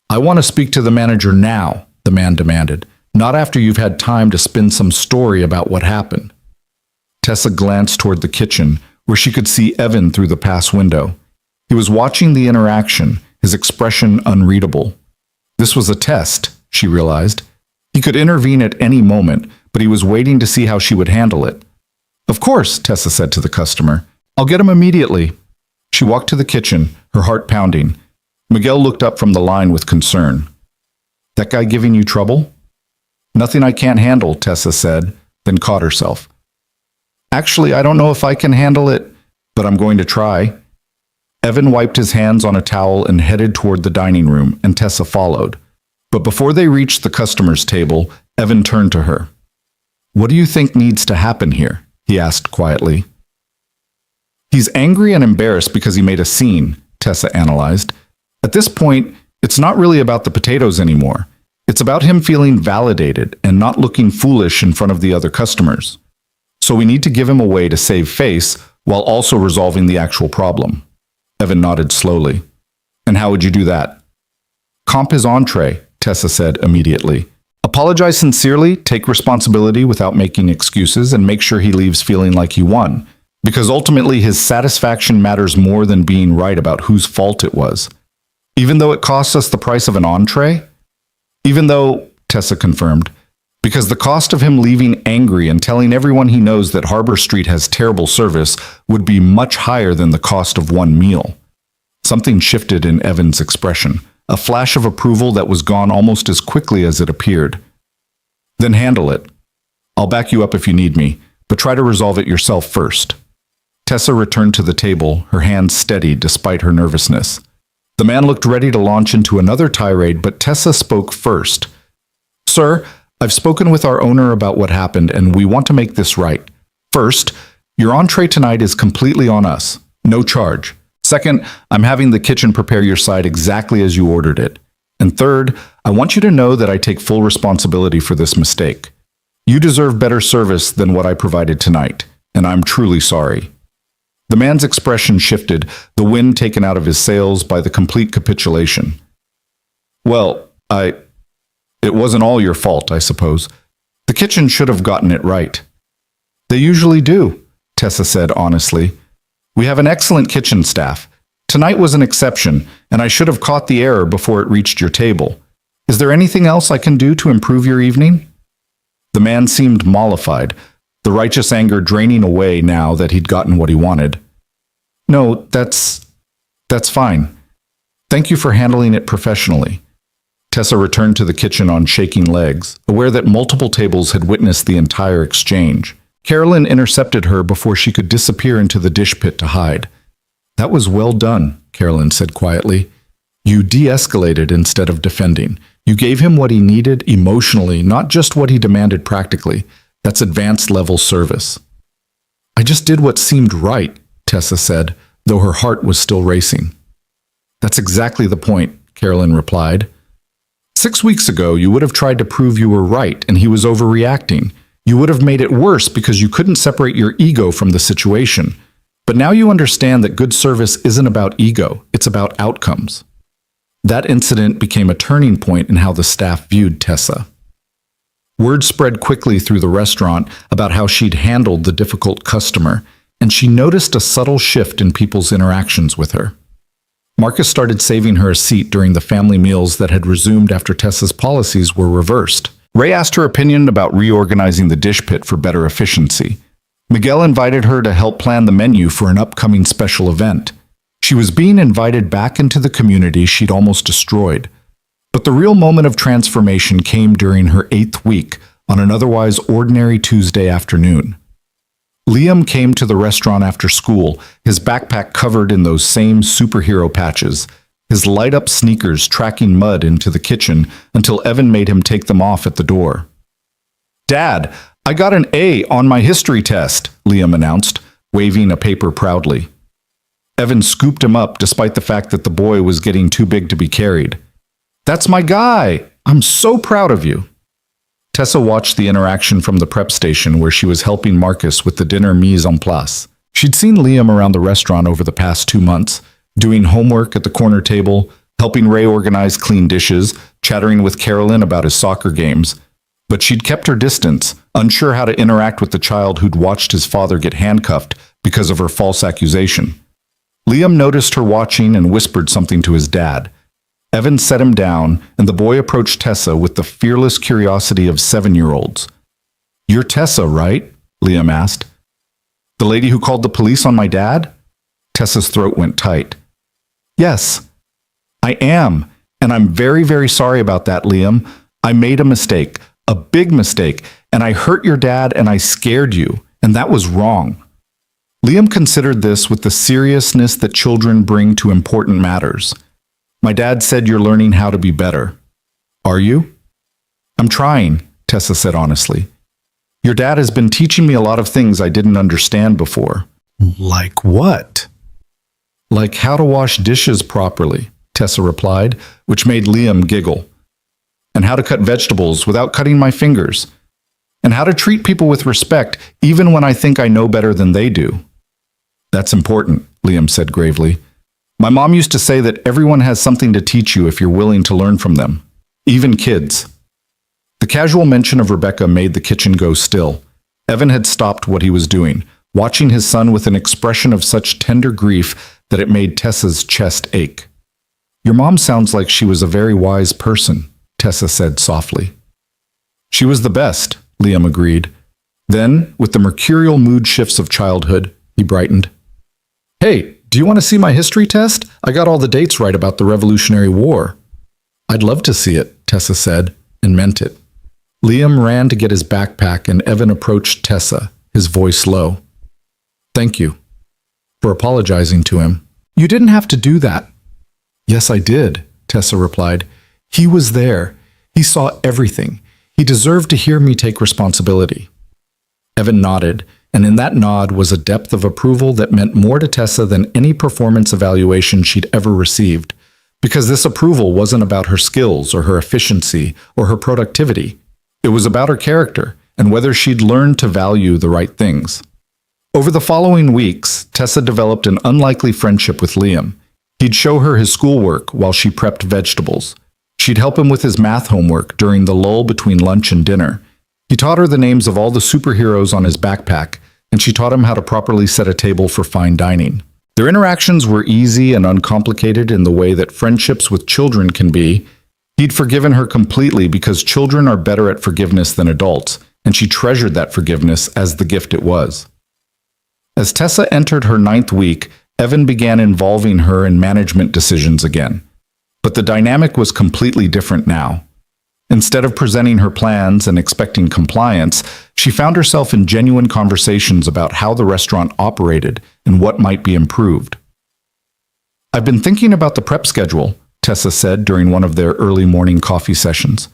I want to speak to the manager now, the man demanded, not after you've had time to spin some story about what happened. Tessa glanced toward the kitchen, where she could see Evan through the pass window. He was watching the interaction, his expression unreadable. This was a test, she realized. He could intervene at any moment, but he was waiting to see how she would handle it. Of course, Tessa said to the customer. I'll get him immediately. She walked to the kitchen, her heart pounding. Miguel looked up from the line with concern. That guy giving you trouble? Nothing I can't handle, Tessa said, then caught herself. Actually, I don't know if I can handle it, but I'm going to try. Evan wiped his hands on a towel and headed toward the dining room, and Tessa followed. But before they reached the customer's table, Evan turned to her. What do you think needs to happen here? He asked quietly. He's angry and embarrassed because he made a scene, Tessa analyzed. At this point, it's not really about the potatoes anymore. It's about him feeling validated and not looking foolish in front of the other customers. So we need to give him a way to save face while also resolving the actual problem. Evan nodded slowly. And how would you do that? Comp his entree, Tessa said immediately. Apologize sincerely, take responsibility without making excuses, and make sure he leaves feeling like he won. Because ultimately his satisfaction matters more than being right about whose fault it was. Even though it costs us the price of an entree? Even though, Tessa confirmed, because the cost of him leaving angry and telling everyone he knows that Harbor Street has terrible service would be much higher than the cost of one meal. Something shifted in Evan's expression, a flash of approval that was gone almost as quickly as it appeared. Then handle it. I'll back you up if you need me, but try to resolve it yourself first. Tessa returned to the table, her hands steady despite her nervousness. The man looked ready to launch into another tirade, but Tessa spoke first. Sir, I've spoken with our owner about what happened, and we want to make this right. First, your entree tonight is completely on us. No charge. Second, I'm having the kitchen prepare your side exactly as you ordered it. And third, I want you to know that I take full responsibility for this mistake. You deserve better service than what I provided tonight, and I'm truly sorry. The man's expression shifted, the wind taken out of his sails by the complete capitulation. Well, it wasn't all your fault, I suppose. The kitchen should have gotten it right. They usually do, Tessa said honestly. We have an excellent kitchen staff. Tonight was an exception, and I should have caught the error before it reached your table. Is there anything else I can do to improve your evening? The man seemed mollified, the righteous anger draining away now that he'd gotten what he wanted. No, that's fine. Thank you for handling it professionally. Tessa returned to the kitchen on shaking legs, aware that multiple tables had witnessed the entire exchange. Carolyn intercepted her before she could disappear into the dish pit to hide. That was well done, Carolyn said quietly. You de-escalated instead of defending. You gave him what he needed emotionally, not just what he demanded practically. That's advanced level service. I just did what seemed right, Tessa said, though her heart was still racing. That's exactly the point, Carolyn replied. 6 weeks ago, you would have tried to prove you were right and he was overreacting. You would have made it worse because you couldn't separate your ego from the situation. But now you understand that good service isn't about ego, it's about outcomes. That incident became a turning point in how the staff viewed Tessa. Word spread quickly through the restaurant about how she'd handled the difficult customer, and she noticed a subtle shift in people's interactions with her. Marcus started saving her a seat during the family meals that had resumed after Tessa's policies were reversed. Ray asked her opinion about reorganizing the dish pit for better efficiency. Miguel invited her to help plan the menu for an upcoming special event. She was being invited back into the community she'd almost destroyed. But the real moment of transformation came during her 8th week, on an otherwise ordinary Tuesday afternoon. Liam came to the restaurant after school, his backpack covered in those same superhero patches, his light-up sneakers tracking mud into the kitchen until Evan made him take them off at the door. Dad, I got an A on my history test, Liam announced, waving a paper proudly. Evan scooped him up despite the fact that the boy was getting too big to be carried. That's my guy! I'm so proud of you. Tessa watched the interaction from the prep station where she was helping Marcus with the dinner mise en place. She'd seen Liam around the restaurant over the past 2 months, doing homework at the corner table, helping Ray organize clean dishes, chattering with Carolyn about his soccer games. But she'd kept her distance, unsure how to interact with the child who'd watched his father get handcuffed because of her false accusation. Liam noticed her watching and whispered something to his dad. Evan set him down, and the boy approached Tessa with the fearless curiosity of 7-year-olds. "You're Tessa, right?" Liam asked. "The lady who called the police on my dad?" Tessa's throat went tight. "Yes, I am, and I'm very, very sorry about that, Liam. I made a mistake, a big mistake, and I hurt your dad and I scared you, and that was wrong." Liam considered this with the seriousness that children bring to important matters. "My dad said you're learning how to be better. Are you?" "I'm trying," Tessa said honestly. "Your dad has been teaching me a lot of things I didn't understand before." Like what? "Like how to wash dishes properly," Tessa replied, which made Liam giggle. "And how to cut vegetables without cutting my fingers. And how to treat people with respect even when I think I know better than they do." "That's important," Liam said gravely. "My mom used to say that everyone has something to teach you if you're willing to learn from them, even kids." The casual mention of Rebecca made the kitchen go still. Evan had stopped what he was doing, watching his son with an expression of such tender grief that it made Tessa's chest ache. "Your mom sounds like she was a very wise person," Tessa said softly. "She was the best," Liam agreed. Then, with the mercurial mood shifts of childhood, he brightened. "Hey, do you want to see my history test? I got all the dates right about the Revolutionary War." "I'd love to see it," Tessa said, and meant it. Liam ran to get his backpack, and Evan approached Tessa, his voice low. "Thank you for apologizing to him." "You didn't have to do that." "Yes, I did," Tessa replied. "He was there. He saw everything. He deserved to hear me take responsibility." Evan nodded, and in that nod was a depth of approval that meant more to Tessa than any performance evaluation she'd ever received, because this approval wasn't about her skills or her efficiency or her productivity. It was about her character and whether she'd learned to value the right things. Over the following weeks, Tessa developed an unlikely friendship with Liam. He'd show her his schoolwork while she prepped vegetables. She'd help him with his math homework during the lull between lunch and dinner. He taught her the names of all the superheroes on his backpack, and she taught him how to properly set a table for fine dining. Their interactions were easy and uncomplicated in the way that friendships with children can be. He'd forgiven her completely because children are better at forgiveness than adults, and she treasured that forgiveness as the gift it was. As Tessa entered her 9th week, Evan began involving her in management decisions again. But the dynamic was completely different now. Instead of presenting her plans and expecting compliance, she found herself in genuine conversations about how the restaurant operated and what might be improved. "I've been thinking about the prep schedule," Tessa said during one of their early morning coffee sessions.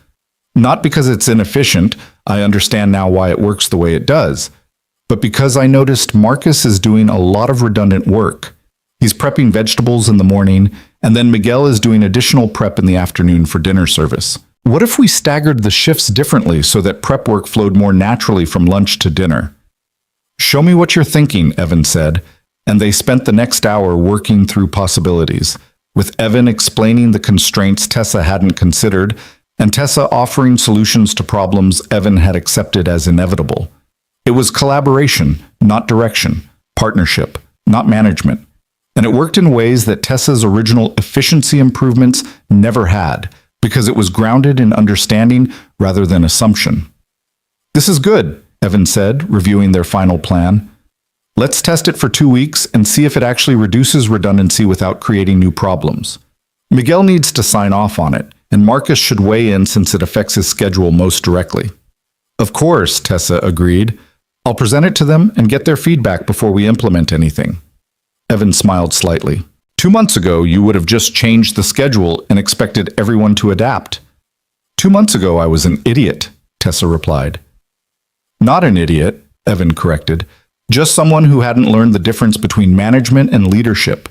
"Not because it's inefficient, I understand now why it works the way it does, but because I noticed Marcus is doing a lot of redundant work. He's prepping vegetables in the morning, and then Miguel is doing additional prep in the afternoon for dinner service. What if we staggered the shifts differently so that prep work flowed more naturally from lunch to dinner?" "Show me what you're thinking," Evan said, and they spent the next hour working through possibilities, with Evan explaining the constraints Tessa hadn't considered, and Tessa offering solutions to problems Evan had accepted as inevitable. It was collaboration, not direction, partnership, not management, and it worked in ways that Tessa's original efficiency improvements never had, because it was grounded in understanding rather than assumption. "This is good," Evan said, reviewing their final plan. "Let's test it for 2 weeks and see if it actually reduces redundancy without creating new problems. Miguel needs to sign off on it, and Marcus should weigh in since it affects his schedule most directly." "Of course," Tessa agreed. "I'll present it to them and get their feedback before we implement anything." Evan smiled slightly. 2 months ago, you would have just changed the schedule and expected everyone to adapt." 2 months ago, I was an idiot," Tessa replied. "Not an idiot," Evan corrected. "Just someone who hadn't learned the difference between management and leadership.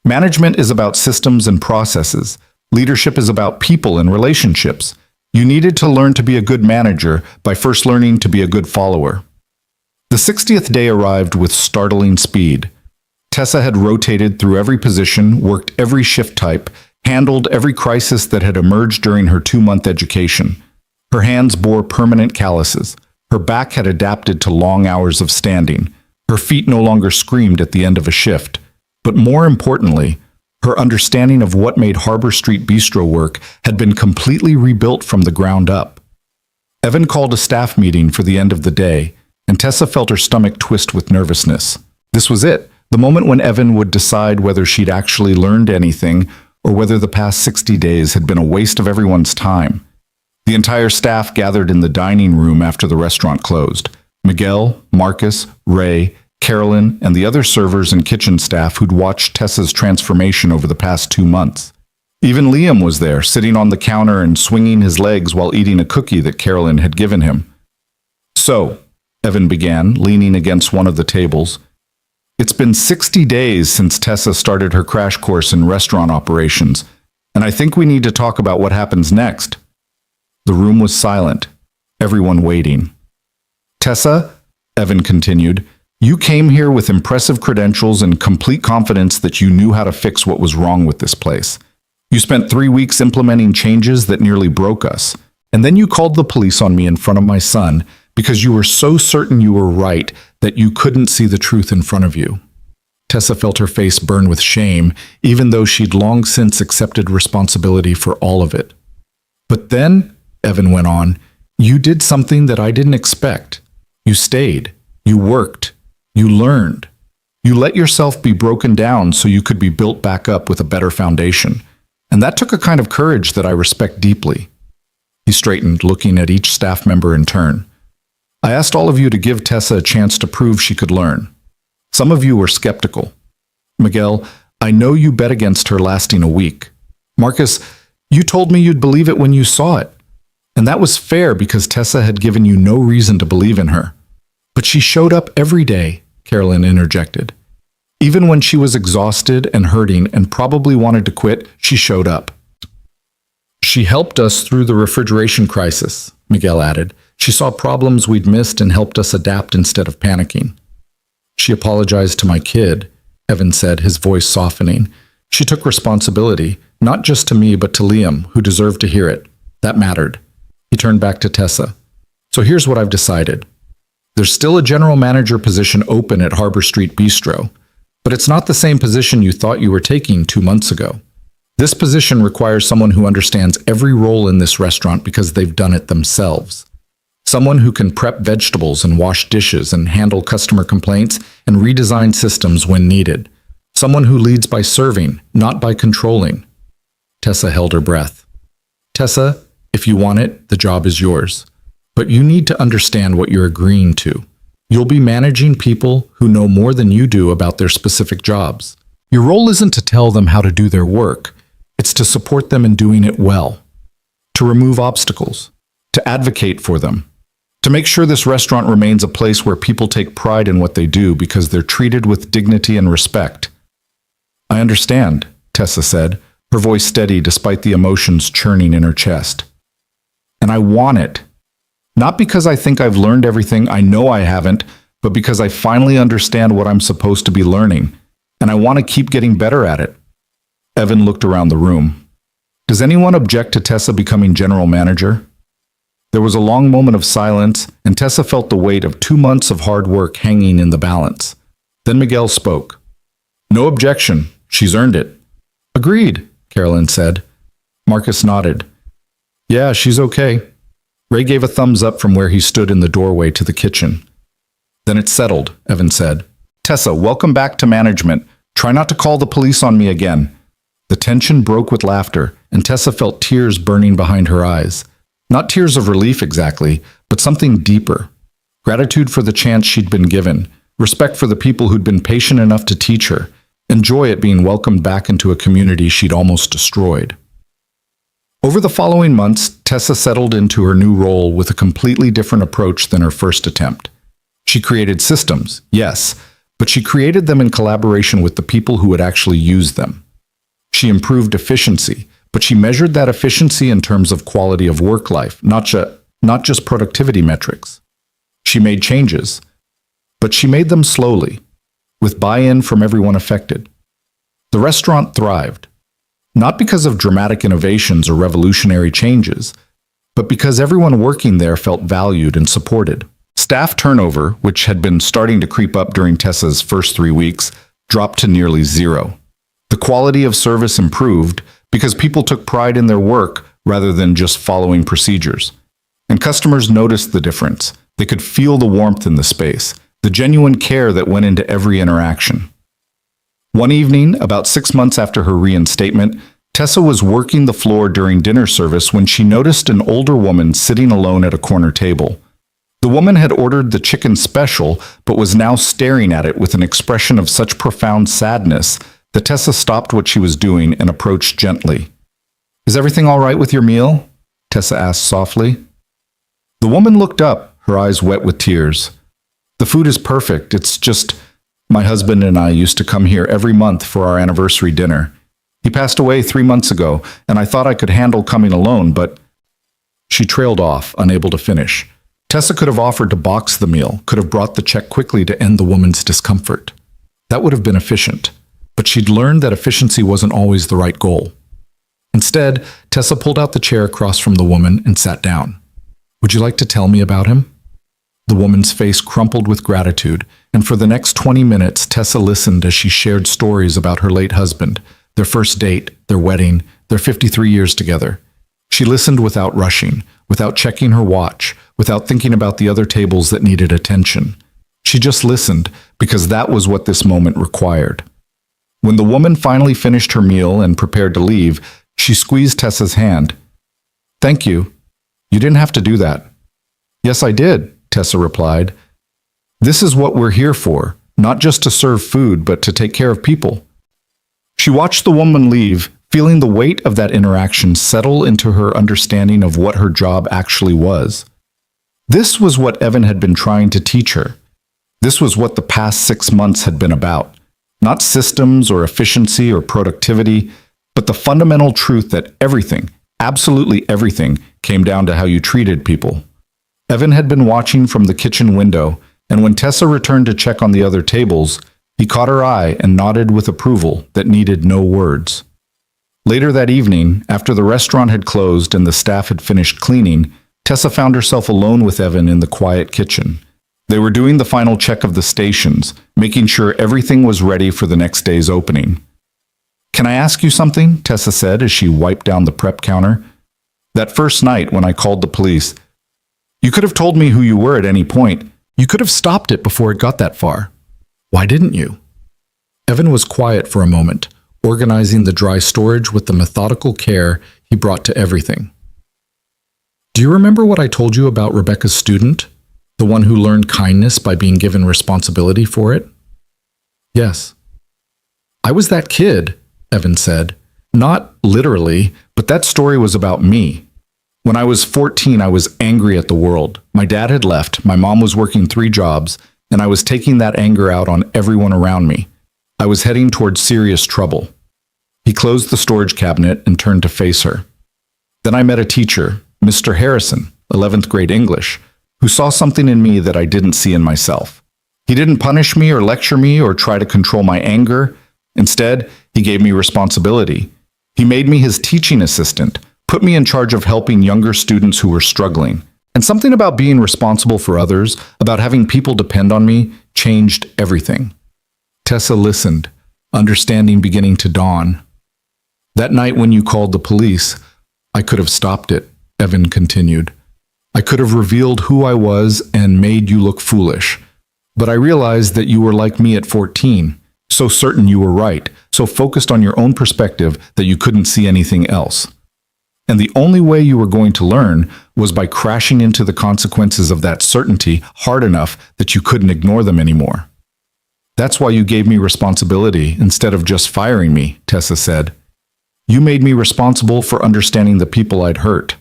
Management is about systems and processes. Leadership is about people and relationships. You needed to learn to be a good manager by first learning to be a good follower. The 60th day arrived with startling speed. Tessa had rotated through every position, worked every shift type, handled every crisis that had emerged during her 2-month education. Her hands bore permanent calluses. Her back had adapted to long hours of standing. Her feet no longer screamed at the end of a shift. But more importantly, her understanding of what made Harbor Street Bistro work had been completely rebuilt from the ground up. Evan called a staff meeting for the end of the day, and Tessa felt her stomach twist with nervousness. This was it, the moment when Evan would decide whether she'd actually learned anything or whether the past 60 days had been a waste of everyone's time. The entire staff gathered in the dining room after the restaurant closed. Miguel, Marcus, Ray, Carolyn, and the other servers and kitchen staff who'd watched Tessa's transformation over the past 2 months. Even Liam was there, sitting on the counter and swinging his legs while eating a cookie that Carolyn had given him. "So," Evan began, leaning against one of the tables, "it's been 60 days since Tessa started her crash course in restaurant operations, and I think we need to talk about what happens next." The room was silent, everyone waiting. "Tessa," Evan continued, "you came here with impressive credentials and complete confidence that you knew how to fix what was wrong with this place. You spent 3 weeks implementing changes that nearly broke us, and then you called the police on me in front of my son because you were so certain you were right that you couldn't see the truth in front of you." Tessa felt her face burn with shame, even though she'd long since accepted responsibility for all of it. "But then," Evan went on, "you did something that I didn't expect. You stayed. You worked. You learned. You let yourself be broken down so you could be built back up with a better foundation. And that took a kind of courage that I respect deeply." He straightened, looking at each staff member in turn. "I asked all of you to give Tessa a chance to prove she could learn. Some of you were skeptical. Miguel, I know you bet against her lasting a week. Marcus, you told me you'd believe it when you saw it. And that was fair because Tessa had given you no reason to believe in her. But she showed up every day," Carolyn interjected. "Even when she was exhausted and hurting and probably wanted to quit, she showed up." "She helped us through the refrigeration crisis," Miguel added. "She saw problems we'd missed and helped us adapt instead of panicking." "She apologized to my kid," Evan said, his voice softening. "She took responsibility, not just to me but to Liam, who deserved to hear it. That mattered." He turned back to Tessa. "So here's what I've decided. There's still a general manager position open at Harbor Street Bistro, but it's not the same position you thought you were taking 2 months ago. This position requires someone who understands every role in this restaurant because they've done it themselves. Someone who can prep vegetables and wash dishes and handle customer complaints and redesign systems when needed. Someone who leads by serving, not by controlling." Tessa held her breath. "Tessa, if you want it, the job is yours. But you need to understand what you're agreeing to. You'll be managing people who know more than you do about their specific jobs. Your role isn't to tell them how to do their work. It's to support them in doing it well. To remove obstacles. To advocate for them. To make sure this restaurant remains a place where people take pride in what they do because they're treated with dignity and respect." "I understand," Tessa said, her voice steady despite the emotions churning in her chest. "And I want it. Not because I think I've learned everything, I know I haven't, but because I finally understand what I'm supposed to be learning, and I want to keep getting better at it." Evan looked around the room. "Does anyone object to Tessa becoming general manager?" There was a long moment of silence, and Tessa felt the weight of 2 months of hard work hanging in the balance. Then Miguel spoke. "No objection. She's earned it." "Agreed," Carolyn said. Marcus nodded. "Yeah, she's okay." Ray gave a thumbs up from where he stood in the doorway to the kitchen. "Then it's settled," Evan said. "Tessa, welcome back to management. Try not to call the police on me again." The tension broke with laughter, and Tessa felt tears burning behind her eyes. Not tears of relief exactly, but something deeper. Gratitude for the chance she'd been given, respect for the people who'd been patient enough to teach her, and joy at being welcomed back into a community she'd almost destroyed. Over the following months, Tessa settled into her new role with a completely different approach than her first attempt. She created systems, yes, but she created them in collaboration with the people who would actually use them. She improved efficiency, But she measured that efficiency in terms of quality of work life, not just productivity metrics. She made changes, but she made them slowly, with buy-in from everyone affected. The restaurant thrived, not because of dramatic innovations or revolutionary changes, but because everyone working there felt valued and supported. Staff turnover, which had been starting to creep up during Tessa's first 3 weeks, dropped to nearly zero. The quality of service improved because people took pride in their work rather than just following procedures. And customers noticed the difference. They could feel the warmth in the space, the genuine care that went into every interaction. One evening, about 6 months after her reinstatement, Tessa was working the floor during dinner service when she noticed an older woman sitting alone at a corner table. The woman had ordered the chicken special, but was now staring at it with an expression of such profound sadness that Tessa stopped what she was doing and approached gently. "Is everything all right with your meal?" Tessa asked softly. The woman looked up, her eyes wet with tears. "The food is perfect. It's just my husband and I used to come here every month for our anniversary dinner. He passed away 3 months ago, and I thought I could handle coming alone, but—" She trailed off, unable to finish. Tessa could have offered to box the meal, could have brought the check quickly to end the woman's discomfort. That would have been efficient, but she'd learned that efficiency wasn't always the right goal. Instead, Tessa pulled out the chair across from the woman and sat down. "Would you like to tell me about him?" The woman's face crumpled with gratitude, and for the next 20 minutes, Tessa listened as she shared stories about her late husband, their first date, their wedding, their 53 years together. She listened without rushing, without checking her watch, without thinking about the other tables that needed attention. She just listened because that was what this moment required. When the woman finally finished her meal and prepared to leave, she squeezed Tessa's hand. "Thank you. You didn't have to do that." "Yes, I did," Tessa replied. "This is what we're here for, not just to serve food, but to take care of people." She watched the woman leave, feeling the weight of that interaction settle into her understanding of what her job actually was. This was what Evan had been trying to teach her. This was what the past 6 months had been about. Not systems or efficiency or productivity, but the fundamental truth that everything, absolutely everything, came down to how you treated people. Evan had been watching from the kitchen window, and when Tessa returned to check on the other tables, he caught her eye and nodded with approval that needed no words. Later that evening, after the restaurant had closed and the staff had finished cleaning, Tessa found herself alone with Evan in the quiet kitchen. They were doing the final check of the stations, making sure everything was ready for the next day's opening. "Can I ask you something?" Tessa said as she wiped down the prep counter. "That first night when I called the police, you could have told me who you were at any point. You could have stopped it before it got that far. Why didn't you?" Evan was quiet for a moment, organizing the dry storage with the methodical care he brought to everything. "Do you remember what I told you about Rebecca's student? The one who learned kindness by being given responsibility for it?" "Yes." "I was that kid," Evan said. "Not literally, but that story was about me. When I was 14, I was angry at the world. My dad had left, my mom was working 3 jobs, and I was taking that anger out on everyone around me. I was heading towards serious trouble." He closed the storage cabinet and turned to face her. "Then I met a teacher, Mr. Harrison, 11th grade English, who saw something in me that I didn't see in myself. He didn't punish me or lecture me or try to control my anger. Instead, he gave me responsibility. He made me his teaching assistant, put me in charge of helping younger students who were struggling. And something about being responsible for others, about having people depend on me, changed everything." Tessa listened, understanding beginning to dawn. "That night when you called the police, I could have stopped it," Evan continued. "I could have revealed who I was and made you look foolish. But I realized that you were like me at 14, so certain you were right, so focused on your own perspective that you couldn't see anything else. And the only way you were going to learn was by crashing into the consequences of that certainty hard enough that you couldn't ignore them anymore. That's why you gave me responsibility instead of just firing me," Tessa said. "You made me responsible for understanding the people I'd hurt."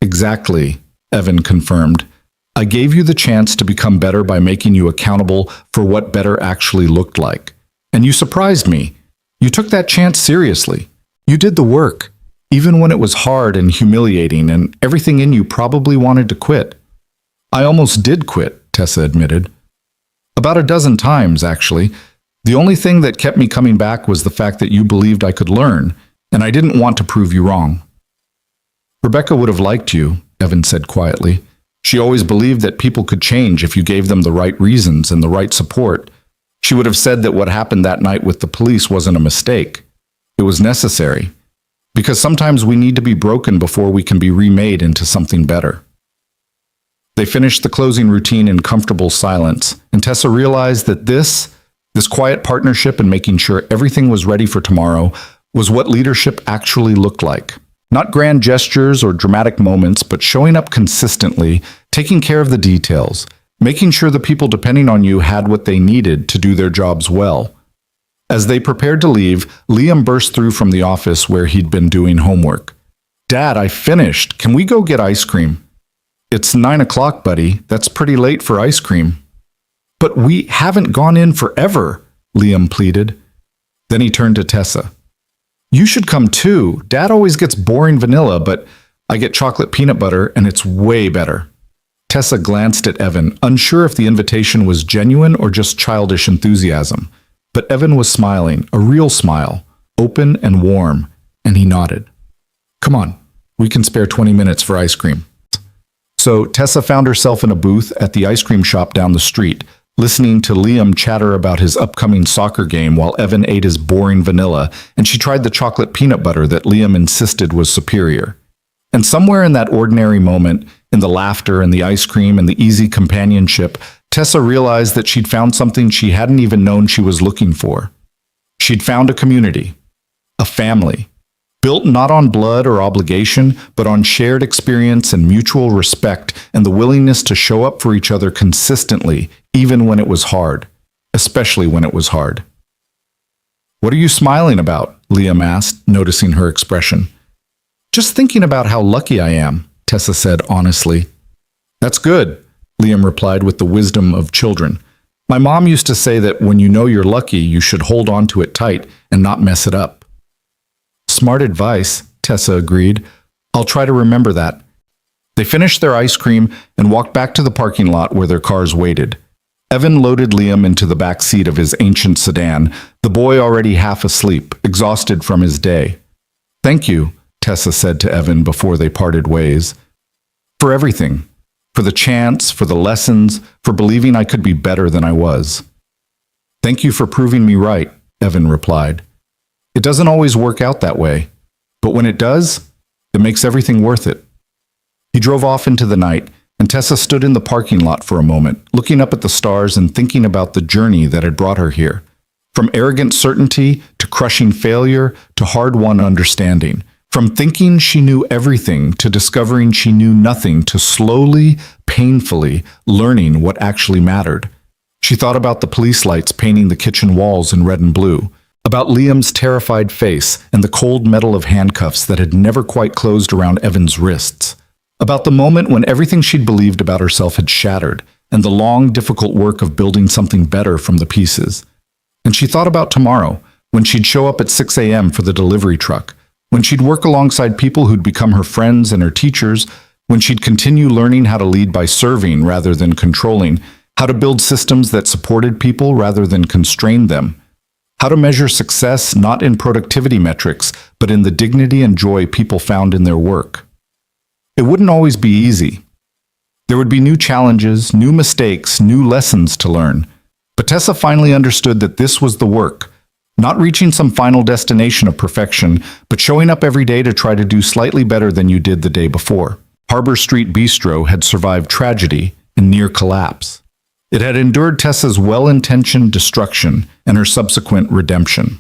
"Exactly," Evan confirmed. "I gave you the chance to become better by making you accountable for what better actually looked like. And you surprised me. You took that chance seriously. You did the work. even when it was hard and humiliating and everything in you probably wanted to quit. I almost did quit, Tessa admitted. About a dozen times, actually. The only thing that kept me coming back was the fact that you believed I could learn, and I didn't want to prove you wrong. Rebecca would have liked you, Evan said quietly. She always believed that people could change if you gave them the right reasons and the right support. She would have said that what happened that night with the police wasn't a mistake. It was necessary. Because sometimes we need to be broken before we can be remade into something better. They finished the closing routine in comfortable silence, and Tessa realized that this quiet partnership in making sure everything was ready for tomorrow was what leadership actually looked like. Not grand gestures or dramatic moments, but showing up consistently, taking care of the details, making sure the people depending on you had what they needed to do their jobs well. As they prepared to leave, Liam burst through from the office where he'd been doing homework. Dad, I finished. Can we go get ice cream? It's 9 o'clock, buddy. That's pretty late for ice cream. But we haven't gone in forever, Liam pleaded. Then he turned to Tessa. You should come too. Dad always gets boring vanilla, but I get chocolate peanut butter and it's way better. Tessa glanced at Evan, unsure if the invitation was genuine or just childish enthusiasm. But Evan was smiling, a real smile, open and warm, and he nodded. Come on, we can spare 20 minutes for ice cream. So Tessa found herself in a booth at the ice cream shop down the street, listening to Liam chatter about his upcoming soccer game while Evan ate his boring vanilla, and she tried the chocolate peanut butter that Liam insisted was superior. And somewhere in that ordinary moment, in the laughter and the ice cream and the easy companionship, Tessa realized that she'd found something she hadn't even known she was looking for. She'd found a community, a family, built not on blood or obligation, but on shared experience and mutual respect and the willingness to show up for each other consistently, even when it was hard, especially when it was hard. What are you smiling about? Liam asked, noticing her expression. Just thinking about how lucky I am, Tessa said honestly. That's good, Liam replied with the wisdom of children. My mom used to say that when you know you're lucky, you should hold on to it tight and not mess it up. Smart advice, Tessa agreed. I'll try to remember that. They finished their ice cream and walked back to the parking lot where their cars waited. Evan loaded Liam into the back seat of his ancient sedan, the boy already half asleep, exhausted from his day. Thank you, Tessa said to Evan before they parted ways. For everything. For the chance, for the lessons, for believing I could be better than I was. Thank you for proving me right, Evan replied. It doesn't always work out that way, but when it does, it makes everything worth it. He drove off into the night, and Tessa stood in the parking lot for a moment, looking up at the stars and thinking about the journey that had brought her here. From arrogant certainty to crushing failure to hard-won understanding. From thinking she knew everything to discovering she knew nothing to slowly, painfully learning what actually mattered. She thought about the police lights painting the kitchen walls in red and blue, about Liam's terrified face and the cold metal of handcuffs that had never quite closed around Evan's wrists, about the moment when everything she'd believed about herself had shattered and the long, difficult work of building something better from the pieces. And she thought about tomorrow, when she'd show up at 6 a.m. for the delivery truck, when she'd work alongside people who'd become her friends and her teachers, when she'd continue learning how to lead by serving rather than controlling, how to build systems that supported people rather than constrained them, how to measure success not in productivity metrics, but in the dignity and joy people found in their work. It wouldn't always be easy. There would be new challenges, new mistakes, new lessons to learn. But Tessa finally understood that this was the work, not reaching some final destination of perfection, but showing up every day to try to do slightly better than you did the day before. Harbor Street Bistro had survived tragedy and near collapse. It had endured Tessa's well-intentioned destruction and her subsequent redemption.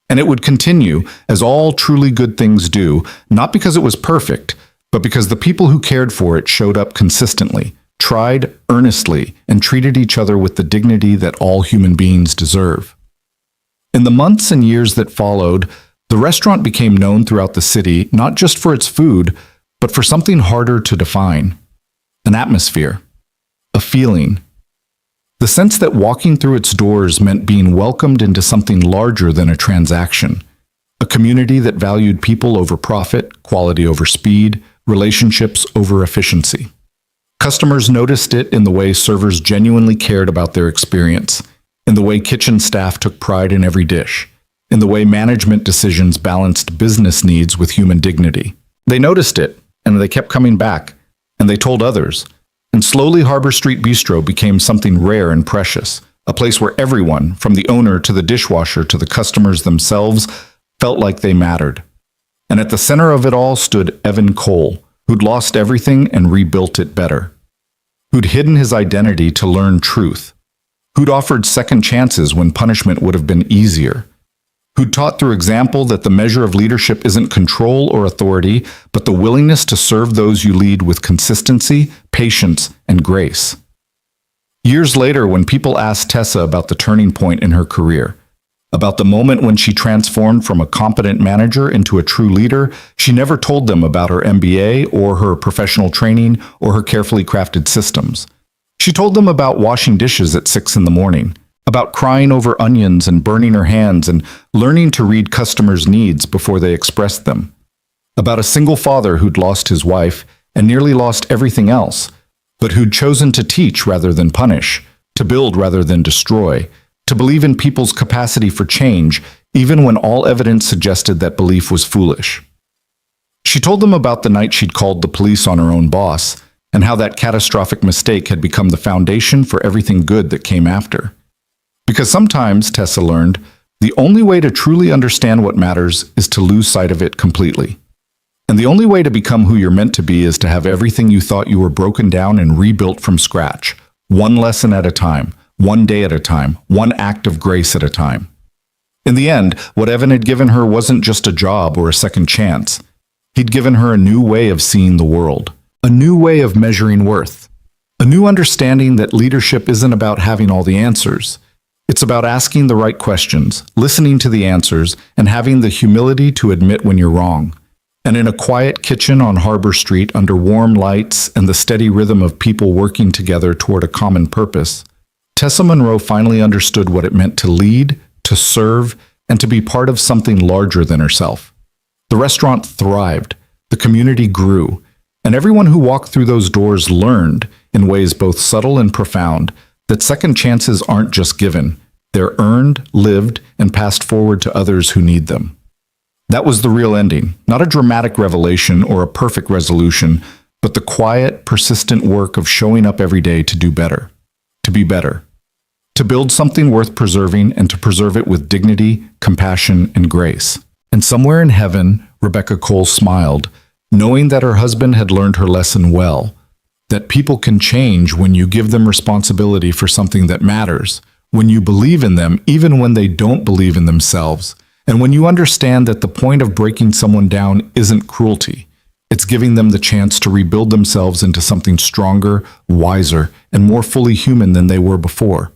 And it would continue, as all truly good things do, not because it was perfect, but because the people who cared for it showed up consistently, tried earnestly, and treated each other with the dignity that all human beings deserve. In the months and years that followed, the restaurant became known throughout the city not just for its food, but for something harder to define: an atmosphere, a feeling. The sense that walking through its doors meant being welcomed into something larger than a transaction. A community that valued people over profit, quality over speed, relationships over efficiency. Customers noticed it in the way servers genuinely cared about their experience, in the way kitchen staff took pride in every dish, in the way management decisions balanced business needs with human dignity. They noticed it, and they kept coming back, and they told others. And slowly Harbor Street Bistro became something rare and precious, a place where everyone, from the owner to the dishwasher to the customers themselves, felt like they mattered. And at the center of it all stood Evan Cole, who'd lost everything and rebuilt it better. Who'd hidden his identity to learn truth. Who'd offered second chances when punishment would have been easier. Who'd taught through example that the measure of leadership isn't control or authority, but the willingness to serve those you lead with consistency, patience, and grace. Years later, when people asked Tessa about the turning point in her career, about the moment when she transformed from a competent manager into a true leader, she never told them about her MBA or her professional training or her carefully crafted systems. She told them about washing dishes at 6 in the morning, about crying over onions and burning her hands and learning to read customers' needs before they expressed them, about a single father who'd lost his wife and nearly lost everything else, but who'd chosen to teach rather than punish, to build rather than destroy, to believe in people's capacity for change, even when all evidence suggested that belief was foolish. She told them about the night she'd called the police on her own boss, and how that catastrophic mistake had become the foundation for everything good that came after. Because sometimes, Tessa learned, the only way to truly understand what matters is to lose sight of it completely. And the only way to become who you're meant to be is to have everything you thought you were broken down and rebuilt from scratch, one lesson at a time, one day at a time, one act of grace at a time. In the end, what Evan had given her wasn't just a job or a second chance. He'd given her a new way of seeing the world, a new way of measuring worth, a new understanding that leadership isn't about having all the answers. It's about asking the right questions, listening to the answers, and having the humility to admit when you're wrong. And in a quiet kitchen on Harbor Street under warm lights and the steady rhythm of people working together toward a common purpose, Tessa Monroe finally understood what it meant to lead, to serve, and to be part of something larger than herself. The restaurant thrived, the community grew, and everyone who walked through those doors learned, in ways both subtle and profound, that second chances aren't just given, they're earned, lived, and passed forward to others who need them. That was the real ending, not a dramatic revelation or a perfect resolution, but the quiet, persistent work of showing up every day to do better, to be better, to build something worth preserving and to preserve it with dignity, compassion, and grace. And somewhere in heaven, Rebecca Cole smiled, knowing that her husband had learned her lesson well, that people can change when you give them responsibility for something that matters, when you believe in them even when they don't believe in themselves, and when you understand that the point of breaking someone down isn't cruelty. It's giving them the chance to rebuild themselves into something stronger, wiser, and more fully human than they were before.